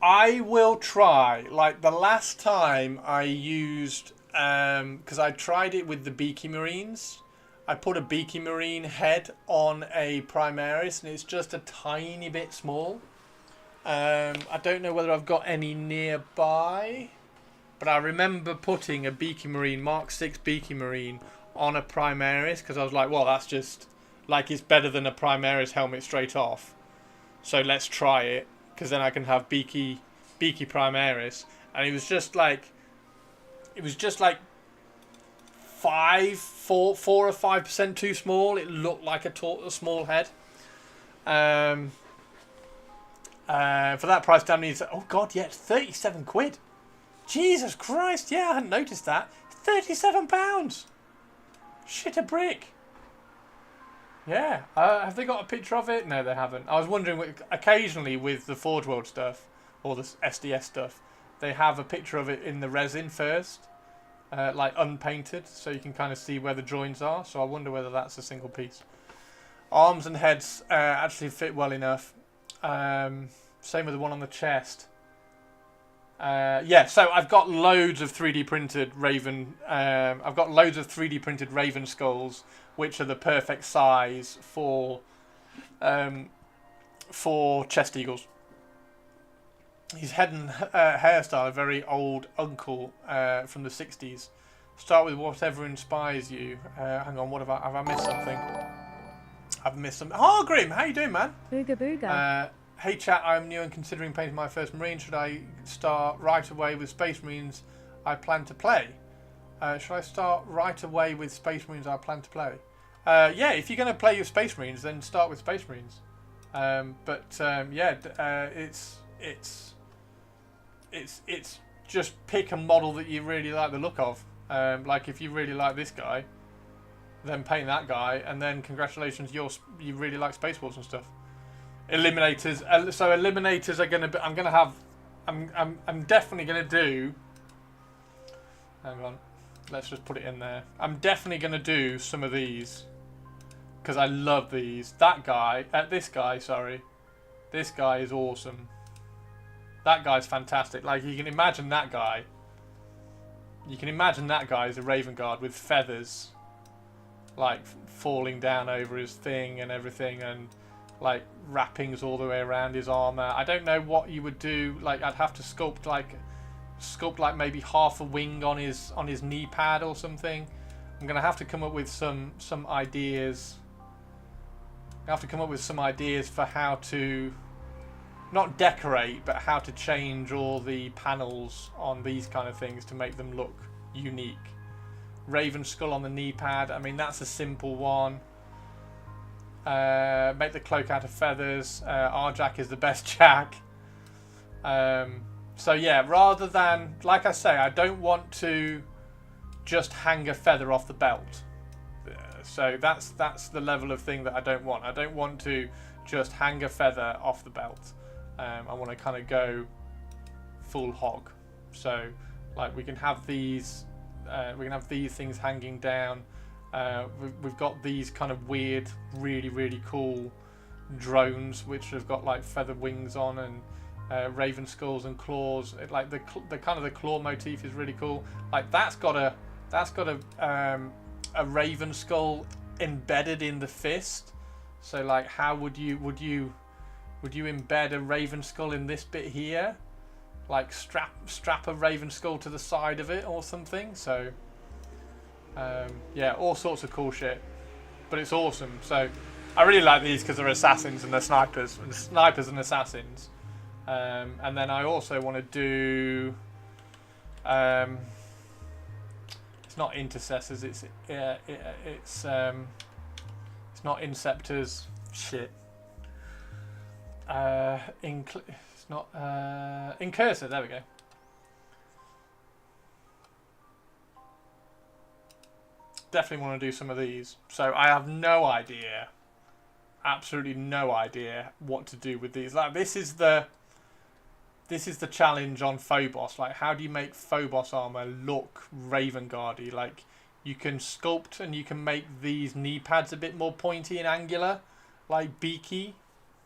I will try. Like the last time I used, because I tried it with the Beaky Marines. I put a Beaky Marine head on a Primaris, and it's just a tiny bit small. I don't know whether I've got any nearby, but I remember putting a Beaky Marine, Mark 6 Beaky Marine, on a Primaris, because I was like, well, that's just, like, it's better than a Primaris helmet straight off. So let's try it, because then I can have Beaky Primaris. And it was just like 4 or 5% too small. It looked like a small head. For that price, damn needs. Oh god, yeah, it's 37 quid. Jesus Christ, yeah, I hadn't noticed that. £37. Shit a brick. Yeah, have they got a picture of it? No, they haven't. I was wondering, occasionally with the Forge World stuff, or the SDS stuff, they have a picture of it in the resin first, like unpainted, so you can kind of see where the joins are, so I wonder whether that's a single piece. Arms and heads actually fit well enough. Same with the one on the chest. Yeah, so I've got loads of 3D printed Raven. I've got loads of 3D printed Raven skulls, which are the perfect size for chest eagles. His head and hairstyle are very old uncle from the 60s. Start with whatever inspires you. Hang on, have I missed something? I've missed something. Oh, Grim, how you doing, man? Booga booga. Hey chat, I'm new and considering painting my first Marine. Should I start right away with Space Marines I plan to play? Should I start right away with Space Marines I plan to play? Yeah, if you're going to play your Space Marines, then start with Space Marines. Yeah, it's just pick a model that you really like the look of. Like if you really like this guy, then paint that guy, and then congratulations, you really like Space Wars and stuff. Eliminators. So eliminators are gonna be. I'm definitely gonna do. Hang on. Let's just put it in there. I'm definitely gonna do some of these because I love these. That guy. This guy. Sorry. This guy is awesome. That guy's fantastic. Like you can imagine that guy. You can imagine that guy as a Raven Guard with feathers, like falling down over his thing and everything, and like wrappings all the way around his armor. I don't know what you would do. Like I'd have to sculpt like maybe half a wing on his knee pad or something. I'm gonna have to come up with some ideas. I have to come up with some ideas for how to not decorate, but how to change all the panels on these kind of things to make them look unique. Raven skull on the knee pad. I mean, that's a simple one. Make the cloak out of feathers. Our Jack is the best Jack. So yeah, rather than, like I say, I don't want to just hang a feather off the belt. So that's the level of thing that I don't want. I don't want to just hang a feather off the belt. I want to kind of go full hog. So like we can have these things hanging down. We've got these kind of weird, really cool drones which have got like feather wings on and raven skulls and claws. Like the kind of the claw motif is really cool. Like that's got a raven skull embedded in the fist. So like how would you embed a raven skull in this bit here? Like strap a raven skull to the side of it or something. So yeah, all sorts of cool shit, but it's awesome. So I really like these because they're assassins and they're snipers, and assassins. And then I also want to do it's not intercessors, it's not inceptors. Shit. It's not incursor. There we go. Definitely want to do some of these. So I have no idea, absolutely no idea what to do with these. Like this is the challenge on Phobos. Like how do you make Phobos armor look Raven Guardy? Like you can sculpt and you can make these knee pads a bit more pointy and angular, like beaky.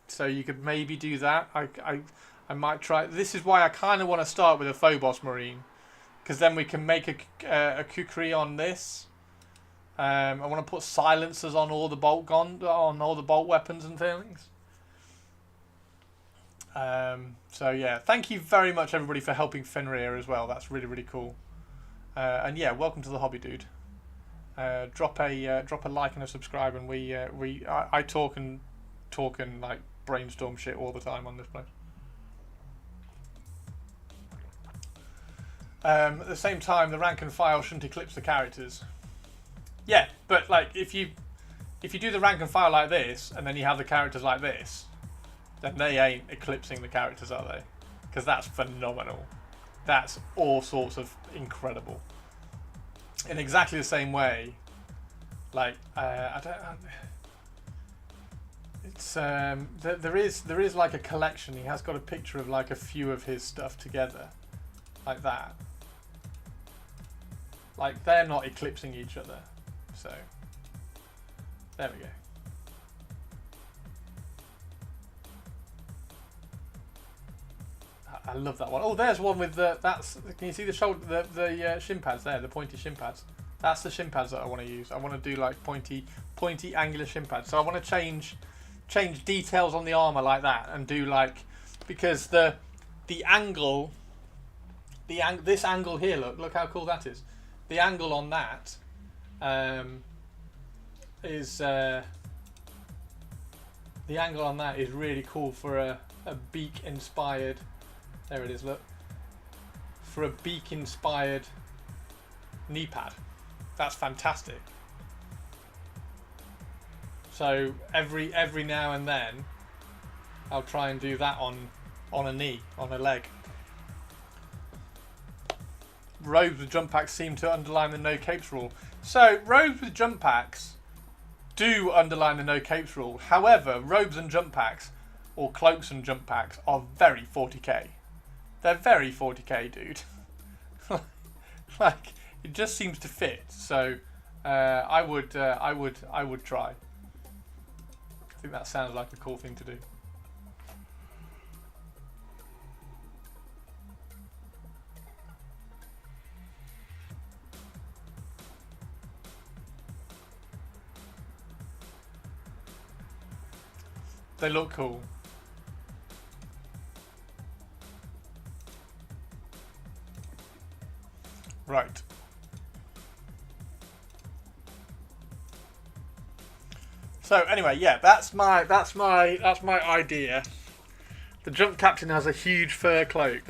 So you could maybe do that. I might try. This is why I kind of want to start with a Phobos Marine, because then we can make a kukri on this. I want to put silencers on all the bolt weapons and things. So yeah, thank you very much everybody for helping Fenrir as well. That's really cool. And yeah, welcome to the hobby, dude. Drop a like and a subscribe, and I talk and like brainstorm shit all the time on this place. At the same time, the rank and file shouldn't eclipse the characters. Yeah, but like if you do the rank and file like this, and then you have the characters like this, then they ain't eclipsing the characters, are they? Because that's phenomenal. That's all sorts of incredible. In exactly the same way, like it's there is like a collection. He has got a picture of like a few of his stuff together, like that. Like they're not eclipsing each other, so there we go. I love that one. Oh, there's one with the. That's. Can you see the shoulder? The shin pads there, the pointy shin pads. That's the shin pads that I want to use. I want to do like pointy angular shin pads. So I want to change details on the armor like that and do like, because the angle, this angle here. Look how cool that is. The angle on that is the angle on that is really cool for a beak inspired. There it is, look. For a beak-inspired knee pad. That's fantastic. So every now and then I'll try and do that on a knee, on a leg. Robes with jump packs seem to underline the no capes rule. So robes with jump packs do underline the no capes rule. However, robes and jump packs, or cloaks and jump packs, are very 40k. They're very 40k, dude. Like it just seems to fit. So I would try. I think that sounds like a cool thing to do. They look cool. Right. So anyway, yeah, that's my idea. The jump captain has a huge fur cloak.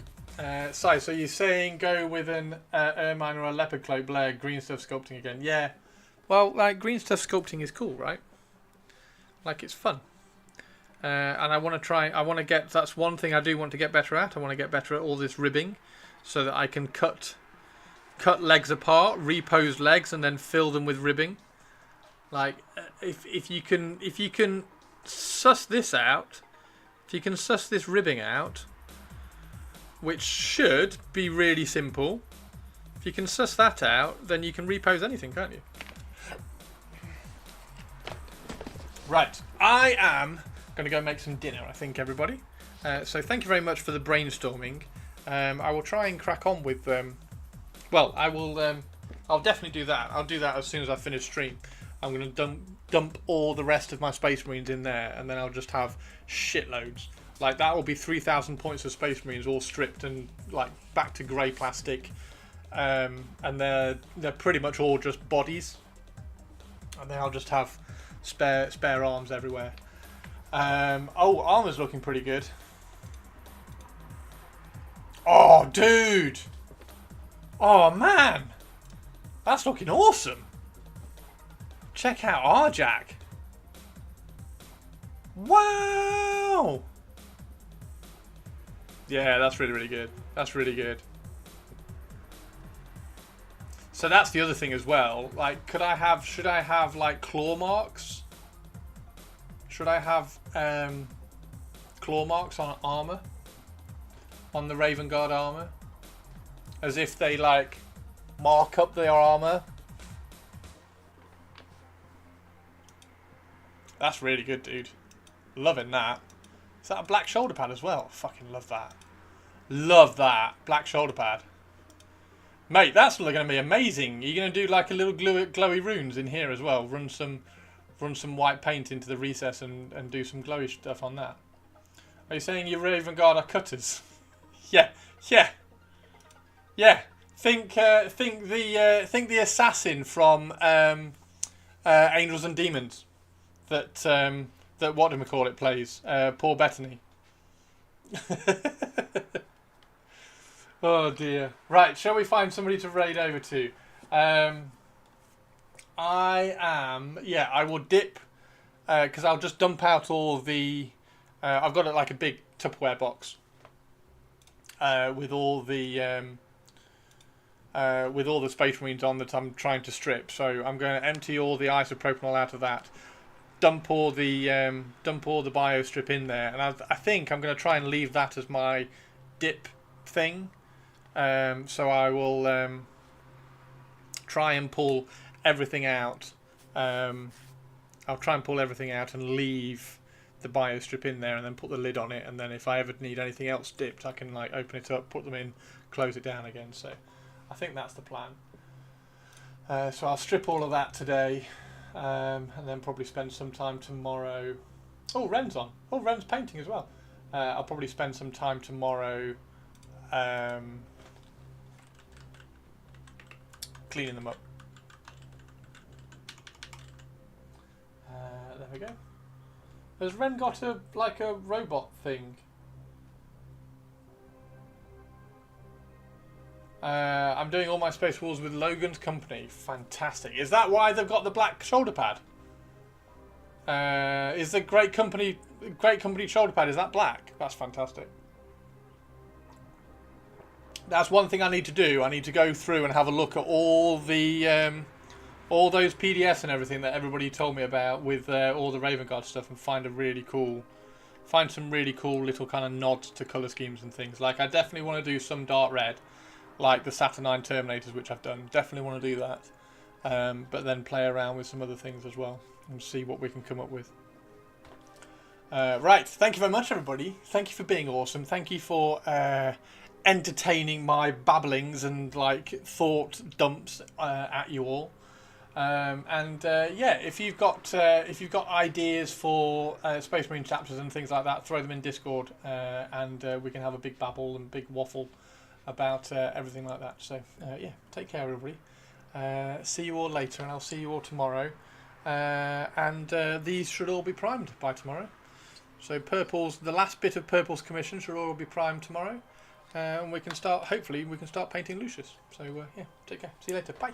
So you're saying go with an ermine or a leopard cloak, Blair? Green stuff sculpting again? Yeah. Well, like green stuff sculpting is cool, right? Like it's fun. And I want to try. I want to get. That's one thing I do want to get better at. I want to get better at all this ribbing, so that I can cut legs apart, repose legs, and then fill them with ribbing. Like if you can suss this out, if you can suss this ribbing out, which should be really simple. If you can suss that out, then you can repose anything, can't you? Right, I am going to go make some dinner, I think, everybody. So thank you very much for the brainstorming. I will try and crack on with well, I will. I'll definitely do that. I'll do that as soon as I finish stream. I'm going to dump all the rest of my Space Marines in there, and then I'll just have shitloads. Like that will be 3,000 points of Space Marines all stripped and like back to grey plastic, and they're pretty much all just bodies, and then I'll just have spare arms everywhere. Oh, armor's looking pretty good. Oh, dude. Oh, man. That's looking awesome. Check out Arjak. Wow. Yeah, that's really, really good. That's really good. So that's the other thing as well. Like, should I have like claw marks? Should I have claw marks on armor? On the Raven Guard armor? As if they like mark up their armor. That's really good, dude. Loving that. Is that a black shoulder pad as well? Fucking love that. Love that. Black shoulder pad. Mate, that's going to be amazing. You're going to do like a little glowy runes in here as well. Run some white paint into the recess and do some glowy stuff on that. Are you saying your Raven Guard are cutters? Yeah. Think the assassin from Angels and Demons that what do we call it plays? Paul Bettany. Oh dear. Right, shall we find somebody to raid over to? I will dip, because I'll just dump out all the, I've got like a big Tupperware box with all the Space Marines on that I'm trying to strip. So I'm going to empty all the isopropanol out of that, dump all the bio strip in there, and I think I'm going to try and leave that as my dip thing. So I will try and pull everything out. I'll try and pull everything out and leave the bio strip in there, and then put the lid on it. And then if I ever need anything else dipped, I can like open it up, put them in, close it down again. So I think that's the plan. So I'll strip all of that today, and then probably spend some time tomorrow. Oh, Ren's on. Oh, Ren's painting as well. I'll probably spend some time tomorrow cleaning them up. There we go. Has Ren got a robot thing? I'm doing all my Space Wars with Logan's company. Fantastic. Is that why they've got the black shoulder pad? Is the Great Company shoulder pad, is that black? That's fantastic. That's one thing I need to do. I need to go through and have a look at all the all those PDFs and everything that everybody told me about with all the Raven Guard stuff, and find some really cool little kind of nods to colour schemes and things. Like, I definitely want to do some dark red, like the Saturnine Terminators, which I've done. Definitely want to do that. But then play around with some other things as well and see what we can come up with. Right, thank you very much, everybody. Thank you for being awesome. Thank you for entertaining my babblings and like thought dumps at you all. Yeah, if you've got ideas for Space Marine chapters and things like that, throw them in Discord, and we can have a big babble and big waffle about everything like that. So yeah, take care, everybody. See you all later, and I'll see you all tomorrow. And these should all be primed by tomorrow. So the last bit of Purple's commission should all be primed tomorrow, and we can start. Hopefully, we can start painting Lucius. So yeah, take care. See you later. Bye.